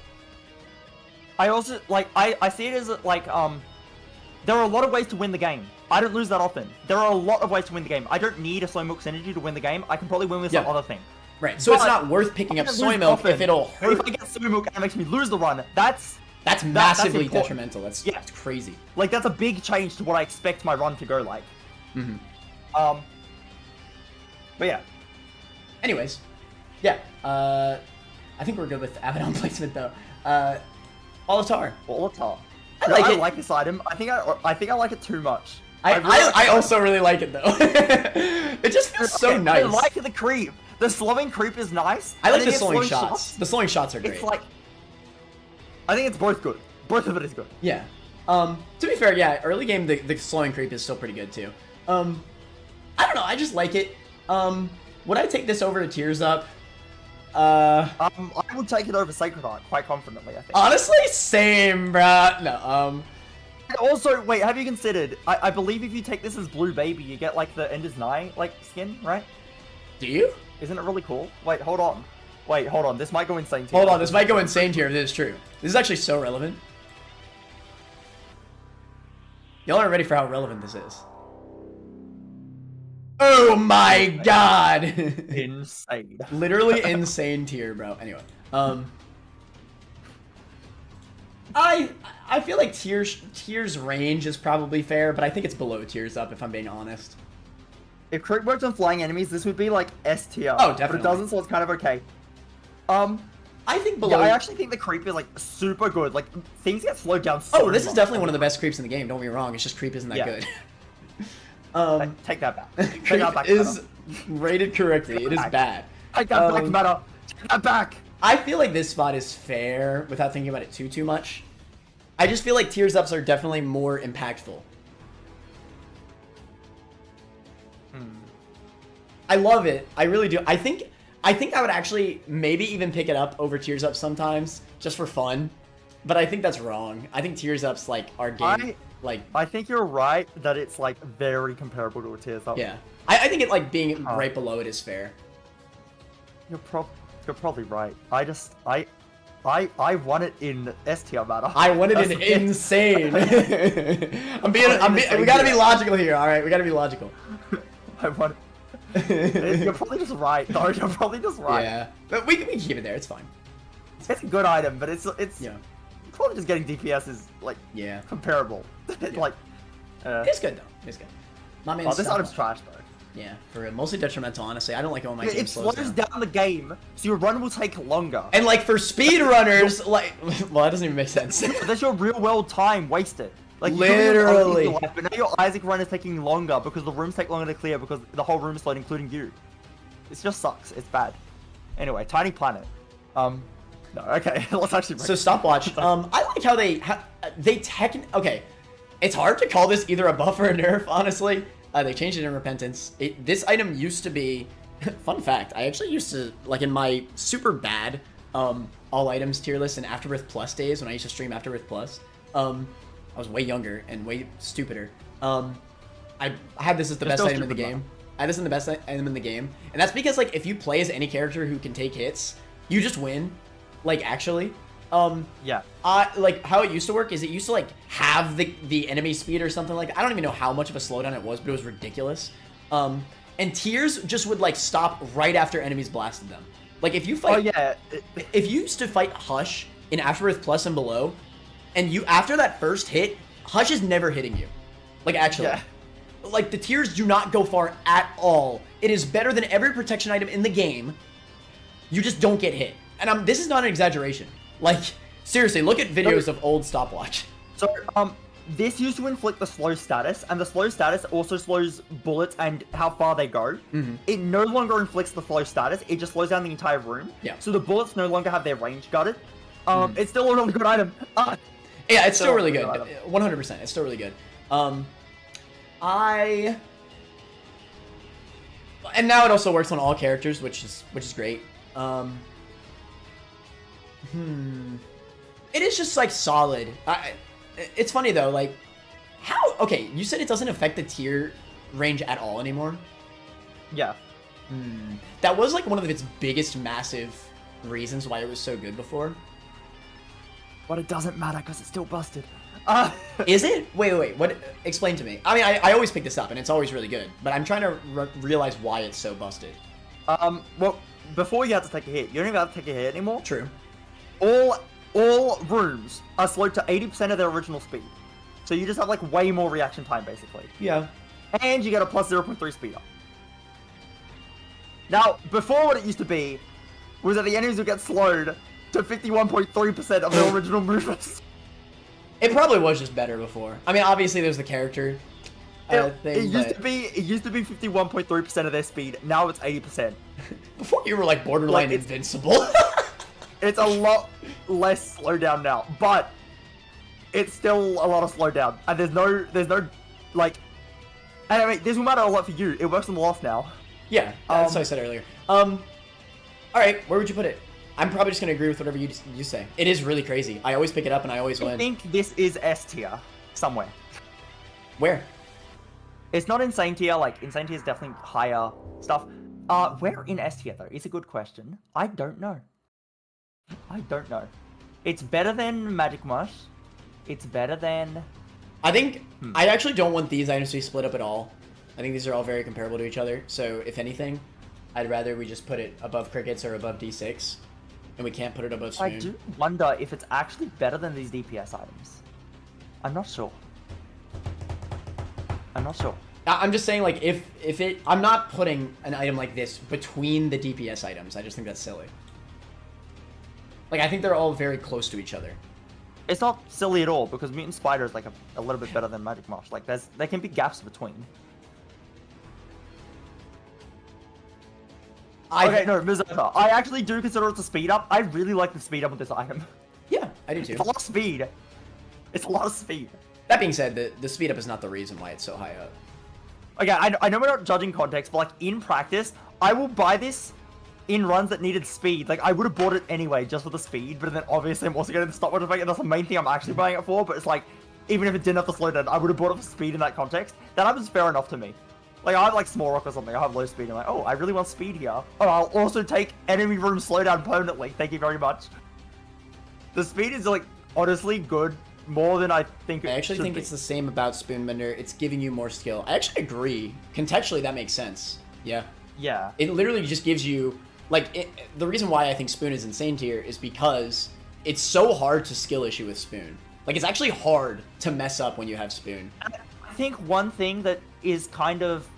I also I see it as there are a lot of ways to win the game. I don't lose that often. There are a lot of ways to win the game. I don't need a soy milk synergy to win the game. I can probably win with some other thing. Right. So it's not worth picking up soy milk if it'll hurt. If I get soy milk and it makes me lose the run, that's massively detrimental. That's crazy. Like that's a big change to what I expect my run to go like. But yeah. Anyways, yeah. I think we're good with Abaddon placement though. Olitar. Olitar. I like this item. I think I like it too much. I also really like it though. It just feels so nice. I like the creep. The slowing creep is nice. I like the slowing shots. The slowing shots are great. It's like, I think it's both good. Both of it is good. Yeah. To be fair, yeah, early game the slowing creep is still pretty good too. I don't know. I just like it. Would I take this over to Tears Up? I would take it over Sacred Heart quite confidently, I think. Honestly, same, bruh. No, Also, wait, have you considered, I believe if you take this as Blue Baby, you get, the Ender's Nye, skin, right? Do you? Isn't it really cool? Wait, hold on. This might go insane tier. Hold on, this might go insane tier if this is true. This is actually so relevant. Y'all aren't ready for how relevant this is. Oh my god! Insane. Literally insane tier, bro. Anyway, I feel like Tears range is probably fair, but I think it's below Tears Up if I'm being honest. If creep worked on flying enemies, this would be S tier. Oh, definitely. But it doesn't, so it's kind of okay. I think below. Yeah, I actually think the creep is super good. Things get slowed down so Oh, this is much. definitely one of the best creeps in the game. Don't get me wrong. It's just creep isn't that good. Take that back. Creep is rated correctly. It is bad. Take that back, Meta. Take that back. I feel like this spot is fair without thinking about it too much. I just feel like Tears Ups are definitely more impactful. I love it. I really do. I think I would actually maybe even pick it up over Tears Up sometimes just for fun. But I think that's wrong. I think Tears Up's our game. I think you're right that it's very comparable to a Tears Up. Yeah. I think it being right below it is fair. You're probably right. I want it in S tier matter. I want it in insane. We gotta be logical here, alright? We gotta be logical. I want it. You're probably just right, though. You're probably just right. Yeah. But we can keep it there, it's fine. It's a good item, but it's yeah. Probably just getting DPS is comparable. Yeah. It's good though. It's good. My man's this item's trash though. Yeah, for real. Mostly detrimental, honestly. I don't like it when my game slows down. It slows down the game, so your run will take longer. And for speedrunners, well, that doesn't even make sense. That's your real world time wasted. Literally. Life, but now your Isaac run is taking longer because the rooms take longer to clear because the whole room is slowed, including you. It just sucks. It's bad. Anyway, Tiny Planet. No, okay. Let's actually. So stopwatch. I like how they okay. It's hard to call this either a buff or a nerf, honestly. They changed it in Repentance. This item used to be... Fun fact, I actually used to, in my super bad all items tier list in Afterbirth Plus days, when I used to stream Afterbirth Plus, I was way younger and way stupider. I had this as the best item in the game. I had this in the best item in the game. And that's because, if you play as any character who can take hits, you just win. Actually. Yeah. How it used to work is it used to have the enemy speed or something I don't even know how much of a slowdown it was, but it was ridiculous. And Tears just would stop right after enemies blasted them. If you fight, oh yeah, if you used to fight Hush in Afterbirth Plus and below, and you after that first hit, Hush is never hitting you. Like, actually. Yeah. Like, the tiers do not go far at all. It is better than every protection item in the game. You just don't get hit. And this is not an exaggeration. Like, seriously, look at videos of old stopwatch. So, this used to inflict the slow status, and the slow status also slows bullets and how far they go. It no longer inflicts the slow status, it just slows down the entire room. Yeah. So the bullets no longer have their range guarded. It's still a really good item. Yeah, it's still really good. 100%. It's still really good. And now it also works on all characters, which is great. It is just like solid. It's funny though, like how? Okay, you said it doesn't affect the tier range at all anymore. Yeah. That was like one of its biggest, massive reasons why it was so good before. But it doesn't matter because it's still busted. Is it? Wait. What? Explain to me. I mean, I always pick this up, and it's always really good. But I'm trying to realize why it's so busted. Well, before you have to take a hit, you don't even have to take a hit anymore. True. All rooms are slowed to 80% of their original speed. So you just have like way more reaction time, basically. Yeah. And you get a plus 0.3 speed up. Now, before what it used to be was that the enemies would get slowed to 51.3% of their original movements. It probably was just better before. I mean, obviously there's the character thing. It used to be 51.3% of their speed. Now it's 80%. Before you were like borderline invincible. It's a lot less slowdown now, but it's still a lot of slowdown. And there's no like. And I mean, this will matter a lot for you. It works on the loft now. Yeah, that's what I said earlier. All right, where would you put it? I'm probably just gonna agree with whatever you say. It is really crazy. I always pick it up and I always win. I think this is S tier somewhere. Where? It's not insane tier. Like insane tier is definitely higher stuff. Where in S tier though? It's a good question. I don't know. It's better than Magic Mush. It's better than. I think I actually don't want these items to be split up at all. I think these are all very comparable to each other. So if anything, I'd rather we just put it above Crickets or above D6. And we can't put it above Spoon. I do wonder if it's actually better than these DPS items. I'm not sure. I'm just saying, like, if it... I'm not putting an item like this between the DPS items. I just think that's silly. Like, I think they're all very close to each other. It's not silly at all, because Mutant Spider is, like, a little bit better than Magic Mosh. Like, there can be gaps between. Okay, no, Mishap. I actually do consider it a speed up. I really like the speed up with this item. Yeah, I do too. It's a lot of speed. It's a lot of speed. That being said, the speed up is not the reason why it's so high up. Okay, I know we're not judging context, but like in practice, I will buy this in runs that needed speed. Like I would have bought it anyway just for the speed, but then obviously I'm also getting the stopwatch effect, and that's the main thing I'm actually buying it for. But it's like, even if it didn't have the slowdown, I would have bought it for speed in that context. That happens fair enough to me. Like I have like small rock or something, I have low speed, and I'm like, oh, I really want speed here. Oh, I'll also take enemy room slowdown permanently. Thank you very much. The speed is like honestly good. More than I think it I actually think it's the same about Spoonbender. It's giving you more skill. I actually agree. Contextually, that makes sense. Yeah. Yeah. It literally just gives you... Like, the reason why I think Spoon is insane tier is because it's so hard to skill issue with Spoon. Like, it's actually hard to mess up when you have Spoon. I think one thing that is kind of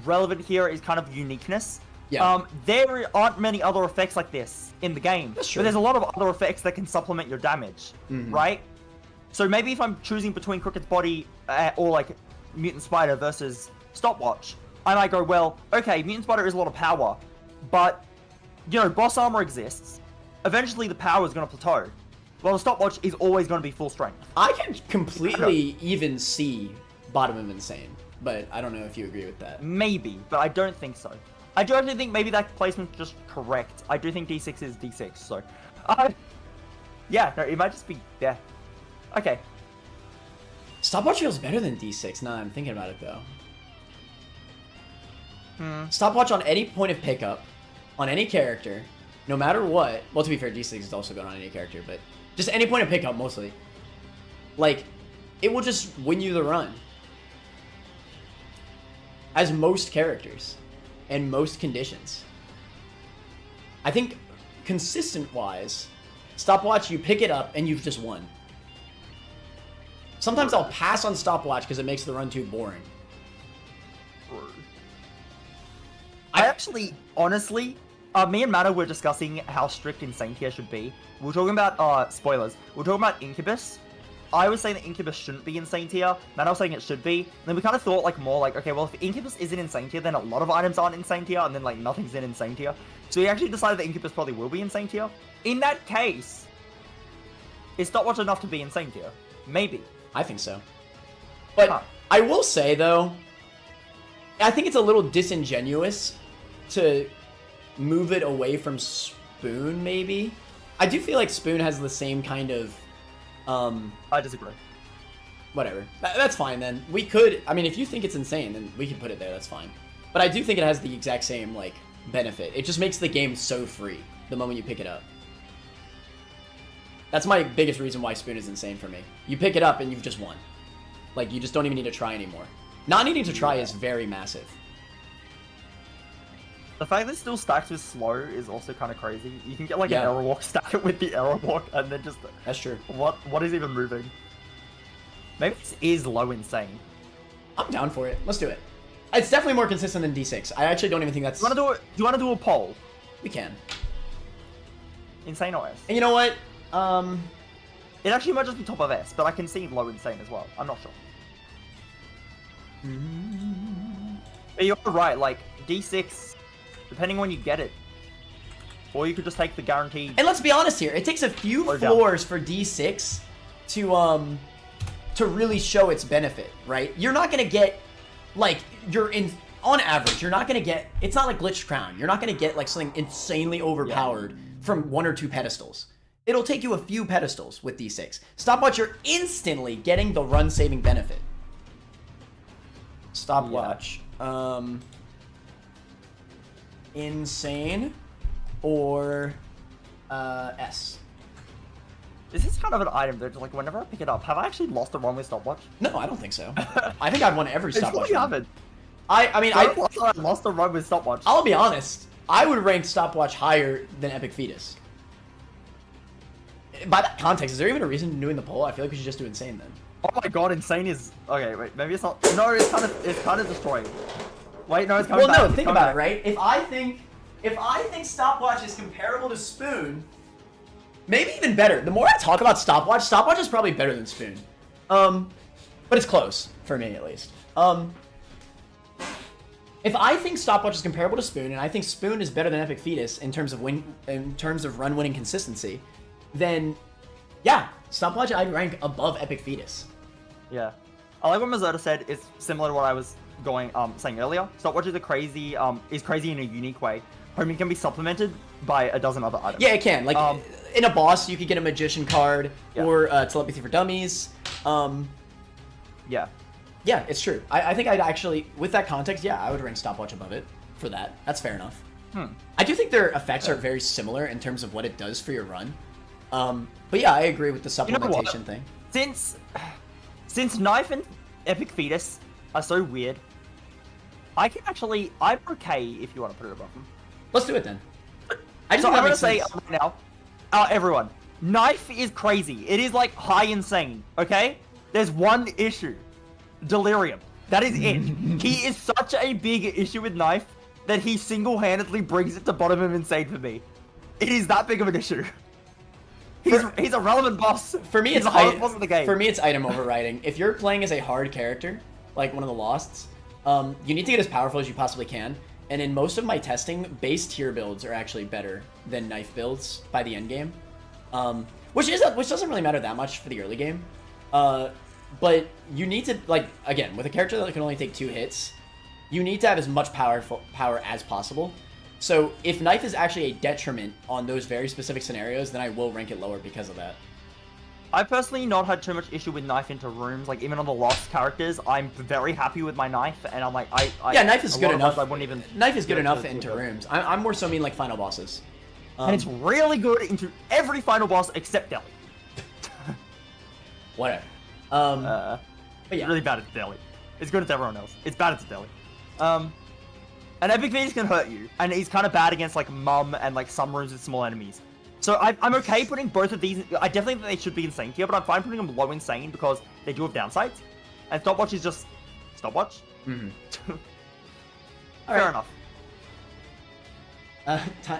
relevant here is kind of uniqueness. Yeah. There aren't many other effects like this in the game. That's true. But there's a lot of other effects that can supplement your damage, right? So maybe if I'm choosing between Cricket's Body or like Mutant Spider versus Stopwatch, I might go, well, okay, Mutant Spider is a lot of power, but, you know, boss armor exists. Eventually the power is going to plateau. Well, the Stopwatch is always going to be full strength. I can completely even see Bottom of Insane, but I don't know if you agree with that. Maybe, but I don't think so. I do actually think maybe that placement's just correct. I do think D6 is D6, so... yeah, no, it might just be... Yeah. Okay. Stopwatch feels better than D6. Nah, I'm thinking about it, though. Stopwatch on any point of pickup, on any character, no matter what... Well, to be fair, D6 is also good on any character, but... Just any point of pickup, mostly. Like, it will just win you the run. As most characters. And most conditions. I think, consistent-wise, Stopwatch, you pick it up and you've just won. Sometimes I'll pass on stopwatch because it makes the run too boring. I actually, honestly, me and Mano were discussing how strict Insane Tier should be. We were talking about, spoilers, we were talking about Incubus. I was saying that Incubus shouldn't be Insane Tier, Mano was saying it should be. And then we kind of thought, like, more like, okay, well, if Incubus isn't Insane Tier, then a lot of items aren't Insane Tier, and then, like, nothing's in Insane Tier. So we actually decided that Incubus probably will be Insane Tier. In that case, is stopwatch enough to be Insane Tier? Maybe. I think so. But I will say, though, I think it's a little disingenuous to move it away from Spoon, maybe. I do feel like Spoon has the same kind of... I disagree. Whatever. That's fine, then. We could... I mean, if you think it's insane, then we can put it there. That's fine. But I do think it has the exact same, like, benefit. It just makes the game so free the moment you pick it up. That's my biggest reason why Spoon is insane for me. You pick it up and you've just won. Like, you just don't even need to try anymore. Not needing to try is very massive. The fact that it still stacks with slow is also kind of crazy. You can get like an error walk, stack it with the error walk, and then just... That's true. What is even moving? Maybe this is low insane. I'm down for it. Let's do it. It's definitely more consistent than D6. I actually don't even think that's... Do you want to do a poll? We can. Insane or S? And you know what? It actually might just be top of S, but I can see low insane as well. I'm not sure. But you're right, like, D6, depending on when you get it. Or you could just take the guaranteed... And let's be honest here, it takes a few floors for D6 to really show its benefit, right? You're not gonna get, like, on average, you're not gonna get, it's not like Glitched Crown. You're not gonna get, like, something insanely overpowered from 1 or 2 pedestals. It'll take you a few pedestals with D6. Stopwatch, you're instantly getting the run-saving benefit. Stopwatch. Insane or S. Is this kind of an item that, like, whenever I pick it up, have I actually lost a run with stopwatch? No, I don't think so. I think I've won every stopwatch. I haven't. I mean, I lost a run with stopwatch. I'll be honest. I would rank stopwatch higher than Epic Fetus. By that context, is there even a reason doing the poll? I feel like we should just do insane then. Oh my god, insane is... Okay, wait, maybe it's not... No, it's kind of destroying. Wait, no, it's coming back. Well, no, think about it, right? If I think stopwatch is comparable to Spoon, maybe even better. The more I talk about stopwatch is probably better than Spoon. But it's close for me at least. If I think stopwatch is comparable to Spoon, and I think Spoon is better than Epic Fetus in terms of run winning consistency, then yeah, stopwatch I'd rank above Epic Fetus. Yeah, I like what Mazzoda said. It's similar to what I was saying earlier. Stopwatch is crazy in a unique way. Homing can be supplemented by a dozen other items. Yeah, it can. Like in a boss, you could get a magician card or telepathy for dummies. Yeah. Yeah, it's true. I think I'd actually, with that context, yeah, I would rank stopwatch above it for that. That's fair enough. I do think their effects are very similar in terms of what it does for your run. But yeah, I agree with the supplementation thing. Since Knife and Epic Fetus are so weird, I'm okay if you want to put it above them. Let's do it then. I'm gonna say right now, everyone, Knife is crazy. It is like high insane. Okay, there's one issue. Delirium. That is it. He is such a big issue with Knife that he single-handedly brings it to bottom of insane for me. It is that big of an issue. He's a relevant boss. For me, it's the hardest boss of the game. For me, it's item overriding. If you're playing as a hard character, like one of the Losts, you need to get as powerful as you possibly can. And in most of my testing, base tier builds are actually better than Knife builds by the end game, which doesn't really matter that much for the early game. But you need to, like, again, with a character that can only take 2 hits, you need to have as much power as possible. So if Knife is actually a detriment on those very specific scenarios, then I will rank it lower because of that. I've personally not had too much issue with Knife into rooms. Like, even on the Lost characters, I'm very happy with my Knife, and I'm like, yeah, Knife is good enough. I wouldn't even... Knife is good enough into rooms. I'm more so mean like final bosses. And it's really good into every final boss except Deli. Whatever. But yeah. It's really bad at Deli. It's good at everyone else. It's bad at Deli. And Epic Fetus can hurt you, and he's kind of bad against like Mum and like some rooms with small enemies. So I'm okay putting both of these. I definitely think they should be insane tier, but I'm fine putting them low insane because they do have downsides. And stopwatch is just stopwatch. Mm-hmm. Fair enough.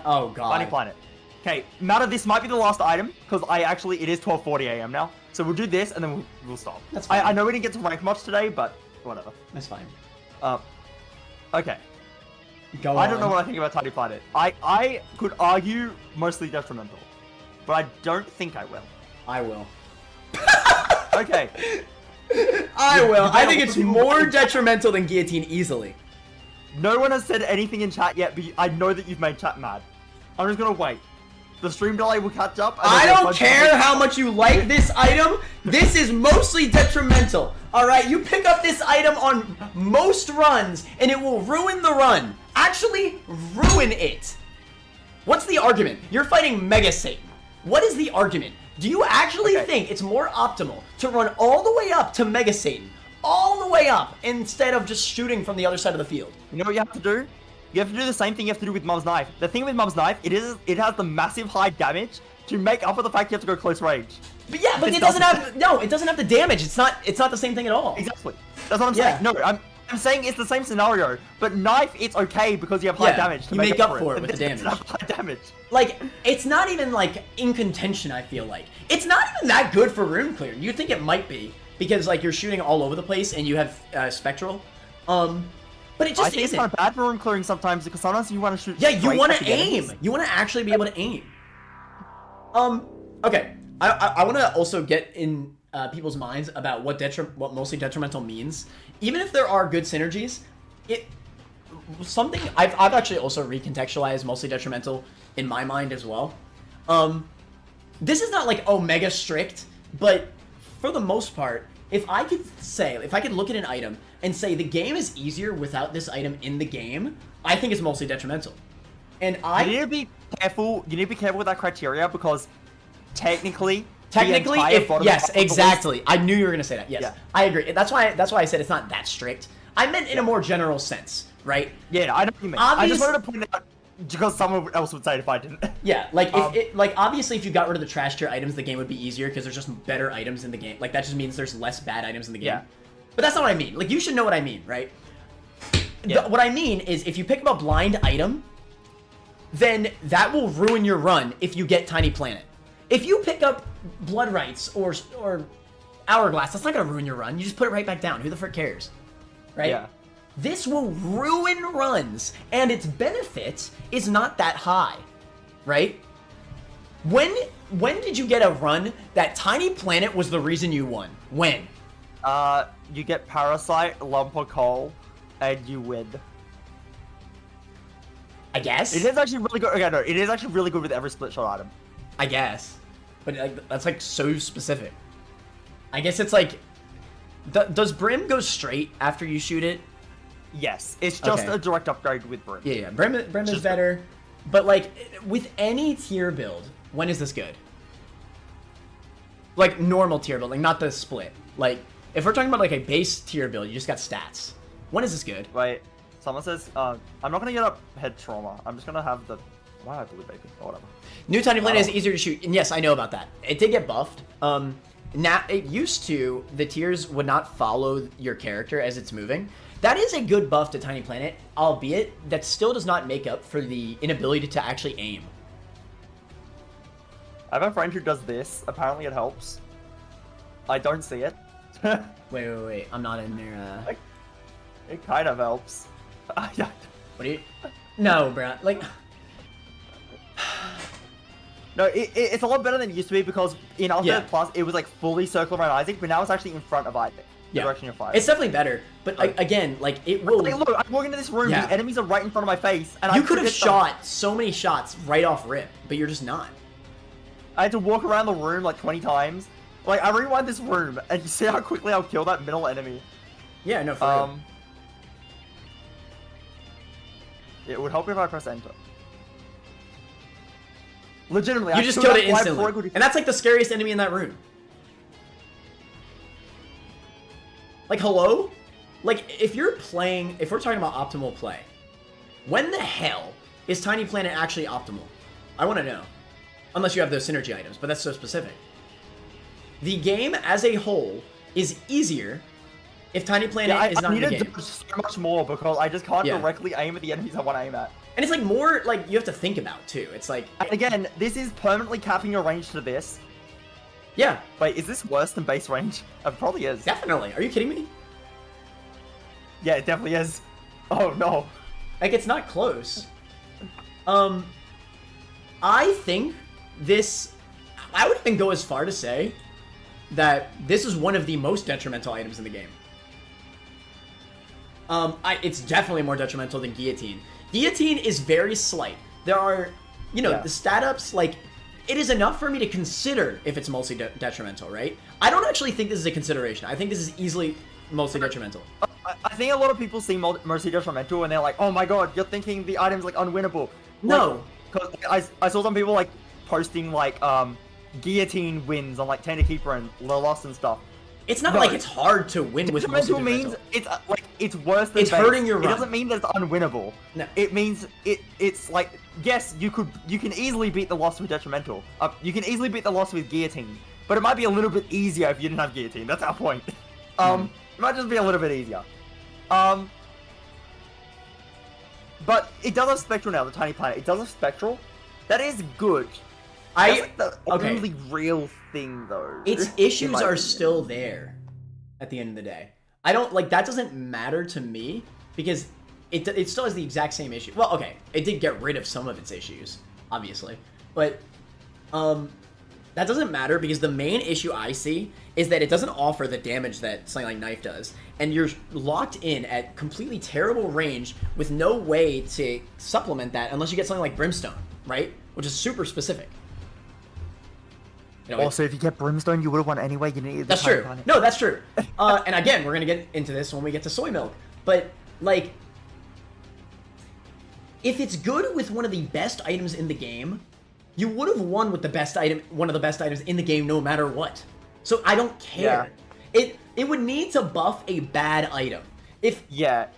Oh god. Tiny planet. Okay, Matter, this might be the last item because it is 12:40 a.m. now. So we'll do this and then we'll stop. That's fine. I know we didn't get to rank much today, but whatever. That's fine. Okay. Go I on. don't know what I think about Tiny Planet. I could argue mostly detrimental, but I don't think I will. I will. Okay. I will. I think it's more detrimental than Guillotine easily. No one has said anything in chat yet, but I know that you've made chat mad. I'm just gonna wait. The stream delay will catch up. I don't care how much you like this item. This is mostly detrimental. Alright, you pick up this item on most runs, and it will ruin the run. Actually, ruin it. What's the argument? You're fighting Mega Satan. What is the argument? Do you actually think it's more optimal to run all the way up to Mega Satan, all the way up, instead of just shooting from the other side of the field? You know what you have to do? You have to do the same thing you have to do with Mum's Knife. The thing with Mum's Knife, it has the massive high damage to make up for the fact you have to go close range. But yeah, but it doesn't have the damage. It's not the same thing at all. Exactly. That's what I'm saying. No, I'm saying it's the same scenario, but Knife, it's okay because you have high damage. You make up for it with the damage. High damage. Like, it's not even, like, in contention, I feel like. It's not even that good for rune clearing. You'd think it might be, because, like, you're shooting all over the place and you have Spectral. But it just I think it's kind of bad for rune clearing sometimes, because sometimes you want to shoot. Yeah, you want to aim. You want to actually be able to aim. Okay. I want to also get in people's minds about what mostly detrimental means. Even if there are good synergies, I've actually also recontextualized mostly detrimental in my mind as well. This is not like mega strict, but for the most part, if I could look at an item and say the game is easier without this item in the game, I think it's mostly detrimental. And you need to be careful. You need to be careful with that criteria because technically, yes, exactly. I knew you were gonna say that. Yes, yeah. I agree. That's why I said it's not that strict. I meant in a more general sense, right? Yeah, I know what you mean. I just wanted to point it out because someone else would say it if I didn't. Yeah, like obviously if you got rid of the trash tier items, the game would be easier because there's just better items in the game. Like that just means there's less bad items in the game. Yeah. But that's not what I mean. Like you should know what I mean, right? Yeah. What I mean is if you pick up a blind item, then that will ruin your run if you get Tiny Planet. If you pick up Blood Rights or Hourglass, that's not gonna ruin your run. You just put it right back down. Who the frick cares? Right? Yeah. This will ruin runs, and its benefit is not that high, right? When did you get a run that Tiny Planet was the reason you won? When? You get Parasite, Lump of Coal, and you win. I guess. It is actually really good. Okay, no, it is actually really good with every split shot item. I guess. But like, that's like so specific. I guess it's like, does Brim go straight after you shoot it? Yes, it's just a direct upgrade with Brim. Yeah, Brim is better. But like, with any tier build, when is this good? Like normal tier build, like not the split. Like, if we're talking about like a base tier build, you just got stats. When is this good? Wait, someone says, I'm not gonna get up head trauma. I'm just gonna have the, why I blue baby, or whatever. New Tiny Planet is easier to shoot, and yes, I know about that. It did get buffed. Now, it used to, the tiers would not follow your character as it's moving. That is a good buff to Tiny Planet, albeit that still does not make up for the inability to actually aim. I have a friend who does this. Apparently it helps. I don't see it. Wait. I'm not in there. Like, it kind of helps. What do you... No, bro. Like... No, it's a lot better than it used to be because in Ultimate Plus, it was like fully circle around Isaac, but now it's actually in front of Isaac. The direction you're firing. It's definitely better, but again, like it will. Like, look, I'm walking into this room. The enemies are right in front of my face, and you could have shot so many shots right off rip, but you're just not. I had to walk around the room like 20 times. Like I rewind this room, and you see how quickly I'll kill that middle enemy. Yeah, no, for real. It would help if I press enter. Legitimately, you just killed it instantly, and that's like the scariest enemy in that room. Like, hello? Like, if we're talking about optimal play, when the hell is Tiny Planet actually optimal? I want to know. unless you have those synergy items, but that's so specific. The game as a whole is easier if Tiny Planet is not in the game. I need to do so much more because I just can't directly aim at the enemies I want to aim at. And it's like more like you have to think about too. It's like, and again, this is permanently capping your range to this. Yeah. Wait, is this worse than base range? It probably is. Definitely. Are you kidding me? Yeah, it definitely is. Oh no. Like, it's not close. I think this, I would even go as far to say that this is one of the most detrimental items in the game. It's definitely more detrimental than Guillotine. Guillotine is very slight. There are, you know, the stat ups, like, it is enough for me to consider if it's mostly detrimental, right? I don't actually think this is a consideration. I think this is easily mostly detrimental. I think a lot of people see mostly detrimental and they're like, oh my god, you're thinking the item's like unwinnable. No. Because I saw some people like posting like Guillotine wins on like Tender Keeper and The Lost and stuff. It's not like it's hard to win with mostly detrimental. Means it's like it's worse than it's base. Hurting your run. It doesn't mean that it's unwinnable. No. It means it's like, yes, you can easily beat the Lost with detrimental. You can easily beat the Lost with Guillotine, but it might be a little bit easier if you didn't have Guillotine. That's our point. It might just be a little bit easier. But it does have Spectral now, the Tiny Planet. It does have Spectral. That is good. That's like the only real thing, though. Its issues are still there at the end of the day. I don't, like, that doesn't matter to me because it still has the exact same issue. Well, okay, it did get rid of some of its issues, obviously. But, that doesn't matter because the main issue I see is that it doesn't offer the damage that something like Knife does. And you're locked in at completely terrible range with no way to supplement that unless you get something like Brimstone, right? Which is super specific. You know, also, if you get Brimstone, you would have won anyway. You needed the That's true. No, that's true. And again, we're going to get into this when we get to Soy Milk. But, like, if it's good with one of the best items in the game, you would have won with the best item, one of the best items in the game, no matter what. So I don't care. Yeah. It would need to buff a bad item. If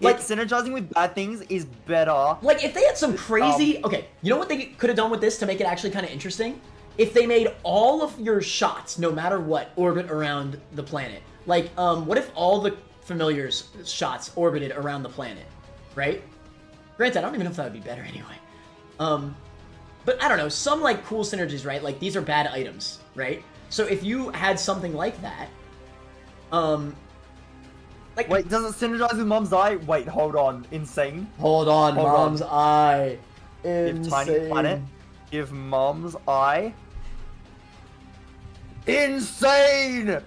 like synergizing with bad things is better. Like if they had some crazy, okay, you know what they could have done with this to make it actually kind of interesting? If they made all of your shots, no matter what, orbit around the planet. Like, what if all the familiars' shots orbited around the planet, right? Granted, I don't even know if that would be better anyway. But I don't know, some like cool synergies, right? Like these are bad items, right? So if you had something like that, like wait, does it synergize with Mom's Eye? Wait, hold on, insane. Hold on, Mom's Eye. Insane. Give Tiny Planet. Give Mom's Eye. Insane!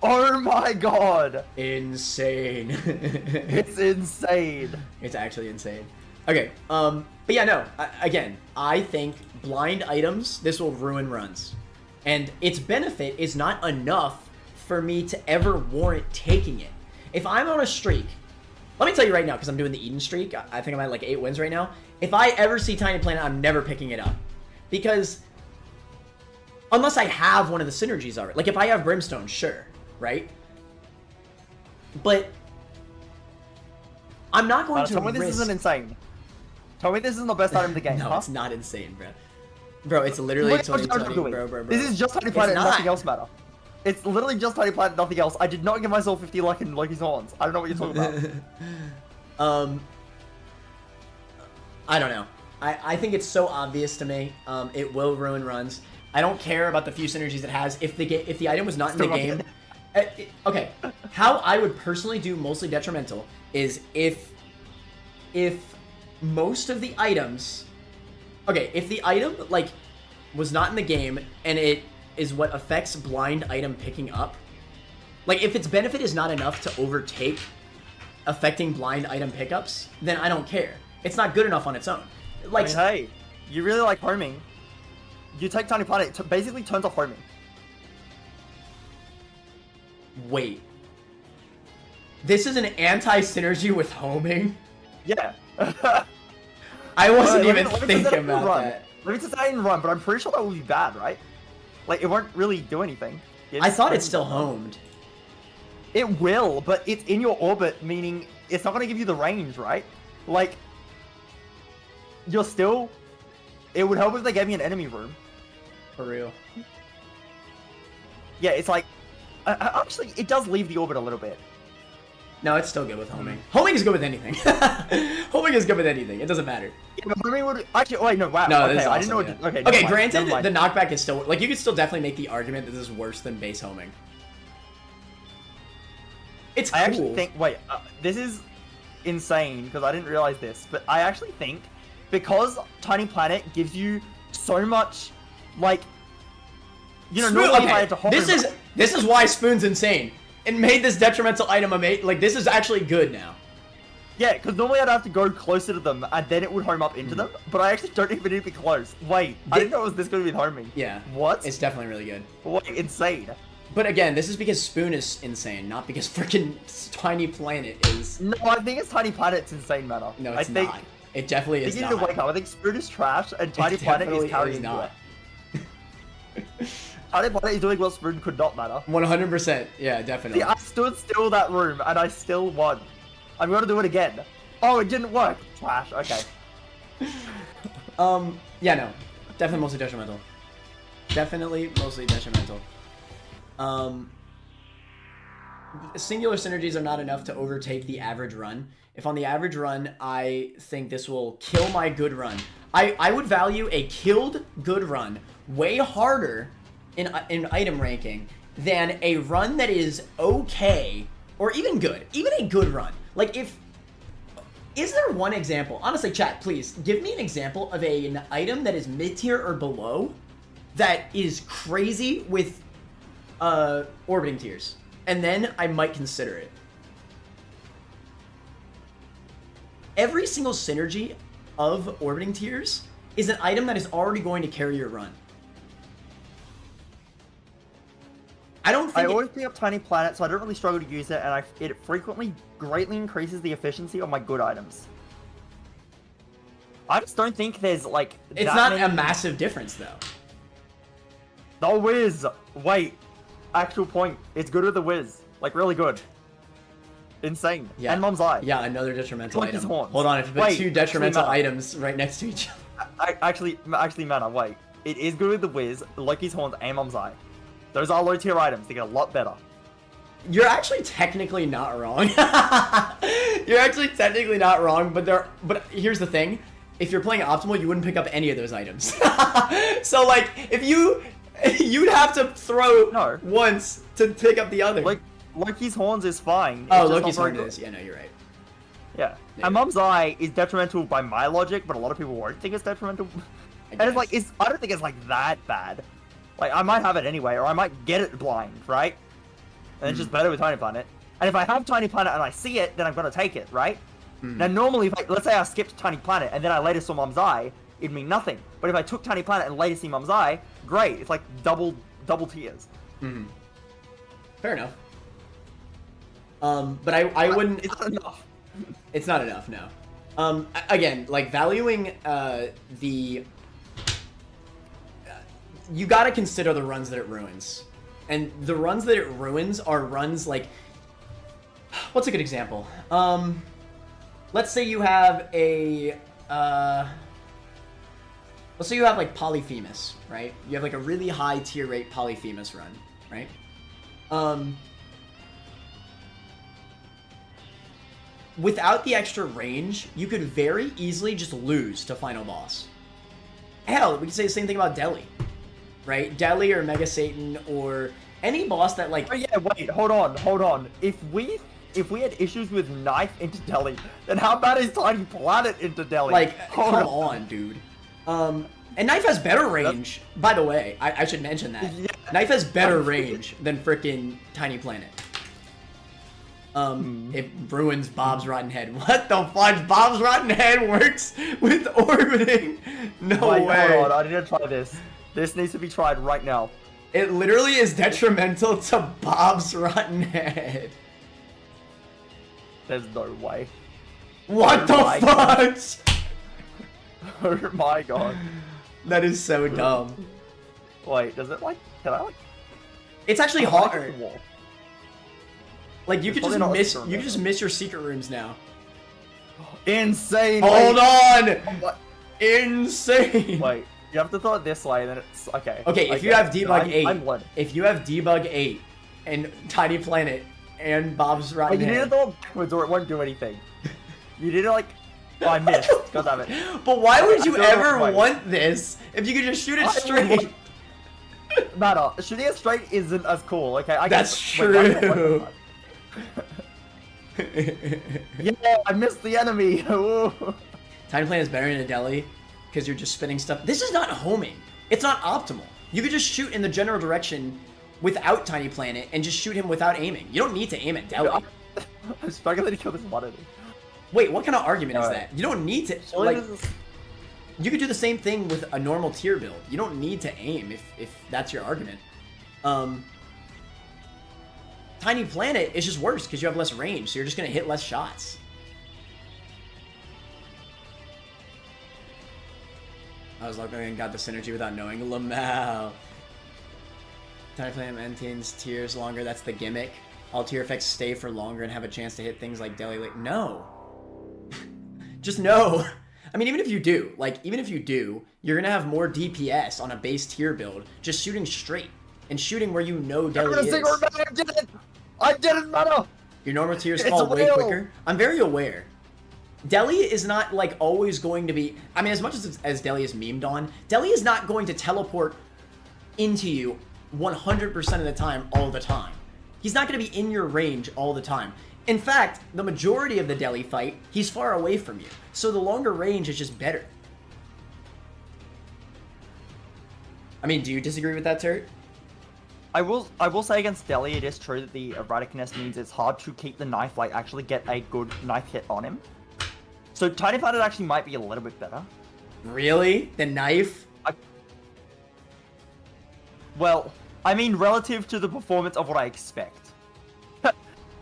Oh my god! Insane. It's insane. It's actually insane. Okay, but yeah, no, again, I think blind items, this will ruin runs. And its benefit is not enough for me to ever warrant taking it. If I'm on a streak, let me tell you right now, because I'm doing the Eden streak, I think I'm at like 8 wins right now. If I ever see Tiny Planet, I'm never picking it up. Because, unless I have one of the synergies already. Like, if I have Brimstone, sure, right? But, I'm not going to tell me this isn't insane. Tell me this isn't the best item in the game, No, it's not insane, bro. Bro, it's literally 2020, bro. This is just Tiny Planet, nothing else matter. It's literally just Tiny Planet, nothing else. I did not give myself 50 luck in Loki's Horns. I don't know what you're talking about. I don't know. I think it's so obvious to me. It will ruin runs. I don't care about the few synergies it has. If the item was not in the game... okay, how I would personally do mostly detrimental is if most of the items... Okay, if the item, like, was not in the game, and it is what affects blind item picking up, like, if its benefit is not enough to overtake affecting blind item pickups, then I don't care. It's not good enough on its own. Like, I mean, hey, you really like homing. You take Tiny Planet, it basically turns off homing. Wait. This is an anti-synergy with homing? Yeah. I wasn't even thinking about that. Let me just say I didn't run, but I'm pretty sure that would be bad, right? Like, it won't really do anything. I thought it still homed. It will, but it's in your orbit, meaning it's not going to give you the range, right? Like, you're still... It would help if they gave me an enemy room. For real. Yeah, it's like, actually, it does leave the orbit a little bit. No, it's still good with homing. Homing is good with anything. Homing is good with anything. It doesn't matter. Yeah, but homing would actually. Wait, no, wow. No, okay, this is I awesome, didn't know. yeah. Okay, Okay, never mind, granted, never mind. the knockback is still like you could still definitely make the argument that this is worse than base homing. It's cool. I actually think. Wait, this is insane because I didn't realize this, but I actually think because Tiny Planet gives you so much, like, you know, Spoon, normally if I okay, had to home, this is why Spoon's insane. It made this detrimental item like this is actually good now. Yeah, because normally I'd have to go closer to them and then it would home up into them, but I actually don't even need to be close. Wait, I didn't know it was this good with homing. Yeah. What? It's definitely really good. Wait, insane. But again, this is because Spoon is insane, not because freaking Tiny Planet is. No, I think it's Tiny Planet's insane matter. No, I it's think, not. It definitely is You need not. to wake up. I think Spoon is trash and Tiny Planet is carrying not. it. Tiny Planet is doing what Spoon could not matter. 100%. Yeah, definitely. See, I stood still that room and I still won. I'm gonna do it again. Oh, it didn't work. Trash. Okay. Yeah, no. Definitely mostly detrimental. Definitely mostly detrimental. Singular synergies are not enough to overtake the average run. If on the average run, I think this will kill my good run. I would value a killed good run way harder in item ranking than a run that is okay or even good. Even a good run. Like is there one example? Honestly, chat, please give me an example of an item that is mid-tier or below that is crazy with orbiting tiers. And then I might consider it. Every single synergy of orbiting tiers is an item that is already going to carry your run. I don't think I always pick up Tiny Planet, so I don't really struggle to use it, and it frequently greatly increases the efficiency of my good items. I just don't think there's, like, it's not a massive difference, though. The Wiz! Wait. Actual point. It's good with the Wiz. Like, really good. Insane. Yeah. And Mom's Eye. Yeah, another detrimental Like item. his horns. Hold on, if you put Wait, two detrimental actually, items right next to each other. Actually, Mana, wait. It is good with the Wiz, Loki's Horns, and Mom's Eye. Those are low tier items. They get a lot better. You're actually technically not wrong. You're actually technically not wrong, but here's the thing. If you're playing optimal, you wouldn't pick up any of those items. So like, if you'd have to throw once to pick up the other. Like, Loki's Horns is fine. Oh, It's just Loki's not very Horns good. is. Yeah, no, you're right. Yeah. Yeah. And Mom's Eye is detrimental by my logic, but a lot of people won't think it's detrimental. And it's like, I don't think it's like that bad. Like, I might have it anyway, or I might get it blind, right? And it's just better with Tiny Planet. And if I have Tiny Planet and I see it, then I'm gonna take it, right? Now, normally, if let's say I skipped Tiny Planet and then I later saw Mom's Eye, it'd mean nothing. But if I took Tiny Planet and later see Mom's Eye, great. It's like double tiers. Fair enough. But I wouldn't. It's not enough. It's not enough, no. Again, like valuing the. You gotta consider the runs that it ruins, and the runs that it ruins are runs like. What's a good example? Let's say you have a. Let's say you have like Polyphemus, right? You have like a really high tier rate Polyphemus run, right? Without the extra range, you could very easily just lose to Final Boss. Hell, we could say the same thing about Deli, right? Deli or Mega Satan or any boss that like... Oh yeah, wait, hold on. If we had issues with Knife into Delhi, then how bad is Tiny Planet into Delhi? Like, come on, dude. And Knife has better range, by the way. I should mention that. Yeah. Knife has better range than frickin' Tiny Planet. It ruins Bob's Rotten Head. What the fudge? Bob's Rotten Head works with orbiting? No Wait, way. hold on, I need to try this. This needs to be tried right now. It literally is detrimental to Bob's Rotten Head. There's no way. What Oh the my fudge? Oh my god. That is so dumb. Wait, does it like, can I like... It's actually How do I hard. hit the wall? Like you could It's just probably not miss. super You could just miss your secret rooms now. Insane! Hold on. What? Insane. Wait, You have to throw it this way, then it's okay. Okay, if you have debug 8, I'm learning. if you have debug 8 and Tiny Planet and Bob's Rotten You need to Hand. throw it backwards or it won't do anything. You need to like. Oh, I missed. God damn it. But why would you I don't know ever why. want this if you could just shoot it straight? Matter. Shooting it straight isn't as cool. Okay, I That's guess, wait, true. Yeah, I missed the enemy. Ooh. Tiny Planet is better in a deli because you're just spinning stuff. This is not homing. It's not optimal. You could just shoot in the general direction without Tiny Planet and just shoot him without aiming. You don't need to aim at deli. I'm struggling to kill this one enemy. Wait, what kind of argument is Alright. that? You don't need to, Surely like, this is- you could do the same thing with a normal tier build. You don't need to aim if that's your argument. Tiny Planet is just worse because you have less range, so you're just going to hit less shots. I was lucky and got the synergy without knowing. Lamau. Tiny Planet maintains tiers longer. That's the gimmick. All tier effects stay for longer and have a chance to hit things like Deli. Like, no. Just no. I mean, even if you do, you're gonna have more DPS on a base tier build, just shooting straight and shooting where you know Deli is. I did it! I did it, Mano! Your normal tiers It's fall way real. quicker. I'm very aware. Deli is not like always going to be. I mean, as much as Deli is memed on, Deli is not going to teleport into you 100% of the time, all the time. He's not going to be in your range all the time. In fact, the majority of the Deli fight, he's far away from you. So the longer range is just better. I mean, do you disagree with that, Turt? I will say against Deli, it is true that the erraticness means it's hard to keep the knife, like actually get a good knife hit on him. So Tiny Planet actually might be a little bit better. Really? The knife? Well, I mean relative to the performance of what I expect.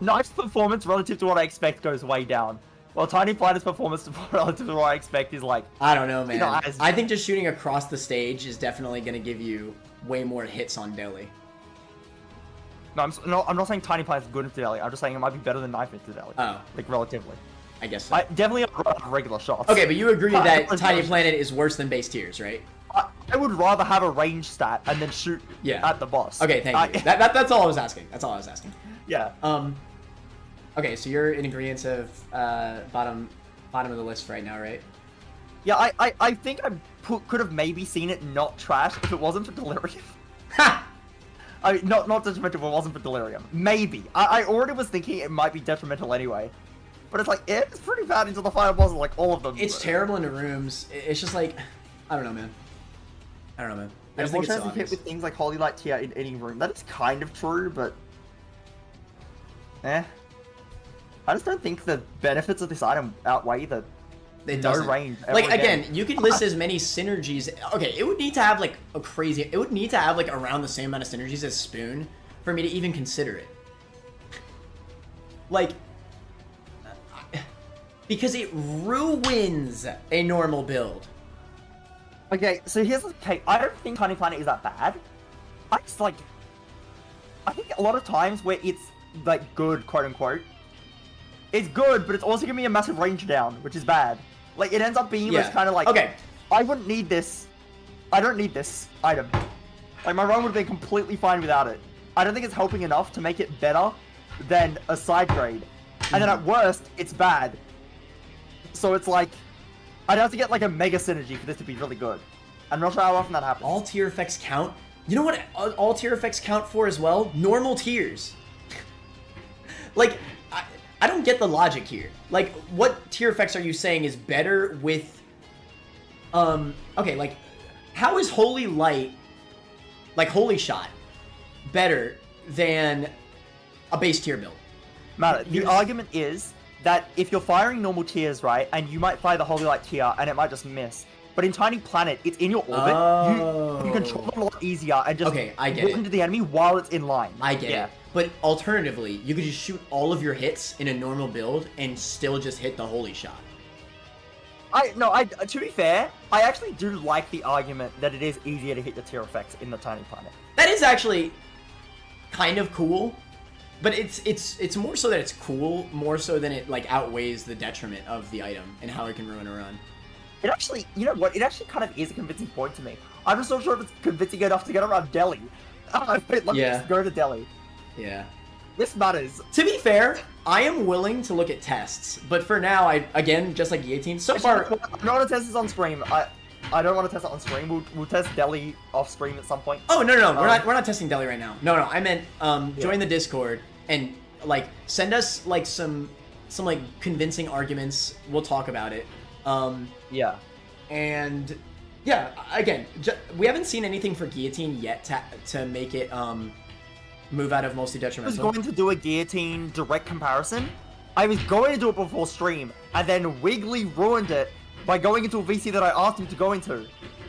Knife's performance relative to what I expect goes way down. Well, Tiny Planet's performance relative to what I expect is like... I don't know, man. Guys. I think just shooting across the stage is definitely going to give you way more hits on Deli. No, I'm not saying Tiny Planet's good into Deli. I'm just saying it might be better than Knife into Deli. Oh. Like, relatively. I guess so. I definitely have regular shots. Okay, but you agree that I- Tiny Planet is worse than base tiers, right? I would rather have a range stat and then shoot at the boss. Okay, thank you. That's all I was asking. That's all I was asking. Yeah. Okay, so you're in agreement of bottom of the list right now, right? Yeah, I think I could have maybe seen it not trash if it wasn't for Delirium. Ha! I mean, not detrimental if it wasn't for Delirium. Maybe. I already was thinking it might be detrimental anyway. But it's like, it's pretty bad into the final bosses, like all of them. It's terrible into rooms. It's just like, I don't know, man. I don't know, man. I just think it's so hit obvious. with things like Holy Light Tier in any room. That is kind of true, but... I just don't think the benefits of this item outweigh the It no doesn't. range. Like, ever again, you could list as many synergies. Okay, it would need to have, like, it would need to have, like, around the same amount of synergies as Spoon for me to even consider it. Like, because it ruins a normal build. Okay, so here's the case. I don't think Tiny Planet is that bad. I just, like... I think a lot of times where it's, like, good, quote-unquote, it's good, but it's also giving me a massive range down, which is bad. Like, it ends up being this kind of like... Okay. I wouldn't need this. I don't need this item. Like, my run would have been completely fine without it. I don't think it's helping enough to make it better than a side grade. And then at worst, it's bad. So it's like... I'd have to get, like, a mega synergy for this to be really good. I'm not sure how often that happens. All tier effects count. You know what all tier effects count for as well? Normal tiers. Like, I don't get the logic here. Like, what tier effects are you saying is better with... Okay, like, how is Holy Light, like Holy Shot, better than a base tier build? Matter. The argument is that if you're firing normal tiers, right, and you might fire the Holy Light tier and it might just miss. But in Tiny Planet, it's in your orbit. Oh. You control it a lot easier and just I get walk it. into the enemy while it's in line. I get it. But alternatively, you could just shoot all of your hits in a normal build and still just hit the Holy Shot. To be fair, I actually do like the argument that it is easier to hit the tier effects in the Tiny Planet. That is actually kind of cool. But it's more so that it's cool, more so than it like outweighs the detriment of the item and how it can ruin a run. It actually, you know what? It actually kind of is a convincing point to me. I'm just not sure if it's convincing enough to get around Delhi. Wait, let me just go to Delhi. Yeah. This matters. To be fair, I am willing to look at tests, but for now, again, just like Guillotine, so far... I don't want to test this on stream. I don't want to test it on stream. We'll test Delhi off stream at some point. Oh, no. We're not testing Delhi right now. No, I meant, join the Discord and, like, send us, like, some like, convincing arguments. We'll talk about it. Yeah. And, yeah, again, we haven't seen anything for Guillotine yet to make it, move out of mostly detrimental. I was going to do a Guillotine direct comparison. I was going to do it before stream, and then Wiggly ruined it by going into a VC that I asked him to go into.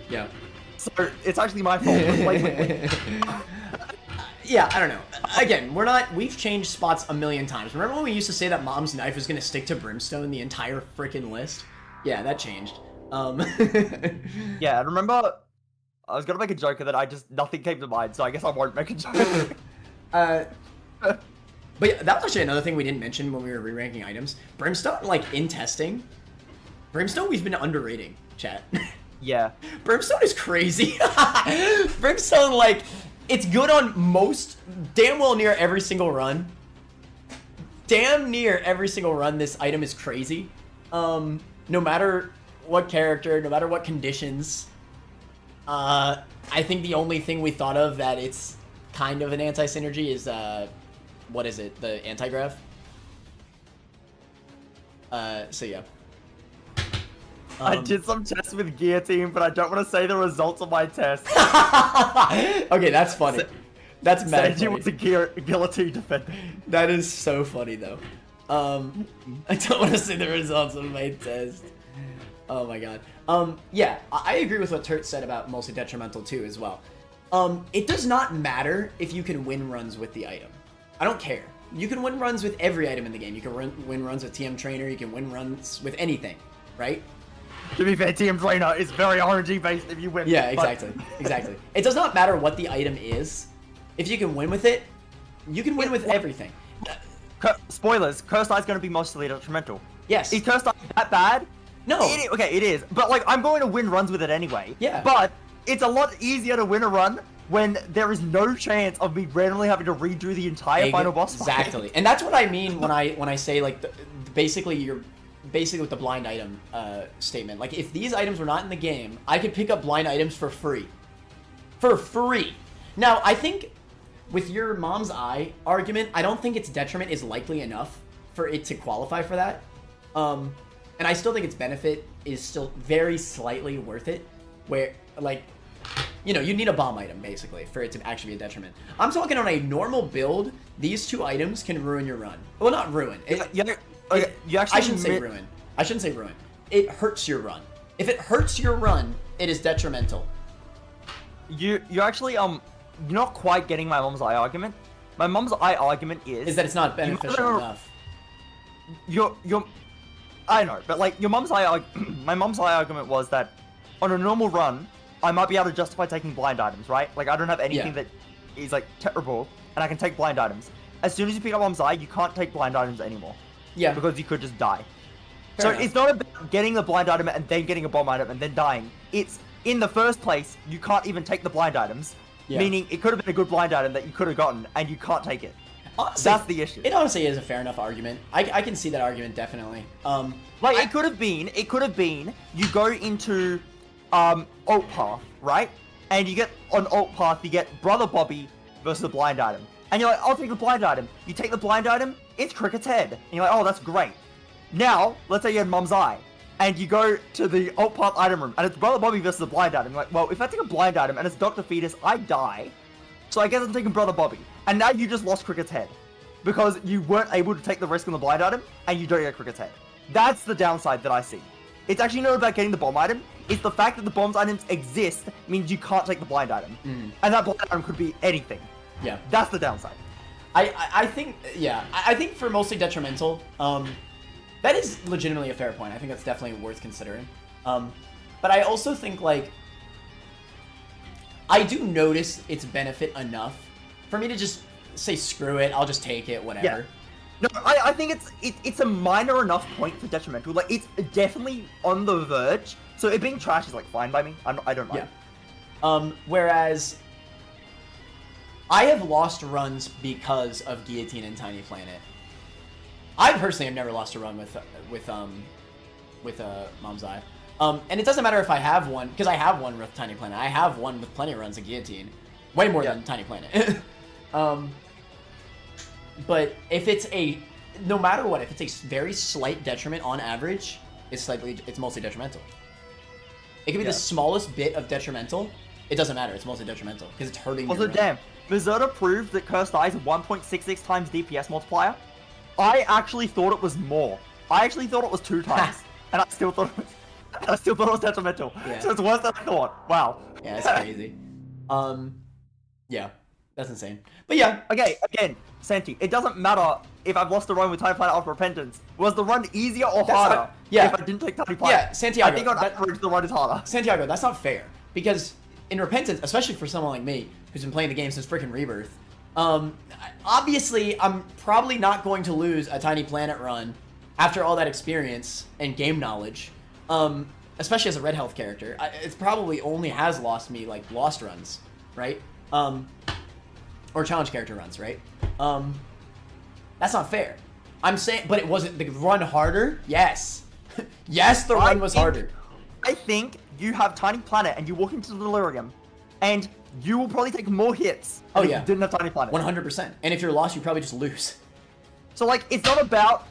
Yeah. So, it's actually my fault for playing with Yeah, I don't know. Again, we've changed spots a million times. Remember when we used to say that Mom's Knife was going to stick to Brimstone the entire freaking list? Yeah, that changed. Yeah, and remember, I was going to make a joke and then nothing came to mind, so I guess I won't make a joke. But yeah, that was actually another thing we didn't mention when we were re-ranking items. Brimstone, like, in testing, Brimstone we've been underrating, chat. Yeah. Brimstone is crazy. Brimstone, like, it's good on damn well near every single run. Damn near every single run, this item is crazy. No matter what character, no matter what conditions. I think the only thing we thought of that it's kind of an anti-synergy is, what is it? The anti-grav? So yeah. I did some tests with Guillotine, but I don't want to say the results of my test. Okay, that's funny. That's mad funny. Was a Guillotine defender. That is so funny, though. I don't want to say the results of my test. Oh my god. Yeah, I agree with what Turt said about mostly detrimental too, as well. It does not matter if you can win runs with the item. I don't care. You can win runs with every item in the game. You can win runs with TM Trainer. You can win runs with anything, right? To be fair, TM Trainer is very RNG based if you win. Yeah, exactly. Exactly. It does not matter what the item is. If you can win with it, you can win with everything. Spoilers, Cursed Eye is going to be mostly detrimental. Yes. Is Cursed Eye that bad? No. Okay, it is. But, like, I'm going to win runs with it anyway. Yeah. But it's a lot easier to win a run when there is no chance of me randomly having to redo the entire final boss fight. Exactly. And that's what I mean when I say, like, basically with the blind item statement. Like, if these items were not in the game, I could pick up blind items for free. For free. Now, I think with your Mom's Eye argument, I don't think its detriment is likely enough for it to qualify for that. And I still think its benefit is still very slightly worth it. Where, like, you know, you need a bomb item, basically, for it to actually be a detriment. I'm talking on a normal build, these two items can ruin your run. Well, not ruin. You actually I shouldn't say ruin. I shouldn't say ruin. It hurts your run. If it hurts your run, it is detrimental. You actually you're not quite getting my Mom's Eye argument. My Mom's Eye argument is that it's not beneficial enough. I know, but like your Mom's Eye my Mom's Eye argument was that on a normal run, I might be able to justify taking blind items, right? Like I don't have anything that is like terrible, and I can take blind items. As soon as you pick up Mom's Eye, you can't take blind items anymore. Yeah. Because you could just die. Fair enough. It's not about getting the blind item and then getting a bomb item and then dying. It's, in the first place, you can't even take the blind items. Yeah. Meaning, it could have been a good blind item that you could have gotten, and you can't take it. Honestly, that's the issue. It honestly is a fair enough argument. I can see that argument, definitely. It could have been, you go into, alt path, right? And you get, on alt path, you get Brother Bobby versus a blind item. And you're like, I'll take the blind item. You take the blind item, it's Cricket's head. And you're like, oh, that's great. Now, let's say you had Mom's Eye, and you go to the alt path item room, and it's Brother Bobby versus a blind item. You're like, well, if I take a blind item and it's Dr. Fetus, I die. So I guess I'm taking Brother Bobby. And now you just lost Cricket's head. Because you weren't able to take the risk on the blind item, and you don't get Cricket's head. That's the downside that I see. It's actually not about getting the bomb item. It's the fact that the bombs items exist means you can't take the blind item. And that blind item could be anything. Yeah. That's the downside. I think, yeah. I think for mostly detrimental, that is legitimately a fair point. I think that's definitely worth considering. But I also think, like, I do notice its benefit enough for me to just say, screw it, I'll just take it, whatever. Yeah. No, I think it's a minor enough point for detrimental. Like, it's definitely on the verge So it being trash is like fine by me. I don't mind. Yeah. Whereas I have lost runs because of Guillotine and Tiny Planet. I personally have never lost a run with Mom's Eye. And it doesn't matter if I have one, because I have one with Tiny Planet. I have one with plenty of runs of Guillotine. Way more than Tiny Planet. But if it's no matter what, if it's a very slight detriment on average, it's mostly detrimental. It could be the smallest bit of detrimental. It doesn't matter. It's mostly detrimental because it's hurting your run. Damn. Berserker proved that Cursed Eye is 1.66 times DPS multiplier. I actually thought it was more. I actually thought it was 2 times, and I still thought it was detrimental. Yeah. So it's worse than I thought. Wow. Yeah, that's crazy. Yeah, that's insane. But yeah. Okay, again, Santi, it doesn't matter if I've lost a run with Tiny Planet after Repentance. Was the run easier or harder if I didn't take Tiny Planet? Yeah, Santiago. I think on average the run is harder. Santiago, that's not fair. Because in Repentance, especially for someone like me, who's been playing the game since freaking Rebirth, obviously I'm probably not going to lose a Tiny Planet run after all that experience and game knowledge. Especially as a red health character. It probably only has lost me, like, lost runs, right? Or challenge character runs, right? That's not fair. I'm saying, but it wasn't the run harder? Yes. Yes, the run was harder. I think you have Tiny Planet and you walk into Delirium, and you will probably take more hits if you didn't have Tiny Planet. 100%. And if you're lost, you probably just lose. So, like, it's not about,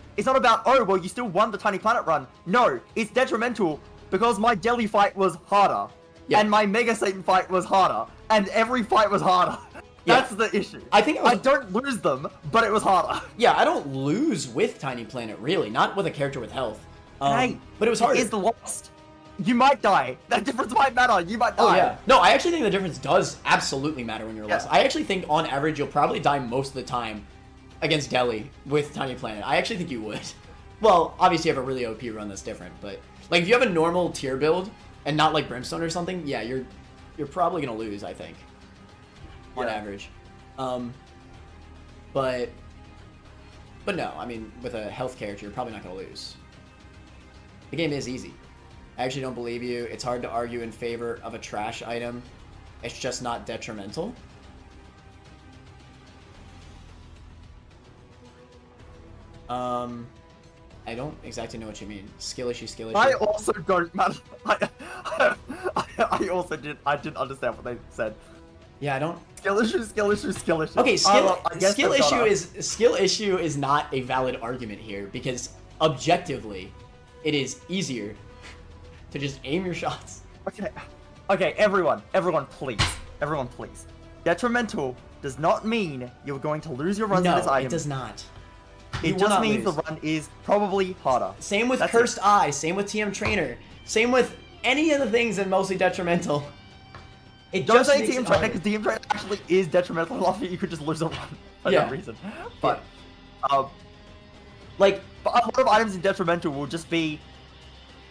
oh, well, you still won the Tiny Planet run. No, it's detrimental because my Jelly fight was harder. Yeah. And my Mega Satan fight was harder. And every fight was harder. That's the issue. I don't lose them, but it was harder. Yeah, I don't lose with Tiny Planet, really. Not with a character with health. Hey, but it was harder. It is the lost. You might die. That difference might matter. You might die. Oh, yeah. No, I actually think the difference does absolutely matter when you're lost. I actually think, on average, you'll probably die most of the time against Deli with Tiny Planet. I actually think you would. Well, obviously you have a really OP run that's different, but like if you have a normal tier build and not like Brimstone or something, yeah, you're probably gonna lose, I think. On average. But no, I mean with a health character you're probably not gonna lose. The game is easy. I actually don't believe you. It's hard to argue in favor of a trash item. It's just not detrimental. I don't exactly know what you mean. Skill issue. I also don't, man. I didn't understand what they said. Yeah, I don't. Skill issue. Okay, skill issue is not a valid argument here because objectively, it is easier to just aim your shots. Okay, everyone, please. Detrimental does not mean you're going to lose your runs with this item. No, it does not. It just means the run is probably harder. Same with Cursed Eye, same with TM Trainer, same with any of the things that mostly detrimental. Don't say TM Trainer, because TM Trainer actually is detrimental enough that you could just lose a run for no reason. But, like, a lot of items in detrimental will just be,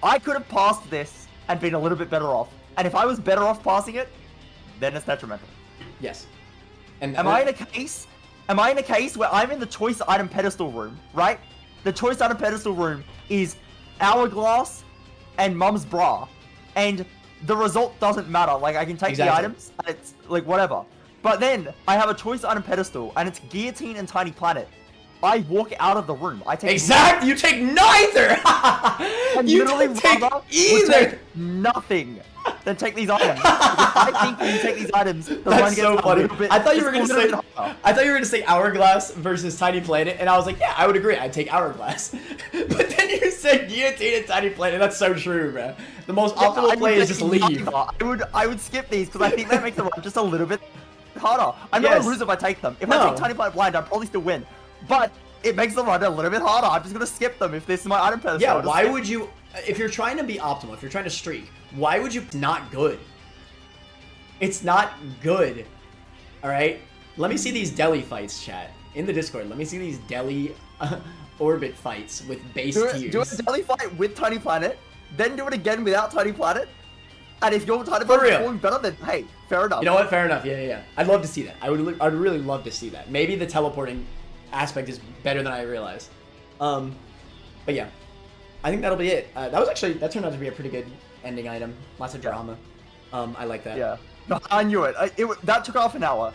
I could have passed this and been a little bit better off. And if I was better off passing it, then it's detrimental. Yes. And Am I in a case where I'm in the choice item pedestal room, right? The choice item pedestal room is Hourglass and Mum's Bra. And the result doesn't matter. Like, I can take the items, and it's, like, whatever. But then, I have a choice item pedestal, and it's Guillotine and Tiny Planet. I walk out of the room. I take You take neither! You don't take either! Nothing than take these items. I think when you take these items, the run gets a little bit. I thought you were gonna say Hourglass versus Tiny Planet, and I was like, yeah, I would agree. I'd take Hourglass. But then you said Guillotine and Tiny Planet. That's so true, bro. The most optimal play is just leave. I would skip these because I think that makes the run just a little bit harder. I'm not gonna lose if I take them. If I take Tiny Planet blind, I'd probably still win. But it makes the run a little bit harder. I'm just gonna skip them if this is my item pedestal. Yeah, why would you? If you're trying to be optimal, if you're trying to streak, why would you? Not good. It's not good. All right. Let me see these Deli fights, chat, in the Discord. Let me see these Deli orbit fights with base tiers. Do a Deli fight with Tiny Planet, then do it again without Tiny Planet. And if your Tiny Planet is performing better, then hey, fair enough. You know what? Fair enough. Yeah. I'd love to see that. I'd really love to see that. Maybe the teleporting aspect is better than I realized. But yeah. I think that'll be it. That turned out to be a pretty good ending item. Lots of drama. I like that. Yeah. No, I knew it. That took half an hour.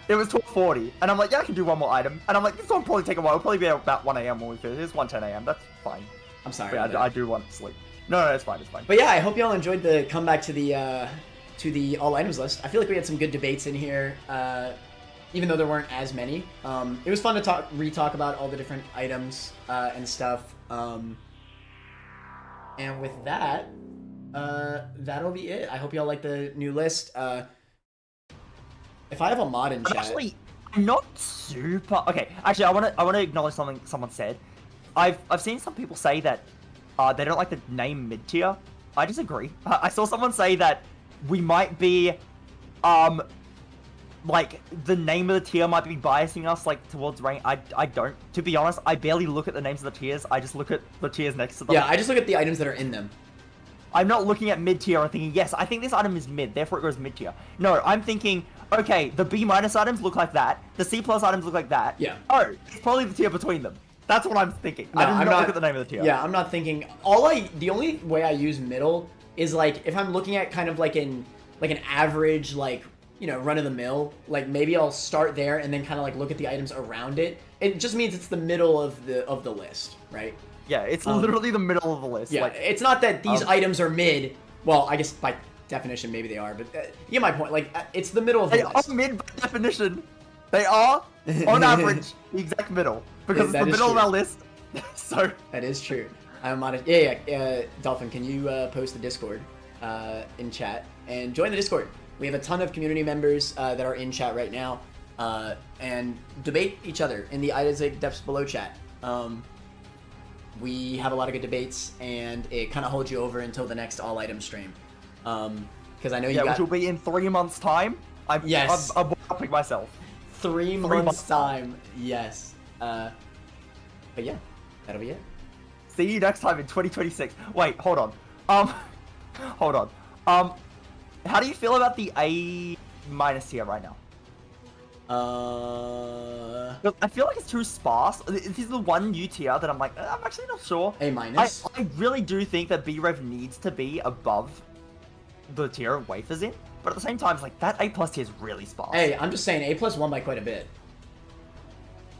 It was 12:40, and I'm like, yeah, I can do one more item. And I'm like, this one will probably take a while. It'll probably be about 1 a.m. when we finish. It's 1:10 a.m. That's fine. I'm sorry. But yeah, I do want to sleep. No, it's fine. It's fine. But yeah, I hope y'all enjoyed the comeback to the all items list. I feel like we had some good debates in here, even though there weren't as many. It was fun to re-talk about all the different items and stuff. And with that, that'll be it. I hope y'all like the new list. If I have a mod in chat, Actually, I'm not super. Okay, actually, I want to acknowledge something someone said. I've seen some people say that they don't like the name mid-tier. I disagree. I saw someone say that we might be, like, the name of the tier might be biasing us, like, towards rank. I don't. To be honest, I barely look at the names of the tiers. I just look at the tiers next to them. yeah, I just look at the items that are in them. I'm not looking at mid-tier and thinking, yes, I think this item is mid, therefore it goes mid-tier. No, I'm thinking, okay, the B- items look like that, the C+ items look like that. Yeah. Oh, it's probably the tier between them. That's what I'm thinking. No, I do I'm not look at the name of the tier. Yeah, I'm not thinking. The only way I use middle is like if I'm looking at kind of like an average, like, you know, run of the mill, like maybe I'll start there and then kind of like look at the items around it. It just means it's the middle of the list, right? Yeah, it's literally the middle of the list. Yeah, Like, it's not that these items are mid. Well, I guess by definition maybe they are, but you get my point. Like it's the middle of the they list. are mid by definition. They are, on average, the exact middle. Because That it's the is middle of true. our list. So, That is true. I'm on it. Yeah. Dolphin, can you post the Discord in chat and join the Discord? We have a ton of community members that are in chat right now and debate each other in the Isaac Depths Below chat. We have a lot of good debates, and it kind of holds you over until the next all item stream. Because I know you got which will be in 3 months' time. Yes. I'm helping myself. 3 months months time. Yes. But yeah, that'll be it. See you next time in 2026. Wait, hold on. Hold on. How do you feel about the A- tier right now? 'Cause I feel like it's too sparse. This is the one new tier that I'm like, I'm actually not sure. A-. I really do think that B-Rev needs to be above the tier of Wafers in, but at the same time, it's like that A+ tier is really sparse. Hey, I'm just saying A+ won by quite a bit.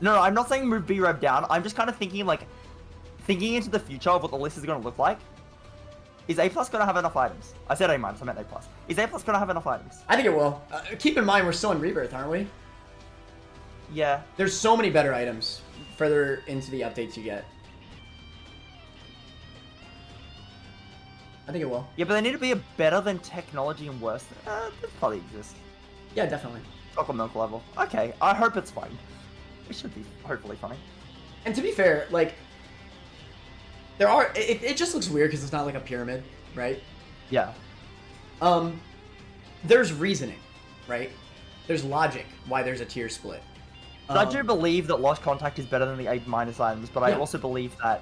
No, I'm not saying move B-Rev down. I'm just kind of thinking into the future of what the list is going to look like. Is A+ going to have enough items? I said A-, I meant A+. Is A+ going to have enough items? I think it will. Keep in mind, we're still in Rebirth, aren't we? Yeah. There's so many better items further into the updates you get. I think it will. Yeah, but they need to be a better than technology and worse. This probably exists. Yeah, definitely. Chocolate milk level. Okay, I hope it's fine. It should be hopefully fine. And to be fair, like, it just looks weird because it's not like a pyramid, right? Yeah. There's reasoning, right? There's logic why there's a tier split. I do believe that Lost Contact is better than the A- items, but I Yeah. also believe that,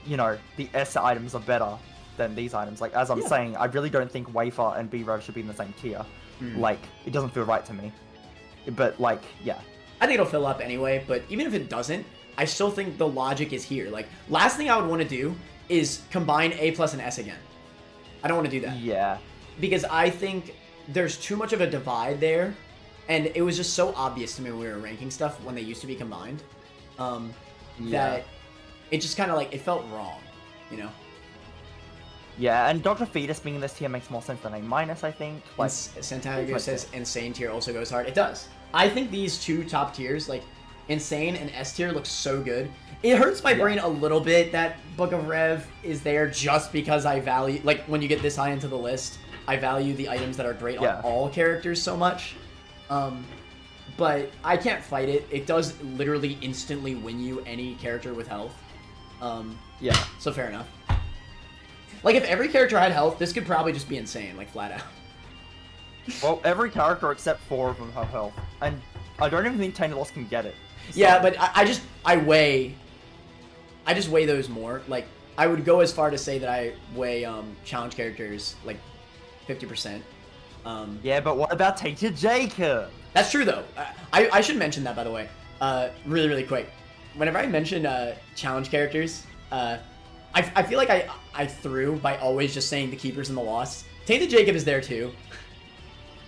you know, the S items are better than these items. Like, as I'm saying, I really don't think Wafer and B-Rev should be in the same tier. Like, it doesn't feel right to me. But, like, yeah. I think it'll fill up anyway, but even if it doesn't, I still think the logic is here. Like, last thing I would want to do is combine A+ and S again. I don't want to do that. Yeah. Because I think there's too much of a divide there, and it was just so obvious to me when we were ranking stuff when they used to be combined, that it just kind of like, it felt wrong, you know? Yeah, and Dr. Fetus being in this tier makes more sense than A-, I think. Like, Santiago says Insane tier also goes hard. It does. I think these two top tiers, like Insane and S tier, look so good. It hurts my brain a little bit that Book of Rev is there just because I value, like, when you get this high into the list, I value the items that are great on all characters so much. But I can't fight it. It does literally instantly win you any character with health. yeah. So fair enough. Like, if every character had health, this could probably just be insane, like, flat out. Well, every character except 4 of them have health. And I don't even think Tainted Lost can get it. So. Yeah, but I just weigh those more. Like, I would go as far to say that I weigh challenge characters like 50%. Yeah, but what about Tainted Jacob? That's true though. I should mention that, by the way. Really quick. Whenever I mention challenge characters, I feel like I threw by always just saying the keepers and the lost. Tainted Jacob is there too.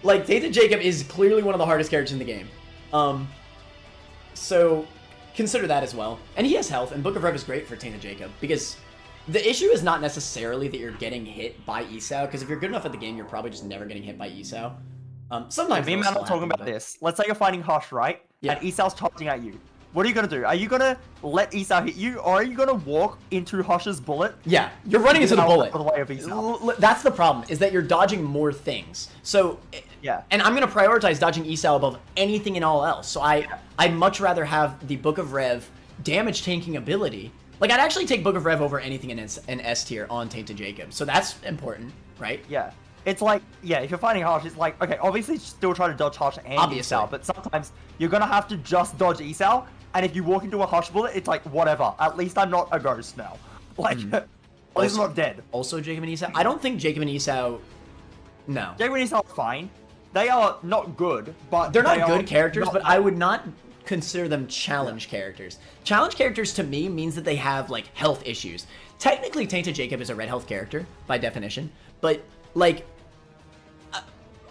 Like, Tainted Jacob is clearly one of the hardest characters in the game. So consider that as well. And he has health, and Book of Rev is great for Tainted Jacob, because the issue is not necessarily that you're getting hit by Esau, because if you're good enough at the game, you're probably just never getting hit by Esau. Sometimes Me and Matt are talking about this. Let's say you're fighting Hush, right? Yeah. And Esau's charging at you. What are you gonna do? Are you gonna let Esau hit you, or are you gonna walk into Hush's bullet? Yeah, you're running into the bullet. The way of Esau. That's the problem, is that you're dodging more things. So, Yeah. and I'm gonna prioritize dodging Esau above anything and all else. So I'd much rather have the Book of Rev damage tanking ability. Like, I'd actually take Book of Rev over anything in S tier on Tainted Jacob. So that's important, right? Yeah. It's like, yeah, if you're fighting Hush, it's like, okay, obviously still try to dodge Hush and Obviously. Esau, but sometimes you're gonna have to just dodge Esau, and if you walk into a Hush bullet, it's like, whatever. At least I'm not a ghost now. Like, at least I'm not dead. Also, Jacob and Esau. I don't think Jacob and Esau. No, Jacob and Esau are fine. They are not good, but they're not they good are characters, not but bad. I would not consider them challenge characters. Challenge characters to me means that they have like health issues. Technically, Tainted Jacob is a red health character by definition, but like,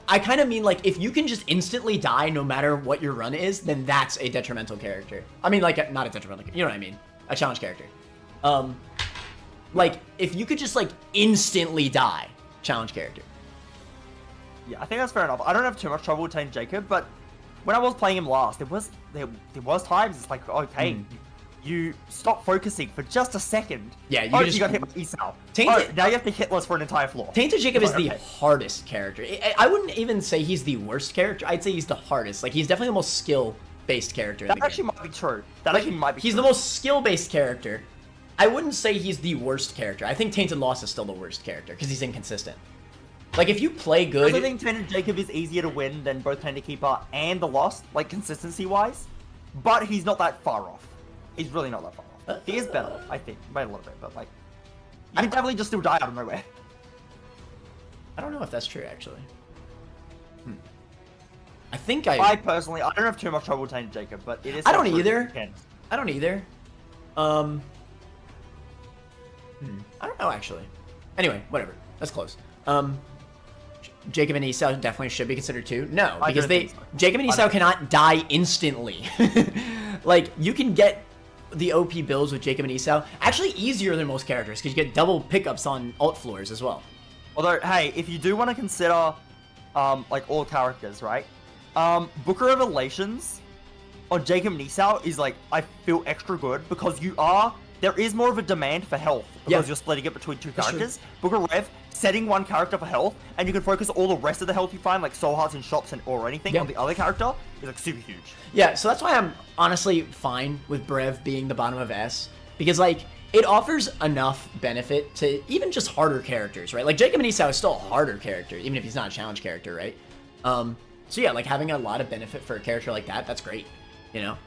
I kind of mean like if you can just instantly die no matter what your run is, then that's a detrimental character. I mean, like, not a detrimental, you know what I mean? A challenge character. Like, if you could just like instantly die, challenge character. Yeah, I think that's fair enough. I don't have too much trouble with Tainted Jacob, but when I was playing him last, there was times it's like, okay, you stop focusing for just a second. Yeah, you got hit by Esau. Tainted- Now you have to hit less for an entire floor. Tainted Jacob is Okay. the hardest character. I wouldn't even say he's the worst character. I'd say he's the hardest. Like, he's definitely the most skill-based character in That the actually game. might be true. That actually might be He's true. the most skill-based character. I wouldn't say he's the worst character. I think Tainted Lost is still the worst character, because he's inconsistent. Like, if you play good... I think Tainted Jacob is easier to win than both Tainted Keeper and the Lost, like consistency-wise, but he's not that far off. He's really not that far off. He is better, I think, by a little bit, but like, you can definitely just still die out of nowhere. I don't know if that's true, actually. I think I personally, I don't have too much trouble with Tainted Jacob, but it is. I don't true. either. You can. I don't either. I don't know, actually. Anyway, whatever. That's close. Jacob and Esau definitely should be considered too. No, I because don't think so. Jacob and Esau cannot die instantly. Like, you can get the OP builds with Jacob and Esau actually easier than most characters, because you get double pickups on alt floors as well. Although, hey, if you do want to consider, like all characters, right? Book of Revelations on Jacob and Esau is like, I feel extra good because there is more of a demand for health because you're splitting it between two characters. Book of Rev, setting one character for health, and you can focus all the rest of the health you find, like soul hearts and shops or anything, on the other character, is like super huge. Yeah, so that's why I'm honestly fine with Brev being the bottom of S, because like, it offers enough benefit to even just harder characters, right? Like, Jacob and Esau is still a harder character, even if he's not a challenge character, right? So yeah, like, having a lot of benefit for a character like that, that's great, you know?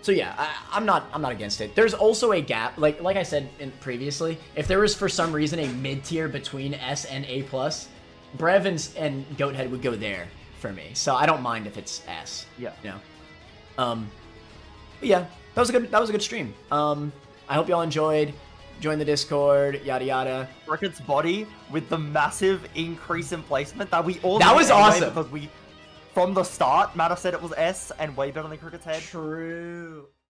So yeah, I'm not against it. There's also a gap, like I said previously, if there was for some reason a mid-tier between S and A+, Brev and Goathead would go there for me. So I don't mind if it's S. Yeah. You know? But yeah, that was a good stream. I hope y'all enjoyed. Join the Discord, yada yada. Cricket's body with the massive increase in placement that we all That knew was anyway awesome. because from the start, Matter said it was S and way better than Cricket's head. True.